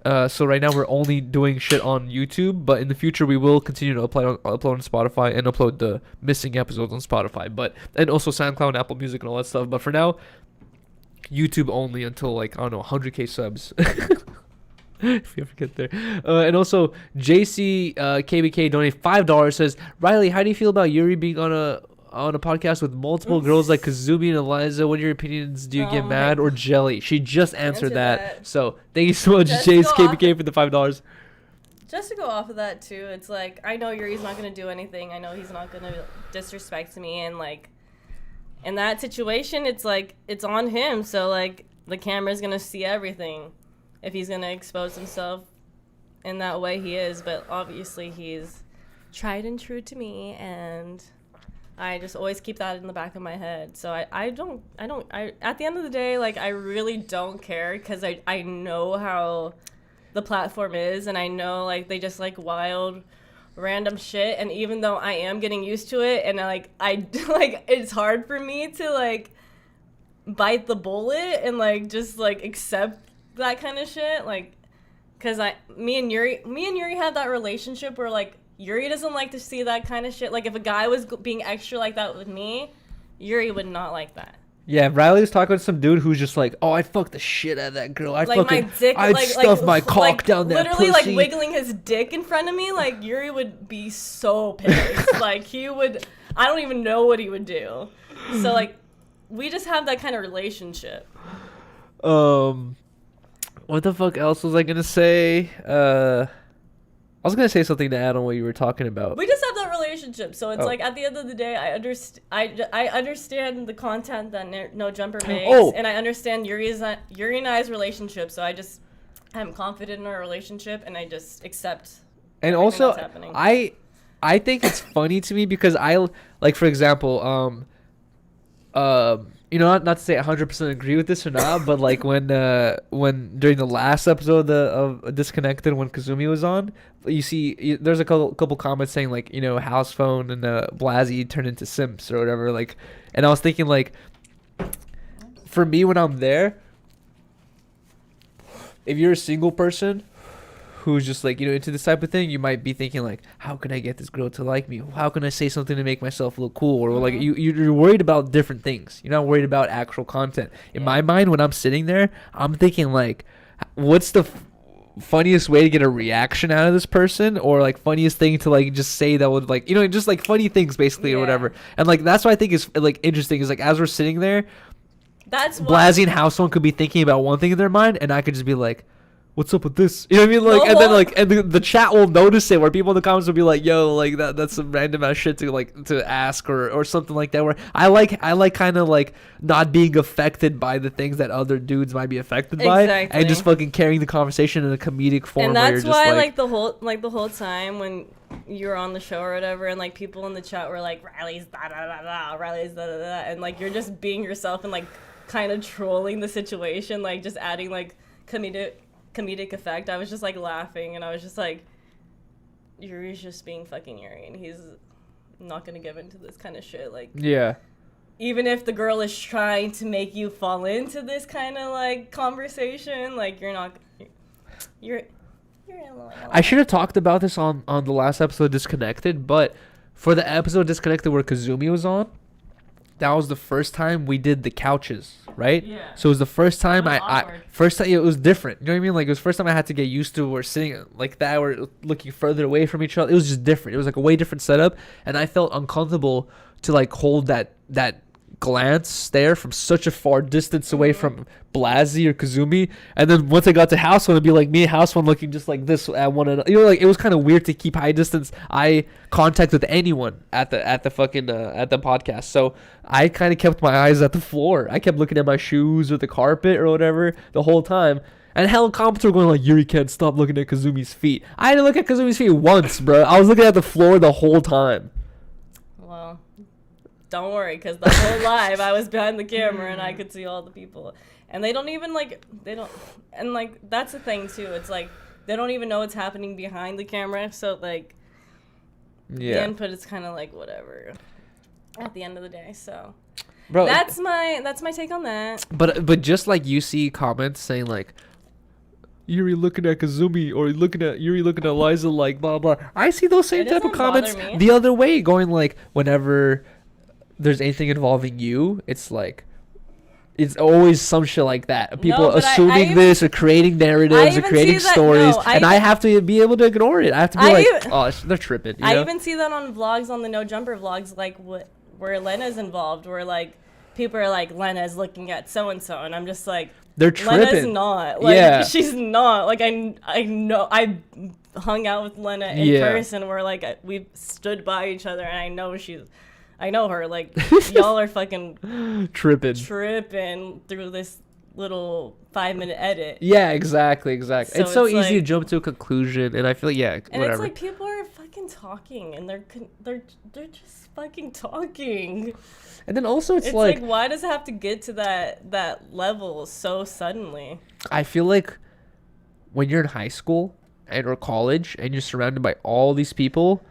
So right now we're only doing shit on YouTube, but in the future we will continue to upload on Spotify and upload the missing episodes on Spotify, and also SoundCloud and Apple Music and all that stuff. But for now, YouTube only until like, I don't know, 100k subs. If you ever get there. And also JC KBK donated $5. Says, "Riley, how do you feel about Yuri being on a podcast with multiple girls like Kazumi and Eliza? What are your opinions? Do you get mad or jelly?" She just answered that. So thank you so much, JC KBK, for the $5. Just to go off of that too, it's like, I know Yuri's not gonna do anything. I know he's not gonna disrespect me, and like, in that situation, it's like, it's on him. So like, the camera's gonna see everything if he's gonna expose himself in that way he is. But obviously he's tried and true to me, and I just always keep that in the back of my head. So I don't at the end of the day, like, I really don't care, because I know how the platform is, and I know like they just like wild random shit, and even though I am getting used to it, and I like it's hard for me to like bite the bullet and like just like accept that kind of shit, like, because me and Yuri have that relationship where like Yuri doesn't like to see that kind of shit. Like, if a guy was being extra like that with me, Yuri would not like that. Yeah, Riley was talking to some dude who's just like, "Oh, I'd fuck the shit out of that girl. I'd stuff my cock down that pussy." Literally, like, wiggling his dick in front of me. Like, Yuri would be so pissed. Like, he would, I don't even know what he would do. So, like, we just have that kind of relationship. What the fuck else was I gonna say? I was gonna say something to add on what you were talking about. We just have that relationship, so it's like at the end of the day, I understand the content that No Jumper makes, and I understand Yuri's and I's relationship. So I'm confident in our relationship, and I just accept. And also, I think it's funny to me because I like, for example, you know, not to say 100% agree with this or not, but like when during the last episode of Disconnected, when Kazumi was on, you see there's a couple comments saying like, you know, House Phone and Blasey turned into simps or whatever, like, and I was thinking like, for me when I'm there, if you're a single person who's just like, you know, into this type of thing, you might be thinking like, how can I get this girl to like me? How can I say something to make myself look cool? Or like you're worried about different things. You're not worried about actual content. In my mind, when I'm sitting there, I'm thinking like, what's the funniest way to get a reaction out of this person, or like funniest thing to like just say that would like, you know, just like funny things basically or whatever. And like that's what I think is like interesting, is like as we're sitting there, that's Blasey and House Phone could be thinking about one thing in their mind, and I could just be like, what's up with this? You know what I mean? Like, and then like, and the chat will notice it, where people in the comments will be like, yo, like that's some random ass shit to ask or something like that, where I like kind of like not being affected by the things that other dudes might be affected by, and just fucking carrying the conversation in a comedic form. And that's why like the whole time when you were on the show or whatever, and like people in the chat were like, Riley's da da da da, Riley's da da da, and like you're just being yourself and like kind of trolling the situation, like just adding like comedic effect. I was just like laughing, and I was just like, Yuri's just being fucking Yuri, and he's not gonna give into this kind of shit. Like, yeah, even if the girl is trying to make you fall into this kind of like conversation, like you're I should have talked about this on the last episode of Disconnected, but for the episode Disconnected where Kazumi was on, that was the first time we did the couches, right? Yeah. So it was the first time it was different. You know what I mean? Like it was the first time I had to get used to we're sitting like that, we're looking further away from each other. It was just different. It was like a way different setup, and I felt uncomfortable to like hold that glance stare from such a far distance away from Blasey or Kazumi, and then once I got to House One, it'd be like me and House One looking just like this at one another. You know, like it was kind of weird to keep high distance eye contact with anyone at the podcast. So I kind of kept my eyes at the floor. I kept looking at my shoes or the carpet or whatever the whole time. And hell, comments were going like, Yuri can't stop looking at Kazumi's feet. I didn't look at Kazumi's feet once, bro. I was looking at the floor the whole time. Well, don't worry, because the whole live I was behind the camera and I could see all the people, and they don't even and like that's the thing too, it's like they don't even know what's happening behind the camera, so like the input is kind of like whatever at the end of the day. So bro, that's my take on that. But just like you see comments saying like, Yuri looking at Kazumi, or Yuri looking at Liza, like blah blah, I see those same type of comments the other way, going like, whenever there's anything involving you, it's like, it's always some shit like that. People assuming this or creating narratives or creating stories, and I have to be able to ignore it. I have to be oh, they're tripping. You know? Even see that on vlogs, on the No Jumper vlogs, like where Lena's involved, where like people are like, Lena's looking at so and so, and I'm just like, they're tripping. Lena's not. Like, she's not. Like I know. I hung out with Lena in person. Where like we stood by each other, and I know her. Like, y'all are fucking tripping through this little 5-minute edit. Yeah, exactly. So it's so easy to jump to a conclusion, and I feel and whatever. It's like people are fucking talking, and they're just fucking talking. And then also it's like, why does it have to get to that level so suddenly? I feel like when you're in high school or college, and you're surrounded by all these people,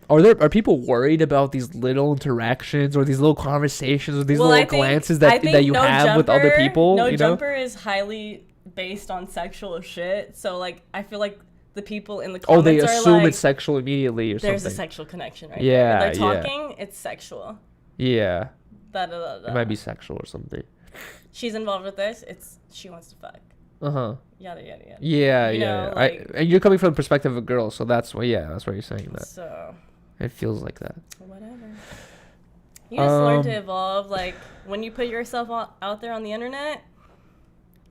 are people worried about these little interactions or these little conversations or these little glances that you have with other people? No Jumper is highly based on sexual shit. So like I feel like the people in the comments they assume it's sexual immediately or something. There's a sexual connection right there. When they're talking, it's sexual. Yeah. It might be sexual or something. She's involved with this. She wants to fuck. Uh-huh. Yada yada yada. Yeah. Like, and you're coming from the perspective of a girl, so that's why you're saying that. So it feels like that. Whatever. You just learn to evolve. Like, when you put yourself out there on the internet,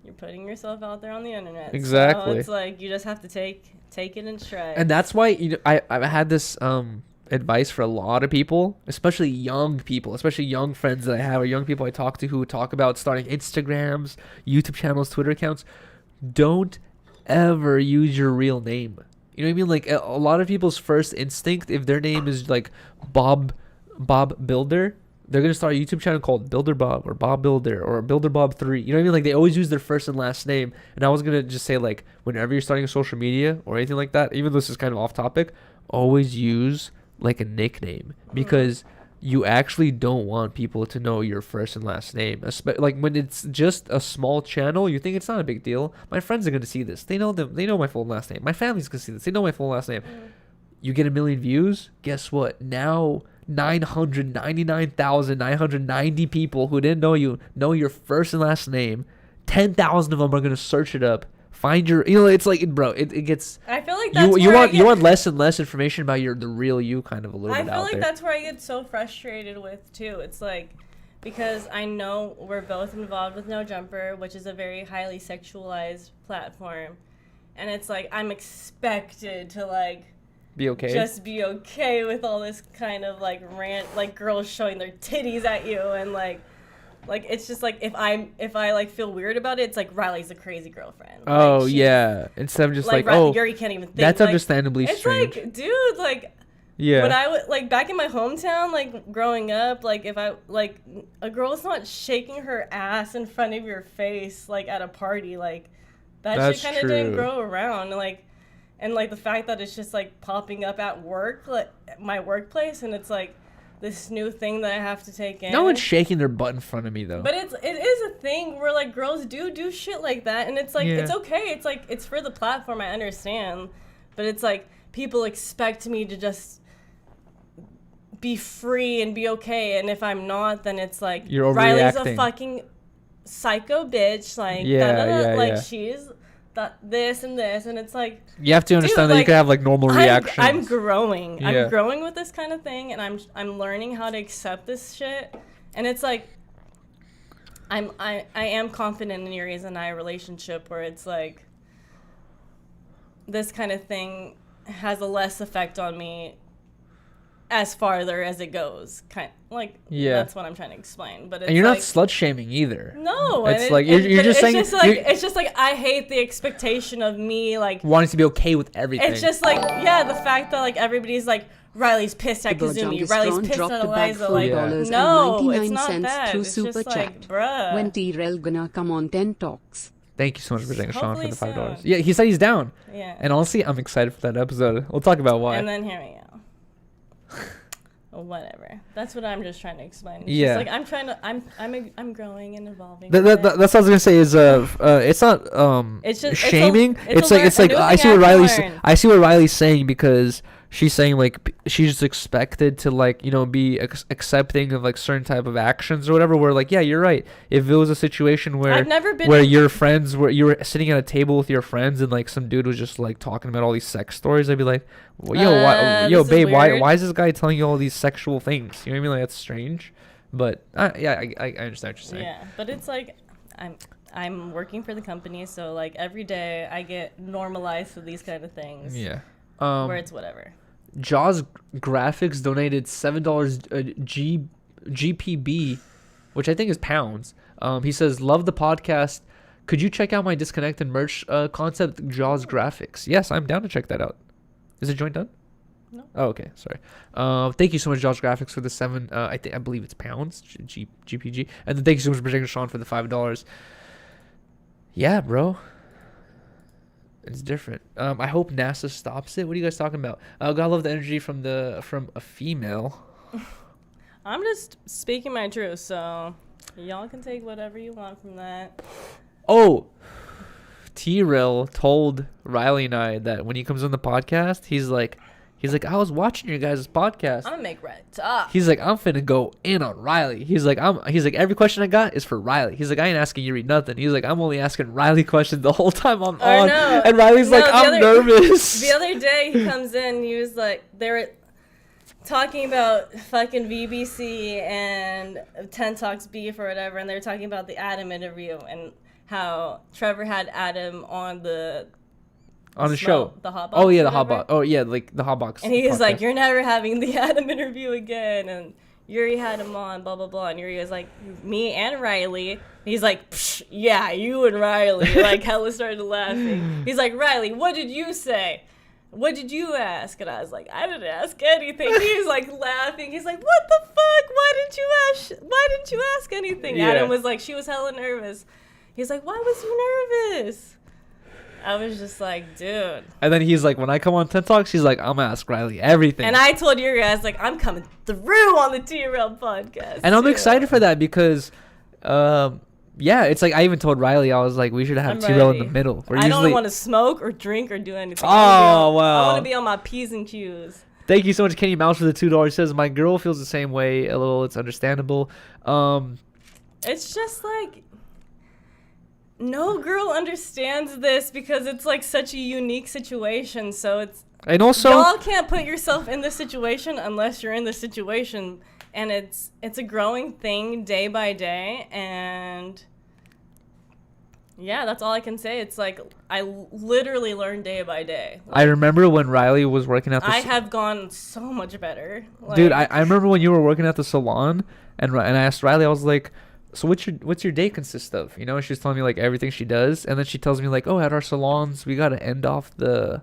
you're putting yourself out there on the internet. Exactly. So it's like you just have to take it in stride. And that's why I had this advice for a lot of people, especially young people, especially young friends that I have or young people I talk to who talk about starting Instagrams, YouTube channels, Twitter accounts. Don't ever use your real name. You know what I mean? Like a lot of people's first instinct, if their name is like Bob Builder, they're gonna start a YouTube channel called Builder Bob or Bob Builder or Builder Bob 3. You know what I mean? Like they always use their first and last name. And I was gonna just say, like, whenever you're starting a social media or anything like that, even though this is kind of off topic, always use like a nickname, because you actually don't want people to know your first and last name. Like when it's just a small channel, you think it's not a big deal. My friends are gonna see this. They know my full last name. My family's gonna see this. They know my full last name. You get 1 million views. Guess what? Now 999,990 people who didn't know you know your first and last name. 10,000 of them are gonna search it up. Find your, it's like, bro, it gets. I feel like that's you want less and less information about the real you, kind of a little bit out there. I feel like that's where I get so frustrated with too. It's like, because I know we're both involved with No Jumper, which is a very highly sexualized platform, and it's like I'm expected to like be okay, just be okay with all this kind of like rant, like girls showing their titties at you, and like it's just like if I like feel weird about it, it's like Riley's a crazy girlfriend. Oh, like, yeah. Instead of just like Yuri can't even think. That's like, understandably strange. It's like, dude, like, yeah. When I would like back in my hometown, like growing up, like if I like a girl's not shaking her ass in front of your face, like at a party, like that shit kind of didn't grow around, like, and like the fact that it's just like popping up at work, like my workplace, and it's like this new thing that I have to take in. No one's shaking their butt in front of me though. But it is a thing where like girls do shit like that, and it's like it's okay. It's like it's for the platform, I understand, but it's like people expect me to just be free and be okay, and if I'm not, then it's like you're overreacting. Riley's a fucking psycho bitch, like she's this and this, and it's like you have to understand that you can have like normal reactions. I'm growing. I'm growing with this kind of thing, and I'm learning how to accept this shit. And it's like I am confident in Yuri's and I relationship where it's like this kind of thing has a less effect on me as farther as it goes, that's what I'm trying to explain. But it's and you're not slut shaming either. No, it's like you're just saying it's just like I hate the expectation of me like wanting to be okay with everything. It's just like the fact that like everybody's like Riley's pissed at Kazumi, Riley's pissed at Eliza. Like no, it's not that. It's just like, bruh. When T-Rel gonna come on 10 Talks. Thank you so much for saying Sean for the $5. Soon. Yeah, he said he's down. Yeah. And honestly, I'm excited for that episode. We'll talk about why. And then here we go. Whatever. That's what I'm just trying to explain. It's yeah. just like I'm growing and evolving. That's what I was gonna say is it's not it's just shaming. It's like I see what Riley's saying, because she's saying like she's just expected to like be accepting of like certain type of actions or whatever. Where like you're right. If it was a situation where I've never been your friends were you were sitting at a table with your friends and like some dude was just like talking about all these sex stories, I'd be like, yo babe, why is this guy telling you all these sexual things? You know what I mean? Like that's strange. But I understand what you're saying. Yeah, but it's like I'm working for the company, so like every day I get normalized to these kind of things. Yeah. Where it's whatever. Jaws Graphics donated $7 GPB, which I think is pounds. He says, love the podcast. Could you check out my disconnected merch concept, Jaws Graphics? Yes, I'm down to check that out. Is it joint done? No. Oh, okay. Sorry. Thank you so much, Jaws Graphics, for the I believe it's pounds, GPG. And then thank you so much for checking Sean for the $5. Yeah, bro. It's different. I hope NASA stops it. What are you guys talking about? God love the energy from a female. I'm just speaking my truth, so y'all can take whatever you want from that. Oh, T-Rail told Riley and I that when he comes on the podcast, he's like, I was watching your guys' podcast. I'm gonna make Riley talk. He's like, I'm finna go in on Riley. He's like, every question I got is for Riley. He's like, I ain't asking Yuri nothing. He's like, I'm only asking Riley questions the whole time I'm on. No. And Riley's like, I'm nervous. The other day he comes in, he was like, they were talking about fucking VBC and 10 Talks beef or whatever, and they were talking about the Adam interview and how Trevor had Adam on the on the show. The hot box. Oh yeah, the whatever. hot box. Oh yeah, like the hot box. And he was like, podcast. "You're never having the Adam interview again." And Yuri had him on, blah blah blah. And Yuri was like, "Me and Riley." He's like, Psh, "Yeah, you and Riley." Like hella started laughing. He's like, "Riley, what did you say? What did you ask?" And I was like, "I didn't ask anything." He was like laughing. He's like, "What the fuck? Why didn't you ask anything?" Yeah. Adam was like, "She was hella nervous." He's like, "Why was you nervous?" I was just like, dude. And then he's like, when I come on TED Talks, he's like, I'm gonna ask Riley everything. And I told Yuri, I was like, I'm coming through on the TRL podcast. And I'm too. excited for that because, yeah, it's like I even told Riley, I was like, we should have I'm T-Rail in the ready. middle. I don't want to smoke or drink or do anything. Oh, wow. I want to be on my P's and Q's. Thank you so much, Kenny Mouse, for the $2. Says my girl feels the same way. A little, it's understandable. It's just like no girl understands this because it's like such a unique situation. So it's And also, y'all can't put yourself in this situation unless you're in the situation, and it's a growing thing day by day, and yeah, that's all I can say. It's like I literally learn day by day. I remember when Riley was working at the I have gone so much better. Like, dude, I remember when you were working at the salon, and I asked Riley, I was like, so what's your day consist of? You know, and she was telling me like everything she does, and then she tells me like, oh, at our salons we gotta end off the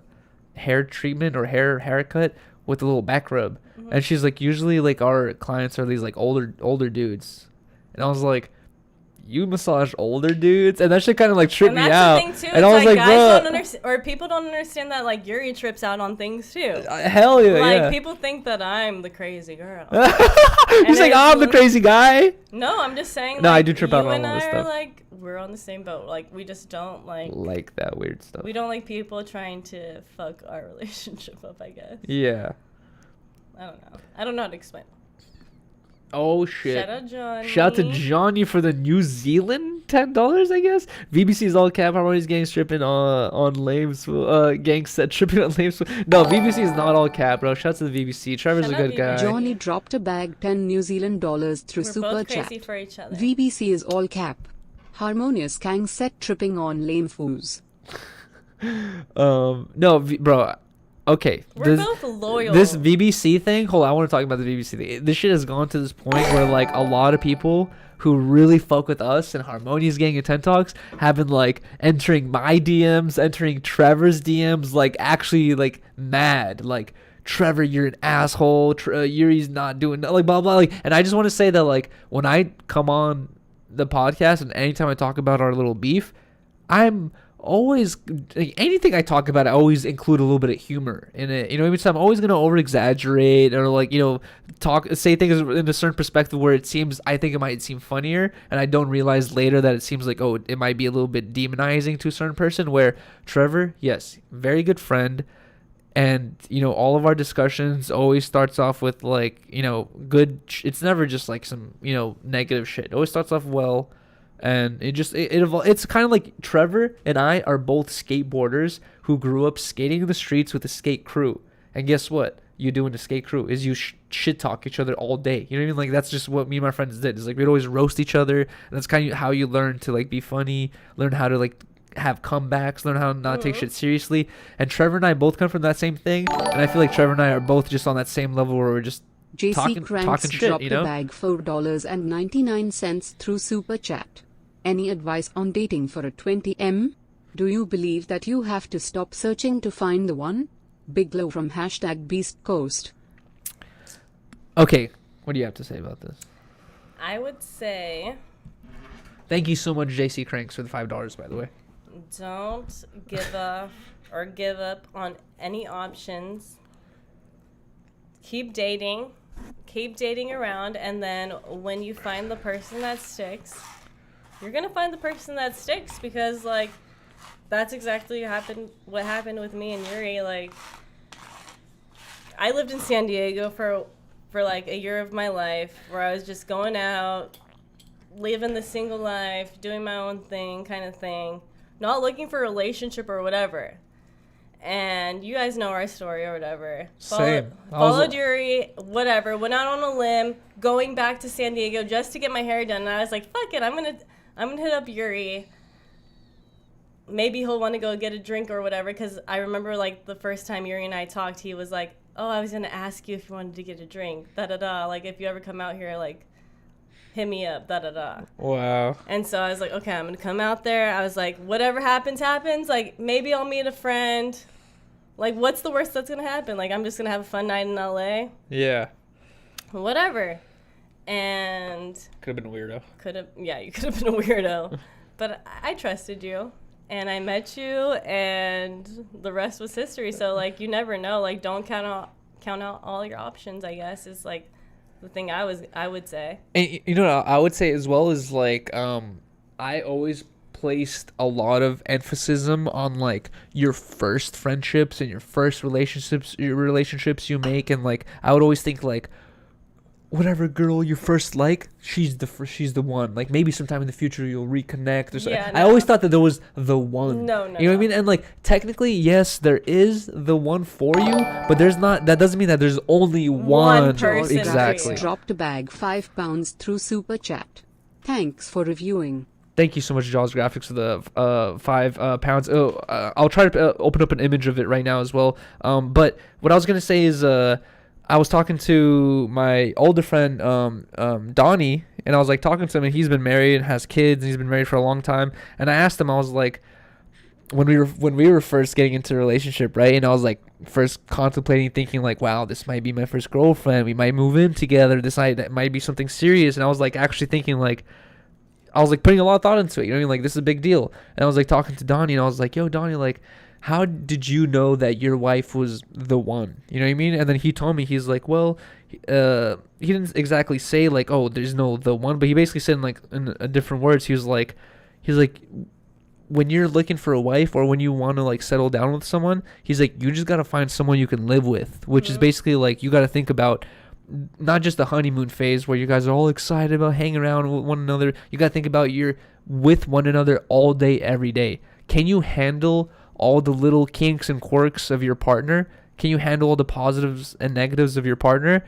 hair treatment or haircut with a little back rub. And she's like, usually like our clients are these like older dudes, and I was like, you massage older dudes? And that shit kind of like tripped and me that's out. the thing too. And I was like, guys bro, don't understand, or people don't understand that like Yuri trips out on things too. hell yeah, Like yeah. people think that I'm the crazy girl. He's like, it's I'm the crazy guy. No, I'm just saying. No, like, I do trip out you on and all I this are stuff. like we're on the same boat. Like we just don't Like that weird stuff. we don't like people trying to fuck our relationship up. I guess. Yeah. I don't know how to explain. Oh shit. Shout out Johnny. Shout out to Johnny for the New Zealand $10, I guess. VBC is all cap. Harmonious gang stripping on lames. Gang set tripping on lames. No, VBC is not all cap, bro. Shout out to the VBC. Trevor's Shout a out good guy. VBC. Johnny dropped a bag $10 New Zealand through We're Super both Chat. crazy for each other. VBC is all cap. Harmonious gang set tripping on lame foos. No, bro. Okay. We're both loyal. This VBC thing. Hold on, I want to talk about the VBC thing. This shit has gone to this point where like a lot of people who really fuck with us and Harmonious Gang and 10 Talks have been like entering my DMs, entering Trevor's DMs, like actually like mad, like Trevor, you're an asshole. Yuri's not doing like blah blah. Like, and I just want to say that like when I come on the podcast and anytime I talk about our little beef, I'm always like, anything I talk about, I always include a little bit of humor in it. You know what I mean? So I'm always gonna over exaggerate or like, you know, say things in a certain perspective where I think it might seem funnier, and I don't realize later that it seems like, oh, it might be a little bit demonizing to a certain person. Where Trevor, yes, very good friend. And, you know, all of our discussions always starts off with like, you know, it's never just like some, you know, negative shit. It always starts off well. And it's kind of like Trevor and I are both skateboarders who grew up skating in the streets with a skate crew. And guess what? You do in the skate crew is you shit talk each other all day. You know what I mean? Like that's just what me and my friends did. It's like we'd always roast each other. And that's kind of how you learn to like be funny, learn how to like have comebacks, learn how to not take shit seriously. And Trevor and I both come from that same thing. And I feel like Trevor and I are both just on that same level where we're just JC talking Cranks shit, dropped you know? a bag $4.99 through Super Chat. Any advice on dating for a 20M? Do you believe that you have to stop searching to find the one? Big Low from #BeastCoast. Okay, what do you have to say about this? I would say Thank you so much, JC Cranks, for the $5, by the way. don't give up on any options. Keep dating around, and then when you find the person that sticks, you're gonna find the person that sticks, because like that's exactly what happened with me and Yuri. Like I lived in San Diego for like a year of my life where I was just going out, living the single life, doing my own thing kind of thing, not looking for a relationship or whatever. And you guys know our story or whatever. Same. Followed Yuri, whatever, went out on a limb, going back to San Diego just to get my hair done. And I was like, fuck it, I'm gonna hit up Yuri. maybe he'll want to go get a drink or whatever. Because I remember, like, the first time Yuri and I talked, he was like, oh, I was going to ask you if you wanted to get a drink, da-da-da. Like, if you ever come out here, like, hit me up, da-da-da. Wow. And so I was like, okay, I'm going to come out there. I was like, whatever happens, happens. Like, maybe I'll meet a friend. Like, what's the worst that's going to happen? Like, I'm just going to have a fun night in L.A. Yeah. Whatever. And... Could have been a weirdo. You could have been a weirdo. But I trusted you. And I met you, and the rest was history. So, like, you never know. Like, don't count out all your options, I guess, is, like, the thing I would say. And, you know, I would say as well is, like, I always placed a lot of emphasis on, like, your first friendships and your first relationships you make. And, like, I would always think, like, whatever girl you first like, she's the one. Like, maybe sometime in the future you'll reconnect or something. Yeah, no. I always thought that there was the one. No. You know what I mean? And, like, technically, yes, there is the one for you, but there's not. That doesn't mean that there's only one person. Exactly. Dropped a bag £5 through Super Chat. Thanks for reviewing. Thank you so much, Jaws Graphics, for the £5. I'll try to open up an image of it right now as well. But what I was gonna say is, I was talking to my older friend, Donnie, and I was like talking to him, and he's been married and has kids, and he's been married for a long time. And I asked him, I was like, when we were first getting into a relationship, right? And I was like first contemplating, thinking like, wow, this might be my first girlfriend. We might move in together. That might be something serious. And I was like actually thinking like, I was like putting a lot of thought into it. You know what I mean? Like, this is a big deal. And I was like talking to Donnie, and I was like, yo, Donnie, like, how did you know that your wife was the one? You know what I mean? And then he told me, he's like, well, he didn't exactly say like, oh, there's no the one, but he basically said in different words, he was like, when you're looking for a wife or when you want to like settle down with someone, he's like, you just got to find someone you can live with, which is basically like, you got to think about not just the honeymoon phase where you guys are all excited about hanging around with one another. You got to think about you're with one another all day, every day. Can you handle all the little kinks and quirks of your partner? Can you handle all the positives and negatives of your partner?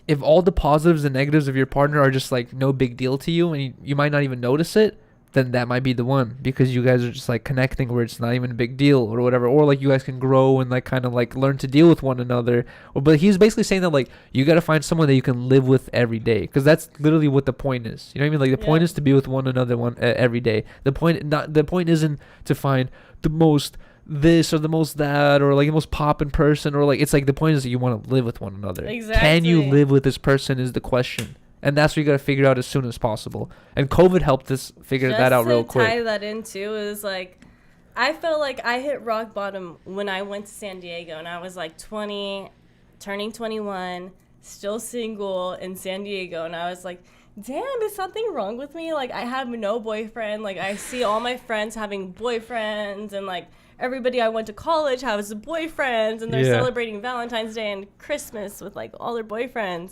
If all the positives and negatives of your partner are just like no big deal to you, and you might not even notice it, then that might be the one, because you guys are just like connecting where it's not even a big deal or whatever, or like you guys can grow and like kind of like learn to deal with one another. But he's basically saying that like you got to find someone that you can live with every day, because that's literally what the point is. You know what I mean? Like, the point is to be with one another every day. The point isn't to find the most this or the most that or like the most poppin' person, or like, it's like the point is that you want to live with one another. Exactly. Can you live with this person is the question. And that's what you got to figure out as soon as possible. And COVID helped us figure that out real quick. Just to tie that in too is like, I felt like I hit rock bottom when I went to San Diego, and I was like 20, turning 21, still single in San Diego, and I was like, damn, is something wrong with me? Like, I have no boyfriend. Like, I see all my friends having boyfriends, and like everybody I went to college has boyfriends, and they're celebrating Valentine's Day and Christmas with like all their boyfriends.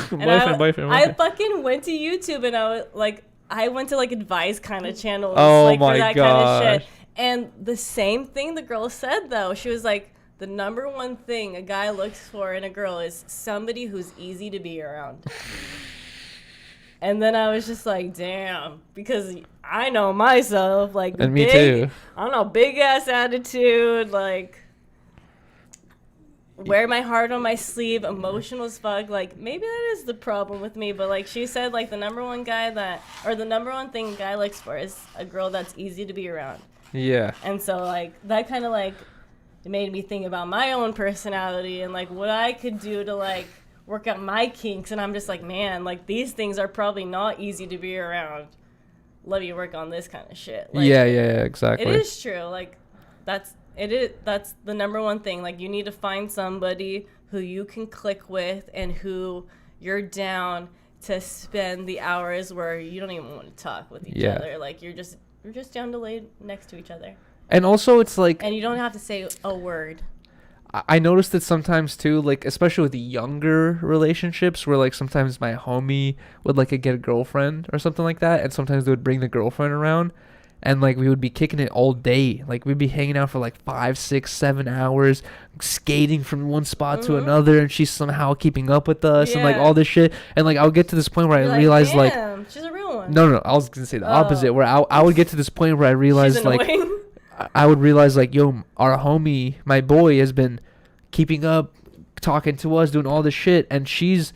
boyfriend. I fucking went to YouTube, and I went to like advice kind of channels, like for that kind of shit. And the same thing the girl said though. She was like, the number one thing a guy looks for in a girl is somebody who's easy to be around. And then I was just like, damn, because I know myself, like, and me too. I don't know, big ass attitude, like, wear my heart on my sleeve, emotional as fuck. Like, maybe that is the problem with me, but like she said, like, the number one thing a guy looks for is a girl that's easy to be around. Yeah. And so like that kind of like it made me think about my own personality and like what I could do to like work out my kinks. And I'm just like, man, like these things are probably not easy to be around. Let me work on this kind of shit. Like, yeah, exactly. It is true. Like that's the number one thing. Like you need to find somebody who you can click with and who you're down to spend the hours where you don't even want to talk with each other. Like you're just down to lay next to each other. And also it's like, and you don't have to say a word. I noticed it sometimes too, like especially with the younger relationships where like sometimes my homie would like get a girlfriend or something like that, and sometimes they would bring the girlfriend around and like we would be kicking it all day. Like we'd be hanging out for like 5, 6, 7 hours, skating from one spot to another, and she's somehow keeping up with us and like all this shit. And like I would get to this point where I realized like she's a real one. No, I was gonna say the opposite, where I would get to this point where I realized like I would realize like, yo, our homie, my boy, has been keeping up, talking to us, doing all this shit, and she's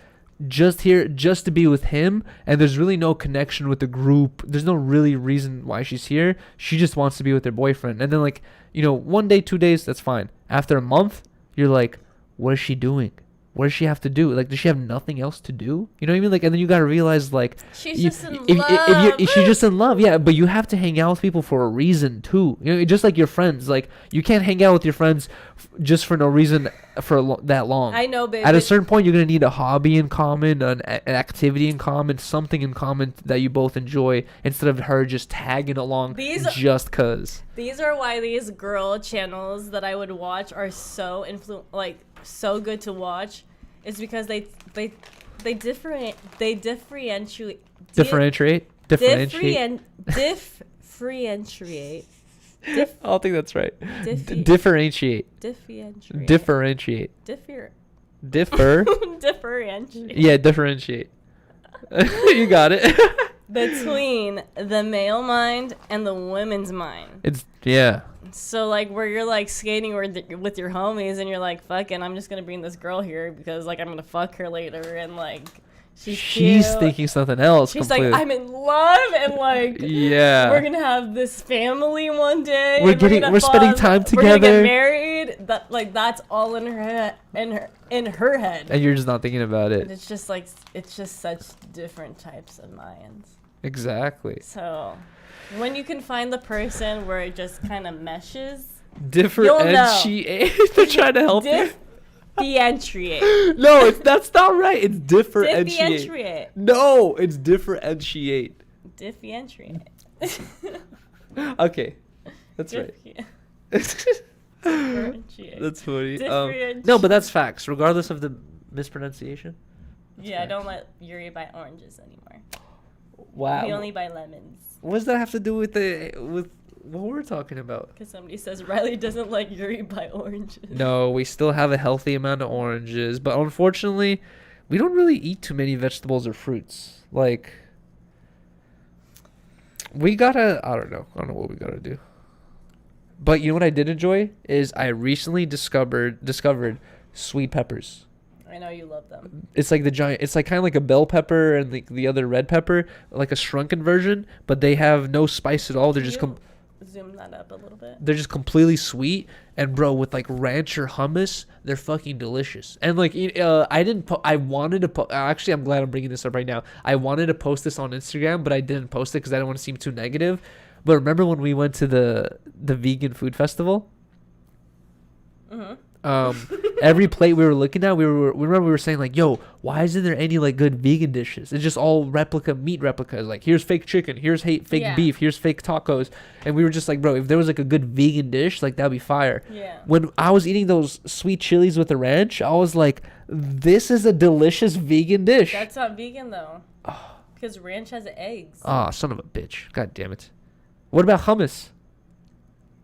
just here just to be with him, and there's really no connection with the group. There's no really reason why she's here. She just wants to be with her boyfriend. And then like, you know, 1 day, 2 days, that's fine. After a month, you're like, what is she doing? What does she have to do? Like, does she have nothing else to do? You know what I mean? Like, and then you gotta realize, like, She's just in if she's just in love, yeah. But you have to hang out with people for a reason too. You know, just like your friends. Like, you can't hang out with your friends just for no reason for that long. I know, babe. At a certain point, you're gonna need a hobby in common, an activity in common, something in common that you both enjoy, instead of her just tagging along just cause. These are why these girl channels that I would watch are so so good to watch. Is because they differentiate. Differentiate. Differentiate. I don't think that's right. Differentiate. Differentiate. Differentiate. Differ. Differentiate. Yeah, differentiate. You got it. Between the male mind and the women's mind. Yeah. So like where you're like skating with your homies and you're like, fucking, I'm just gonna bring this girl here because like I'm gonna fuck her later, and like she's thinking something else. She's completely. like, I'm in love, and like, yeah, we're gonna have this family one day. We're spending time together. We're gonna get married. That's all in her head, in her head. And you're just not thinking about it. And it's just such different types of minds. Exactly. So, when you can find the person where it just kind of meshes, differentiate. They're trying to help you. Differentiate. No, that's not right. It's differentiate. Differentiate. No, it's differentiate. Differentiate. Okay, that's right. Differentiate. That's funny. No, but that's facts, regardless of the mispronunciation. Yeah, facts. I don't let Yuri buy oranges anymore. Wow. We only buy lemons. What does that have to do with what we're talking about? Because somebody says Riley doesn't like Yuri buy oranges. No, we still have a healthy amount of oranges, but unfortunately, we don't really eat too many vegetables or fruits. Like, I don't know what we gotta do. But you know what I did enjoy is I recently discovered sweet peppers. I know you love them. It's like it's like kind of like a bell pepper and the other red pepper, like a shrunken version, but they have no spice at all. They're just zoom that up a little bit. They're just completely sweet, and bro, with like ranch or hummus, they're fucking delicious. And like I wanted to actually, I'm glad I'm bringing this up right now. I wanted to post this on Instagram, but I didn't post it because I didn't want to seem too negative. But remember when we went to the vegan food festival? Mm-hmm. Every plate we were looking at, we were saying like, yo, why isn't there any like good vegan dishes? It's just all meat replicas. Like, here's fake chicken, here's fake beef, here's fake tacos. And we were just like, bro, if there was like a good vegan dish, like, that'd be fire. Yeah. When I was eating those sweet chilies with the ranch, I was like, this is a delicious vegan dish. That's not vegan though. Because ranch has eggs. Son of a bitch. God damn it. What about hummus?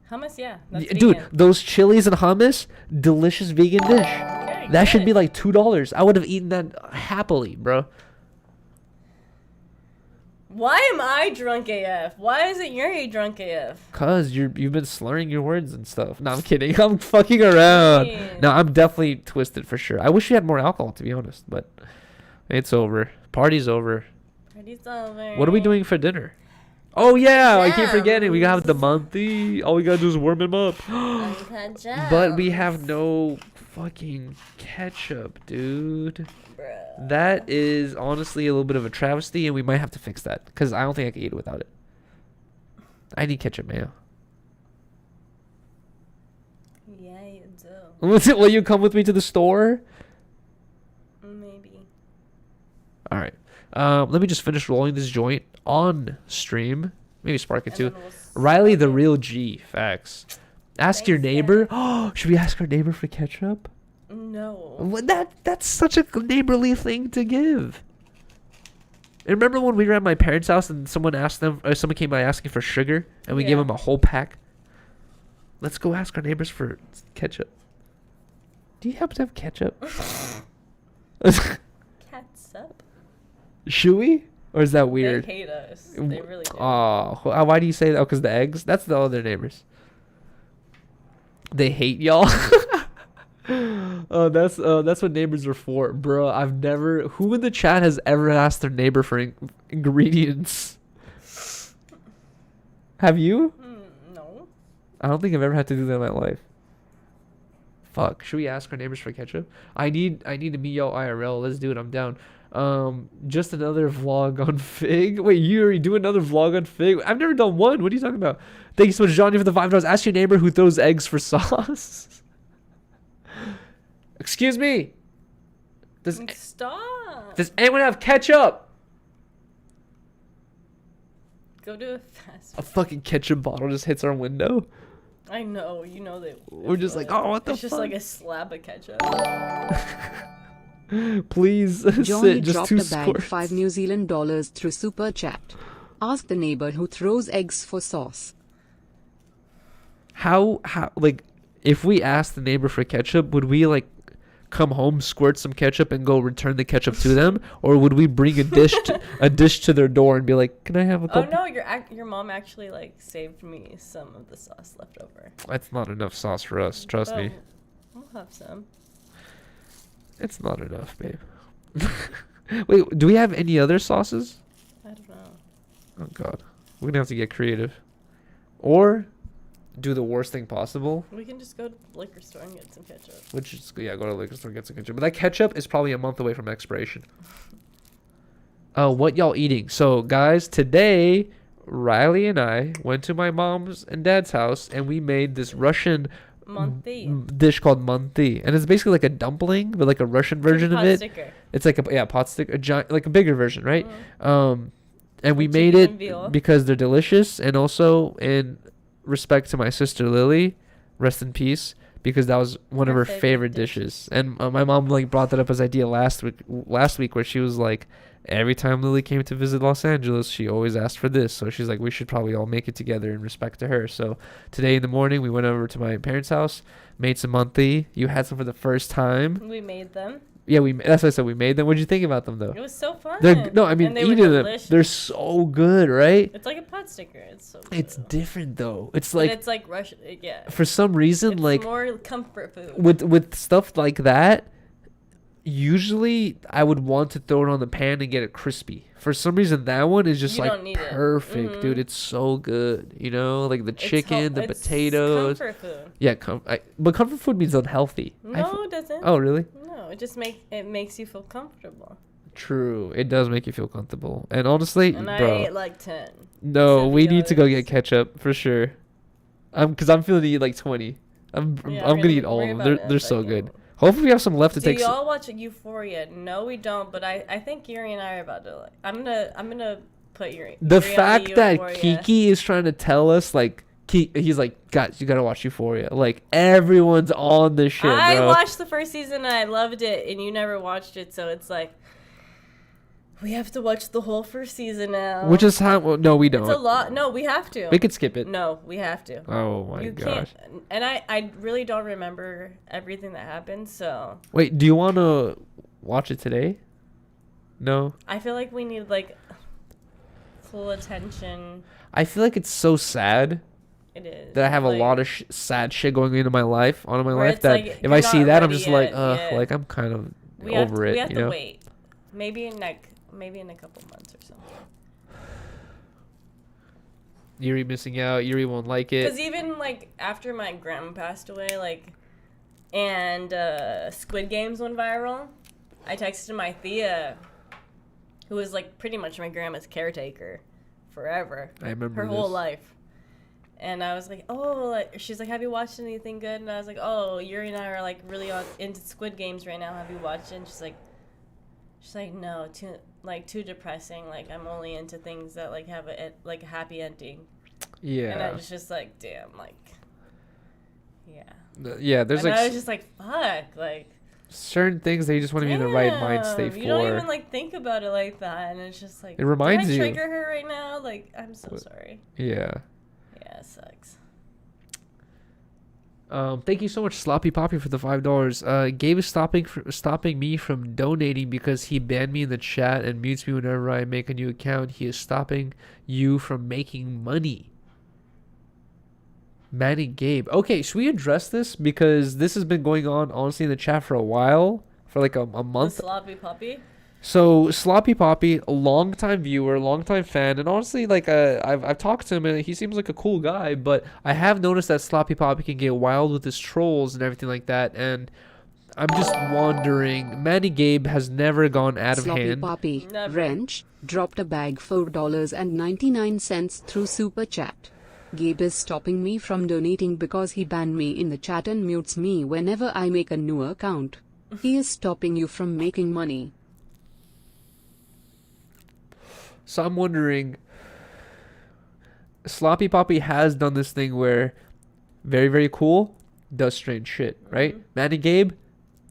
Hummus, yeah. That's Dude, vegan. those chilies and hummus, delicious vegan dish. Okay, that should be like $2. I would have eaten that happily, bro. Why am I drunk AF? Why isn't Yuri drunk AF? Cause you've been slurring your words and stuff. No, I'm kidding. I'm fucking around. No, I'm definitely twisted for sure. I wish we had more alcohol, to be honest, but it's over. Party's over. Party's over. What are we doing for dinner? Oh yeah, I keep forgetting. We have the monthly. All we gotta do is warm him up. But we have no fucking ketchup, dude. Bruh. That is honestly a little bit of a travesty, and we might have to fix that because I don't think I can eat it without it. I need ketchup mayo. Yeah, you do. Will you come with me to the store? Maybe. All right. Let me just finish rolling this joint on stream. Maybe spark it too. Riley, the real G. Facts. Ask your neighbor. Oh, should we ask our neighbor for ketchup? No. That's such a neighborly thing to give. And remember when we were at my parents' house and someone came by asking for sugar and we gave them a whole pack? Let's go ask our neighbors for ketchup. Do you happen to have ketchup? Catsup? Should we? Or is that weird? They hate us. They really do. Oh, why do you say that? Oh, because the eggs? That's the other neighbors. They hate y'all. Oh, that's what neighbors are for, bro. I've never. Who in the chat has ever asked their neighbor for ingredients? Have you? No. I don't think I've ever had to do that in my life. Fuck. Should we ask our neighbors for ketchup? I need to meet y'all IRL. Let's do it. I'm down. Just another vlog on Fig. Wait, you already do another vlog on Fig? I've never done one. What are you talking about? Thank you so much, Johnny, for the $5. Ask your neighbor who throws eggs for sauce. Excuse me. Stop. Does anyone have ketchup? Go to a fast A fucking ketchup bottle just hits our window. I know, you know that. We're just like, oh, what the It's just fuck? like a slab of ketchup. Please Johnny sit. Just dropped 2 a bag squirts. $5 New Zealand through Super Chat. Ask the neighbor who throws eggs for sauce. How like if we asked the neighbor for ketchup, would we like come home, squirt some ketchup, and go return the ketchup to them, or would we bring a dish to their door and be like, "Can I have a Oh couple?" no, your mom actually like saved me some of the sauce left over. That's not enough sauce for us. Trust me, We'll have some. it's not enough, babe. Wait, do we have any other sauces? I don't know. Oh God, we're gonna have to get creative, or do the worst thing possible, We can just go to the liquor store and get some ketchup. which is go to the liquor store and get some ketchup. But that ketchup is probably a month away from expiration. What y'all eating? So guys, today Riley and I went to my mom's and dad's house and we made this Russian Monty. dish called manti, and it's basically like a dumpling but like a Russian version of it. Sticker. It's like a pot stick, a giant, like a bigger version, right? And we With made chicken it and veal. because they're delicious, and also in respect to my sister Lily, rest in peace, because that was one of Her her favorite favorite dish. dishes. And my mom like brought that up as idea last week where she was like, every time Lily came to visit Los Angeles, she always asked for this. So she's like, we should probably all make it together in respect to her. So today in the morning, we went over to my parents' house, made some manti. You had some for the first time. We made them. Yeah, that's what I said. We made them. What'd you think about them though? It was so fun. No, I mean And they were eating them. delicious. They're so good, right? It's like a pot sticker. It's so good. It's different though. It's But like it's like Russian. Yeah. for some reason, It's like more comfort food. with stuff like that, usually I would want to throw it on the pan and get it crispy. For some reason, that one is just You like don't need it. perfect, dude. It's so good. You know, like the chicken, the It's potatoes. comfort food. Yeah, but comfort food means unhealthy. No, it doesn't. Oh, really? No, it just makes you feel comfortable. True. It does make you feel comfortable. And honestly, And I bro, ate like 10. no, we need to go $70. get ketchup for sure. Because I'm feeling to eat like 20. I'm gonna eat all of them. They're so good. Hopefully we have some left to Do take. y'all watch Euphoria? No, we don't. But I think Yuri and I are about to like. I'm gonna put Yuri. The Yuri on fact that Euphoria. Kiki is trying to tell us like he's like, guys, you gotta watch Euphoria. Like everyone's on this shit, I bro. watched the first season and I loved it, and you never watched it, so it's like we have to watch the whole first season now. Which is how? Well, no, we don't. It's a lot. No, we have to. We could skip it. No, we have to. Oh my You gosh. can't. And I really don't remember everything that happened, so Wait, do you want to watch it today? No. I feel like we need like full attention. I feel like it's so sad It is that I have a like, lot of sad shit going into my life, where life it's that like, if you're I see not that, I'm ready just like, yet, yeah. like I'm kind of We have over to, it. We have you to know? wait. Maybe in a couple months or something. Yuri missing out. Yuri won't like Because it. even like after my grandma passed away, like, and Squid Games went viral, I texted my Thea, who was like pretty much my grandma's caretaker, forever. I remember her whole this. life. And I was like, oh, like, she's like, have you watched anything good? And I was like, oh, Yuri and I are like really into Squid Games right now. Have you watched it? And she's like, no, too depressing. Like, I'm only into things that like have a happy ending. Yeah. And I was just like, damn, like, yeah. Yeah, there's And like I was just like, fuck, like, certain things that you just want to be in the right mind state for. you don't even like think about it like that, and it's just like, It reminds did you. I trigger her right now? Like, I'm so sorry. Yeah. Yeah, it sucks. Thank you so much, Sloppy Poppy, for the $5. Gabe is stopping me from donating because he banned me in the chat and mutes me whenever I make a new account. He is stopping you from making money. Manny Gabe. Okay, should we address this? Because this has been going on, honestly, in the chat for a while. For like a The month. sloppy puppy. So, Sloppy Poppy, a longtime viewer, longtime fan, and honestly, like, I've talked to him, and he seems like a cool guy, but I have noticed that Sloppy Poppy can get wild with his trolls and everything like that, and I'm just wondering, Manny Gabe has never gone out of Sloppy hand. Poppy, Never. Wrench, dropped a bag $4.99 through Super Chat. Gabe is stopping me from donating because he banned me in the chat and mutes me whenever I make a new account. He is stopping you from making money. So I'm wondering, Sloppy Poppy has done this thing where very, very cool, does strange shit, right? Manny Gabe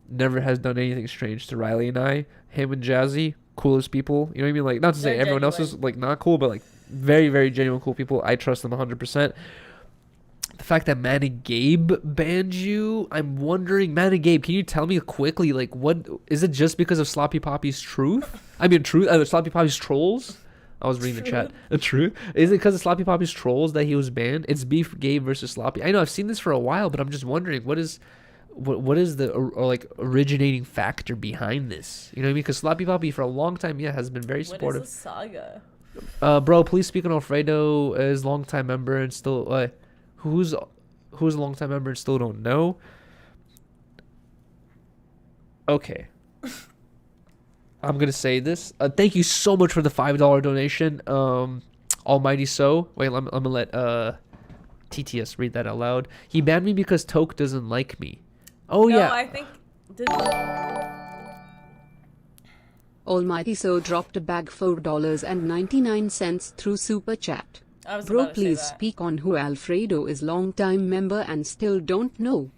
never has done anything strange to Riley and I. Him and Jazzy, coolest people. You know what I mean? Like, not to say They're everyone else is genuine. like not cool, but like very, very genuine cool people. I trust them 100%. The fact that Manny Gabe banned you, I'm wondering, Manny Gabe, can you tell me quickly, like, what is it? Just because of Sloppy Poppy's truth? I mean, Sloppy Poppy's trolls. I was reading the chat. The truth is it because of Sloppy Poppy's trolls that he was banned? It's beef Gabe versus Sloppy. I know I've seen this for a while, but I'm just wondering what is the like originating factor behind this? You know what I mean? Because Sloppy Poppy for a long time, yeah, has been very supportive. What is the saga? Bro, please speak on Alfredo as longtime member and still who's a longtime member and still don't know. Okay. I'm gonna say this. Thank you so much for the $5 donation. Almighty So. Wait, I'm gonna let TTS read that out loud. He banned me because Toke doesn't like me. Oh No, yeah. I think. Almighty So dropped a bag $4.99 through Super Chat. I was Bro, about to say please that. speak on who Alfredo is long-time member and still don't know.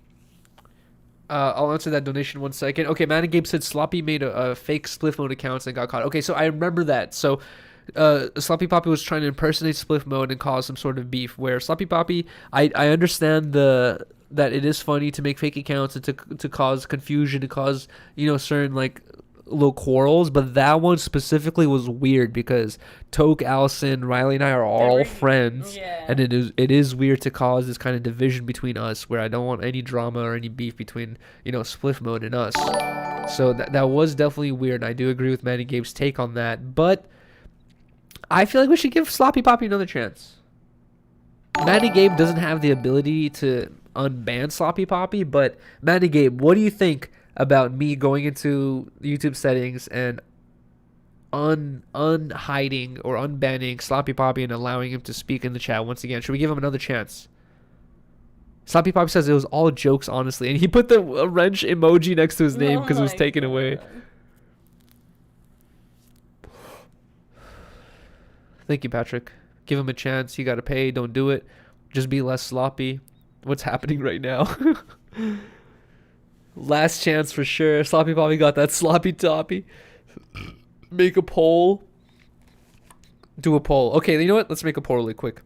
I'll answer that donation 1 second. Okay, Manny Gabe said Sloppy made a fake Spliff Mode account and got caught. Okay, so I remember that. So Sloppy Poppy was trying to impersonate Spliff Mode and cause some sort of beef. Where Sloppy Poppy, I understand that it is funny to make fake accounts and to cause confusion, to cause certain like little quarrels, but that one specifically was weird because Toke, Allison, Riley, and I are all friends, yeah. and it is weird to cause this kind of division between us, where I don't want any drama or any beef between Spliff Mode and us. So that was definitely weird. And I do agree with Manny Gabe's take on that, but I feel like we should give Sloppy Poppy another chance. Manny Gabe doesn't have the ability to unban Sloppy Poppy, but Manny Gabe, what do you think about me going into YouTube settings and unhiding or unbanning Sloppy Poppy and allowing him to speak in the chat once again? Should we give him another chance? Sloppy Poppy says it was all jokes, honestly, and he put the wrench emoji next to his name because it was taken away. Thank you, Patrick. Give him a chance. You gotta pay. Don't do it. Just be less sloppy. What's happening right now? Last chance for sure. Sloppy Poppy got that sloppy toppy. Make a poll. Do a poll. Okay, you know what? Let's make a poll really quick.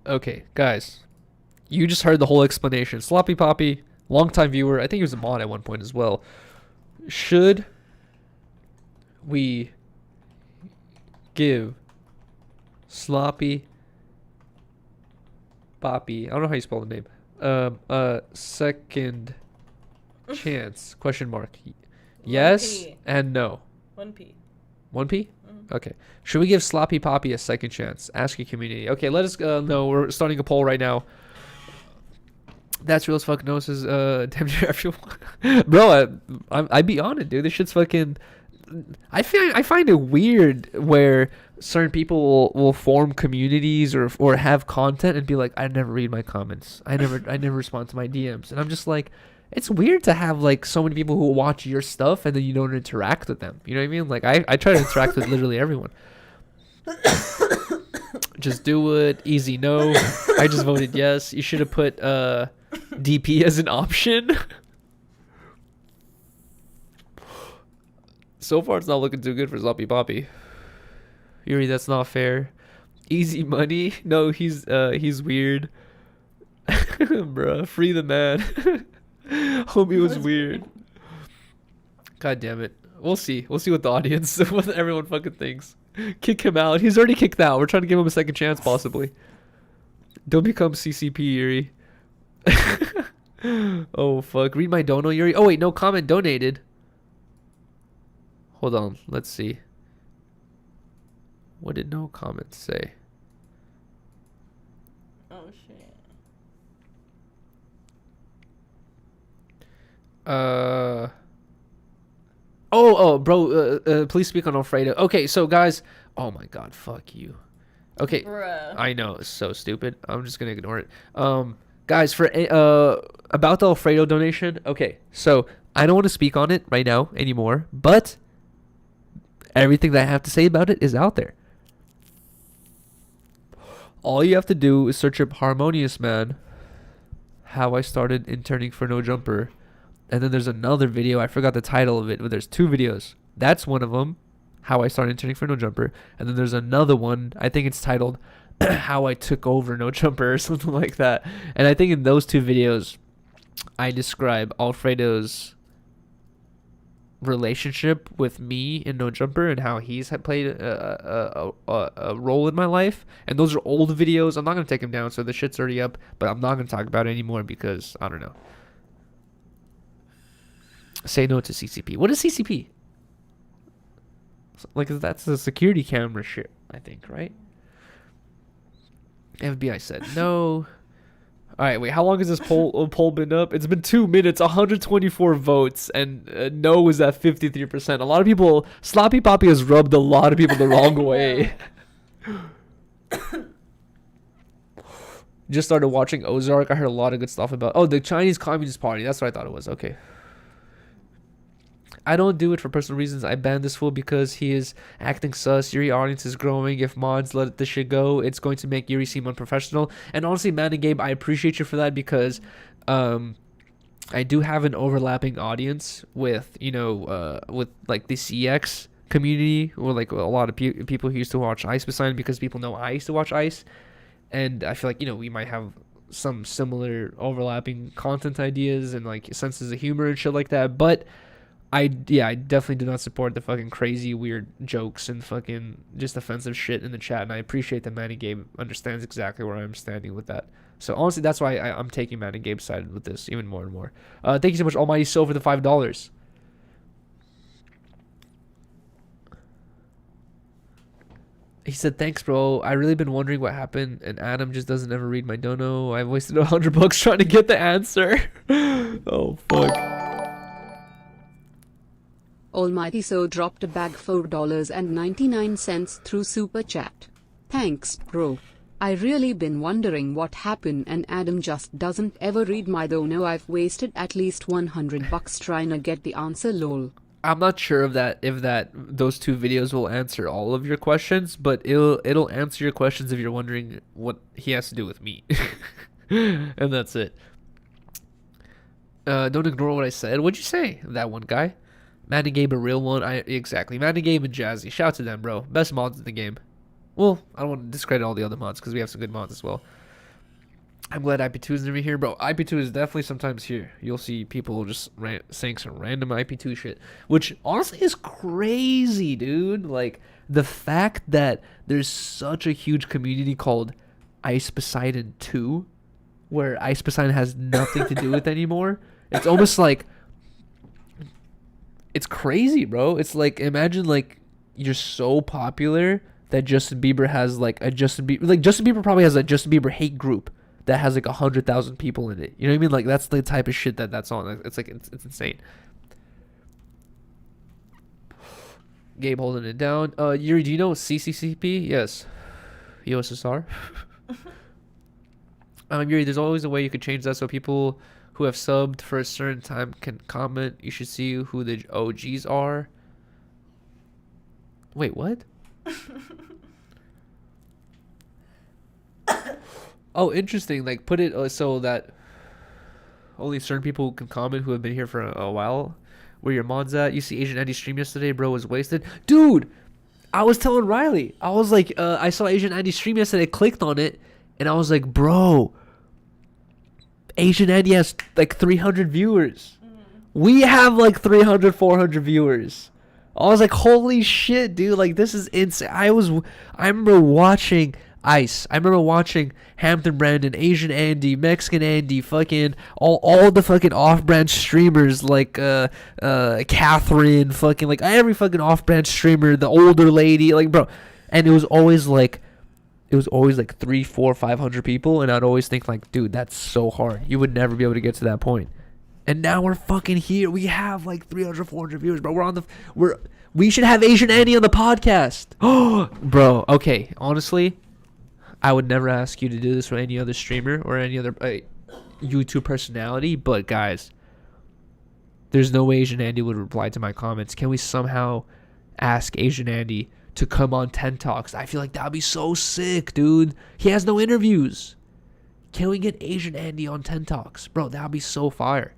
Okay, guys. You just heard the whole explanation. Sloppy Poppy, longtime viewer. I think he was a mod at one point as well. Should we give Sloppy Poppy, I don't know how you spell the name, a second chance? Question mark. Yes 1P. and no. 1P. 1P? Okay. Should we give Sloppy Poppy a second chance? Ask your community. Okay, let us know. We're starting a poll right now. That's real as fuck knows is damn near everyone. Bro, I'd be on it, dude. This shit's fucking. I find it weird where certain people will form communities or have content and be like, I never read my comments. I never respond to my DMs. And I'm just like, it's weird to have like so many people who watch your stuff and then you don't interact with them. You know what I mean? Like I try to interact with literally everyone. Just do it. Easy no. I just voted yes. You should have put DP as an option. So far, it's not looking too good for Sloppy Poppy. Yuri, that's not fair. Easy money? No, he's weird. Bruh, free the man. Homie was weird. God damn it. We'll see. We'll see what the audience, what everyone fucking thinks. Kick him out. He's already kicked out. We're trying to give him a second chance, possibly. Don't become CCP, Yuri. Oh, fuck. Read my dono, Yuri. Oh, wait. No comment donated. Hold on. Let's see. What did no comment say? Oh, shit. Bro, please speak on Alfredo. Okay, so guys, oh my god, fuck you. Okay, Bruh. I know, it's so stupid. I'm just gonna ignore it. Guys, for about the Alfredo donation. Okay, so I don't want to speak on it right now anymore, but everything that I have to say about it is out there. All you have to do is search up Harmonious, man. How I started interning for No Jumper. And then there's another video. I forgot the title of it, but there's 2 videos. That's one of them. How I started interning for No Jumper. And then there's another one. I think it's titled How I Took Over No Jumper or something like that. And I think in those 2 videos, I describe Alfredo's relationship with me in No Jumper and how he's had played a role in my life. And those are old videos. I'm not going to take them down, so the shit's already up. But I'm not going to talk about it anymore because, I don't know. Say no to CCP. What is CCP? Like, that's the security camera shit, I think, right? FBI said no. All right, wait. How long has this poll been up? It's been 2 minutes, 124 votes, and no is at 53%. A lot of people, Sloppy Poppy has rubbed a lot of people the wrong way. Just started watching Ozark. I heard a lot of good stuff about. Oh, the Chinese Communist Party. That's what I thought it was. Okay. I don't do it for personal reasons. I banned this fool because he is acting sus. Yuri audience is growing. If mods let this shit go, it's going to make Yuri seem unprofessional. And honestly, Man and Gabe, I appreciate you for that because I do have an overlapping audience with, with like the CX community, or like a lot of people who used to watch Ice Beside, because people know I used to watch Ice. And I feel like, we might have some similar overlapping content ideas and like senses of humor and shit like that. But I definitely do not support the fucking crazy weird jokes and fucking just offensive shit in the chat, and I appreciate that Manny Gabe understands exactly where I'm standing with that. So honestly, that's why I'm taking Manny Gabe's side with this even more and more. Thank you so much, Almighty Soul, for the $5. He said, thanks, bro. I really been wondering what happened, and Adam just doesn't ever read my dono. I've wasted $100 trying to get the answer. Oh, fuck. Almighty So dropped a bag $4.99 through Super Chat. Thanks, bro. I really been wondering what happened, and Adam just doesn't ever read my dono. I've wasted at least $100 trying to get the answer, lol. I'm not sure if those 2 videos will answer all of your questions, but it'll answer your questions if you're wondering what he has to do with me. And that's it. Don't ignore what I said. What'd you say? That one guy? Matt and Gabe, a real one. Exactly. Matt and Gabe and Jazzy. Shout out to them, bro. Best mods in the game. Well, I don't want to discredit all the other mods because we have some good mods as well. I'm glad IP2 is never here, bro. IP2 is definitely sometimes here. You'll see people just saying some random IP2 shit, which honestly is crazy, dude. Like, the fact that there's such a huge community called Ice Poseidon 2, where Ice Poseidon has nothing to do with anymore. It's almost like, it's crazy, bro. It's like, imagine like you're so popular that Justin Bieber has like a Justin Bieber probably has a Justin Bieber hate group that has like 100,000 people in it. You know what I mean? Like, that's the type of shit that's on. It's like, it's insane. Gabe holding it down. Yuri, do you know CCCP? Yes. USSR. Yuri, there's always a way you could change that so people who have subbed for a certain time can comment. You should see who the OGs are. Wait, what? Oh, interesting. Like, put it so that only certain people can comment who have been here for a while. Where your mods at? You see Asian Andy stream yesterday, bro, was wasted. Dude, I was telling Riley. I was like, I saw Asian Andy stream yesterday, clicked on it, and I was like, bro, Asian Andy has like 300 viewers. We have like 300, 400 viewers. I was like, holy shit, dude. Like, this is insane. I remember watching Ice. I remember watching Hampton Brandon, Asian Andy, Mexican Andy, fucking all the fucking off-brand streamers like Catherine, fucking like every fucking off-brand streamer, the older lady, like bro, and it was always like 3, 4, 500 people, and I'd always think like, dude, that's so hard. You would never be able to get to that point. And now we're fucking here. We have like 300, 400 viewers, bro. We should have Asian Andy on the podcast. Oh, bro. Okay, honestly, I would never ask you to do this for any other streamer or any other YouTube personality, but guys, there's no way Asian Andy would reply to my comments. Can we somehow ask Asian Andy to come on 10 Talks? I feel like that'd be so sick, dude. He has no interviews. Can we get Asian Andy on 10 Talks? Bro, that'd be so fire.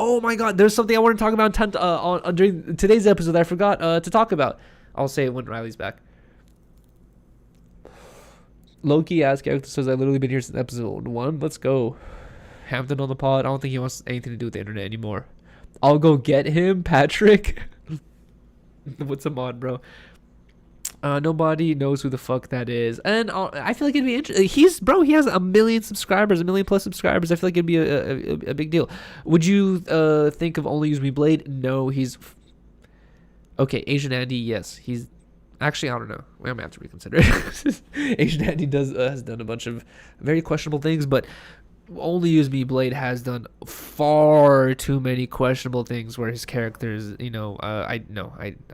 Oh my god, there's something I want to talk about during today's episode that I forgot to talk about. I'll say it when Riley's back. Loki asked character says, I've literally been here since episode 1. Let's go. Hampton on the pod. I don't think he wants anything to do with the internet anymore. I'll go get him, Patrick. What's a mod, bro? Nobody knows who the fuck that is, and I feel like it'd be interesting. He has 1 million subscribers, 1 million plus subscribers. I feel like it'd be a big deal. Would you think of Only Use Me Blade? No, he's okay. Asian Andy, yes, he's actually, I don't know. I'm gonna have to reconsider it. Asian Andy has done a bunch of very questionable things, but Only Use Me Blade has done far too many questionable things where his characters, I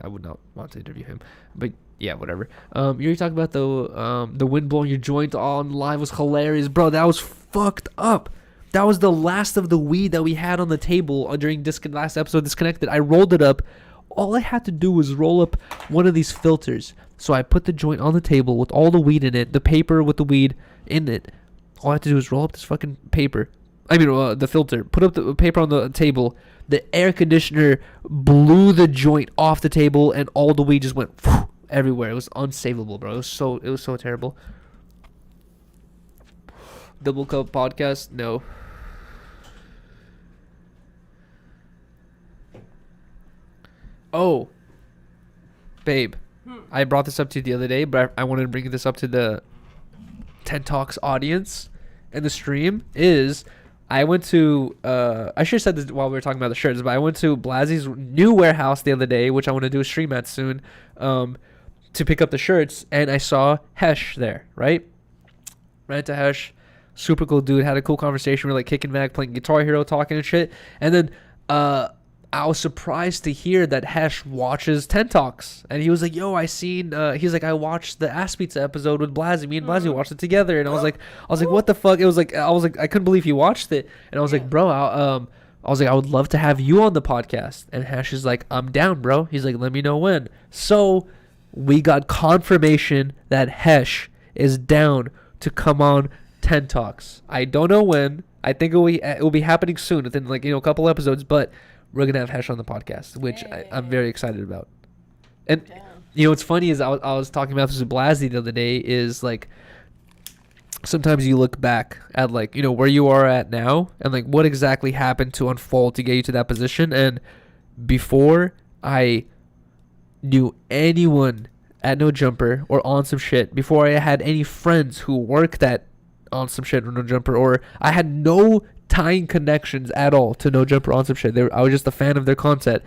would not want to interview him, but yeah, whatever. You already talked about the wind blowing your joint on live was hilarious, bro. That was fucked up. That was the last of the weed that we had on the table during last episode Disconnected. I rolled it up. All I had to do was roll up one of these filters. So I put the joint on the table with all the weed in it, the paper with the weed in it. All I had to do was roll up this fucking paper. The filter. Put up the paper on the table. The air conditioner blew the joint off the table, and all the weed just went everywhere. It was unsavable, bro. It was so terrible. Double Cup podcast? No. Oh, babe, I brought this up to you the other day, but I wanted to bring this up to the 10 Talks audience and the stream. I went to, I should have said this while we were talking about the shirts, but I went to Blasie's new warehouse the other day, which I want to do a stream at soon, to pick up the shirts, and I saw Hesh there, right? Ran into Hesh, super cool dude, had a cool conversation. We were like kicking back, playing Guitar Hero, talking and shit, and then, I was surprised to hear that Hesh watches 10 Talks, and he was like, yo, he's like, I watched the Ass Pizza episode with Blasey. Me and Blasey watched it together, and I was like, what the fuck? I couldn't believe he watched it, and I was like, bro, I would love to have you on the podcast, and Hesh is like, I'm down, bro. He's like, let me know when. So we got confirmation that Hesh is down to come on 10 Talks. I don't know when. I think it will be happening soon, within a couple episodes, but we're going to have Hesh on the podcast, which I'm very excited about. And, what's funny is I was talking about this with Blasey the other day, is, like, sometimes you look back at, like, where you are at now, and, like, what exactly happened to unfold to get you to that position. And before I knew anyone at No Jumper or On Some Shit, before I had any friends who worked at On Some Shit or No Jumper, or I had no tying connections at all to No Jumper, On Some Shit. I was just a fan of their content.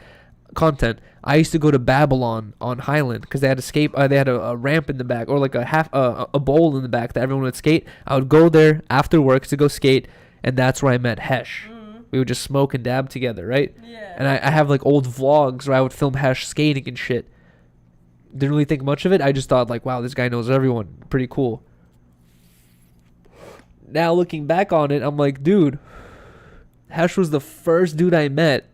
I used to go to Babylon on Highland because they had they had a ramp in the back, or like a bowl in the back that everyone would skate. I would go there after work to go skate, and that's where I met Hesh. We would just smoke and dab together, right? Yeah. And I have like old vlogs where I would film Hesh skating and shit. Didn't really think much of it. I just thought like, wow, this guy knows everyone. Pretty cool. Now looking back on it, I'm like, dude, Hesh was the first dude I met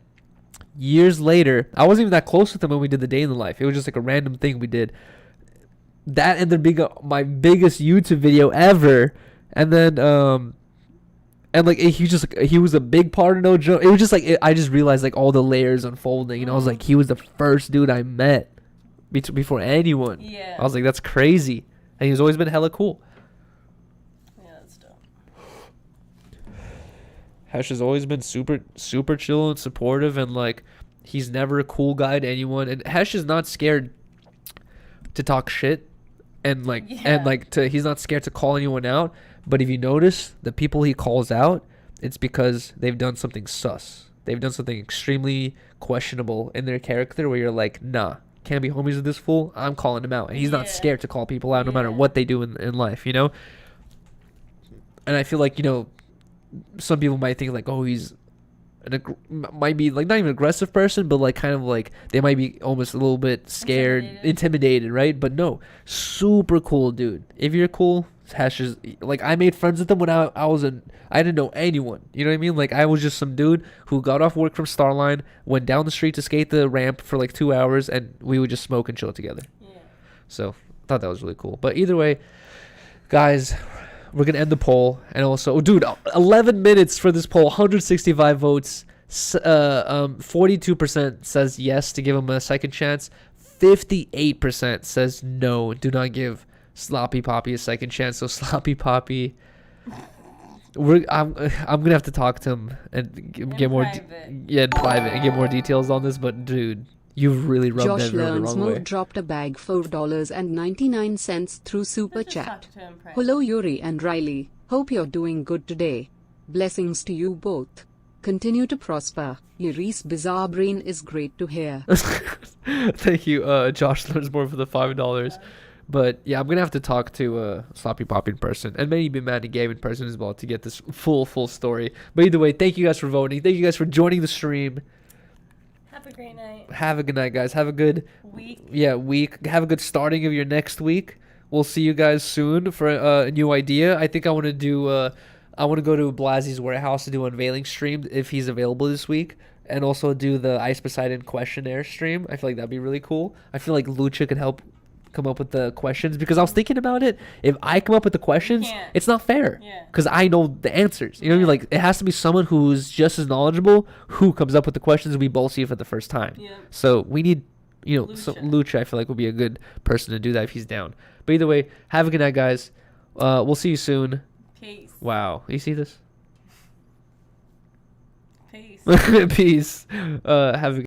years later. I wasn't even that close with him when we did the Day in the Life. It was just like a random thing we did. That ended up being my biggest YouTube video ever. And then, and like he was a big part of No Joke. It was just like I just realized like all the layers unfolding, and I was like, he was the first dude I met before anyone. Yeah. I was like, that's crazy, and he's always been hella cool. Hesh has always been super, super chill and supportive, and like he's never a cool guy to anyone. And Hesh is not scared to talk shit and he's not scared to call anyone out. But if you notice, the people he calls out, it's because they've done something sus. They've done something extremely questionable in their character where you're like, nah, can't be homies with this fool. I'm calling him out. And he's not scared to call people out no matter what they do in life, you know? And I feel like, you know, some people might think like, oh, he's might be like not even an aggressive person, but like kind of like they might be almost a little bit scared, intimidated, right? But no, super cool dude. If you're cool, hashes like I made friends with him when I didn't know anyone. You know what I mean? Like I was just some dude who got off work from Starline, went down the street to skate the ramp for like 2 hours, and we would just smoke and chill together. Yeah. So I thought that was really cool. But either way, guys, we're going to end the poll. And also, dude, 11 minutes for this poll, 165 votes. 42% says yes to give him a second chance. 58% says no, do not give Sloppy Poppy a second chance. So Sloppy Poppy, I'm going to have to talk to him and get more in private and get more details on this. But dude, you've really rubbed everyone the wrong way. Dropped a bag $4.99 through Super Chat. Hello Yuri and Riley. Hope you're doing good today. Blessings to you both. Continue to prosper. Yuri's bizarre brain is great to hear. Thank you, Josh. There's more for the $5. But yeah, I'm going to have to talk to Sloppy Poppy in person. And maybe Matt and Gabe in person as well to get this full story. But either way, thank you guys for voting. Thank you guys for joining the stream. Have a great night. Have a good night, guys. Have a good week. Yeah, week. Have a good starting of your next week. We'll see you guys soon for a new idea. I think I want to do. I want to go to Blasie's warehouse to do an unveiling stream if he's available this week, and also do the Ice Poseidon questionnaire stream. I feel like that'd be really cool. I feel like Lucha could help come up with the questions, because I was thinking about it. If I come up with the questions, it's not fair, because I know the answers. You know what I mean? Like, it has to be someone who's just as knowledgeable who comes up with the questions we both see for the first time. So we need, you know, Lucha I feel like would be a good person to do that if he's down. But either way, have a good night, guys. We'll see you soon. Peace. Wow, you see this? Peace. Peace. Have a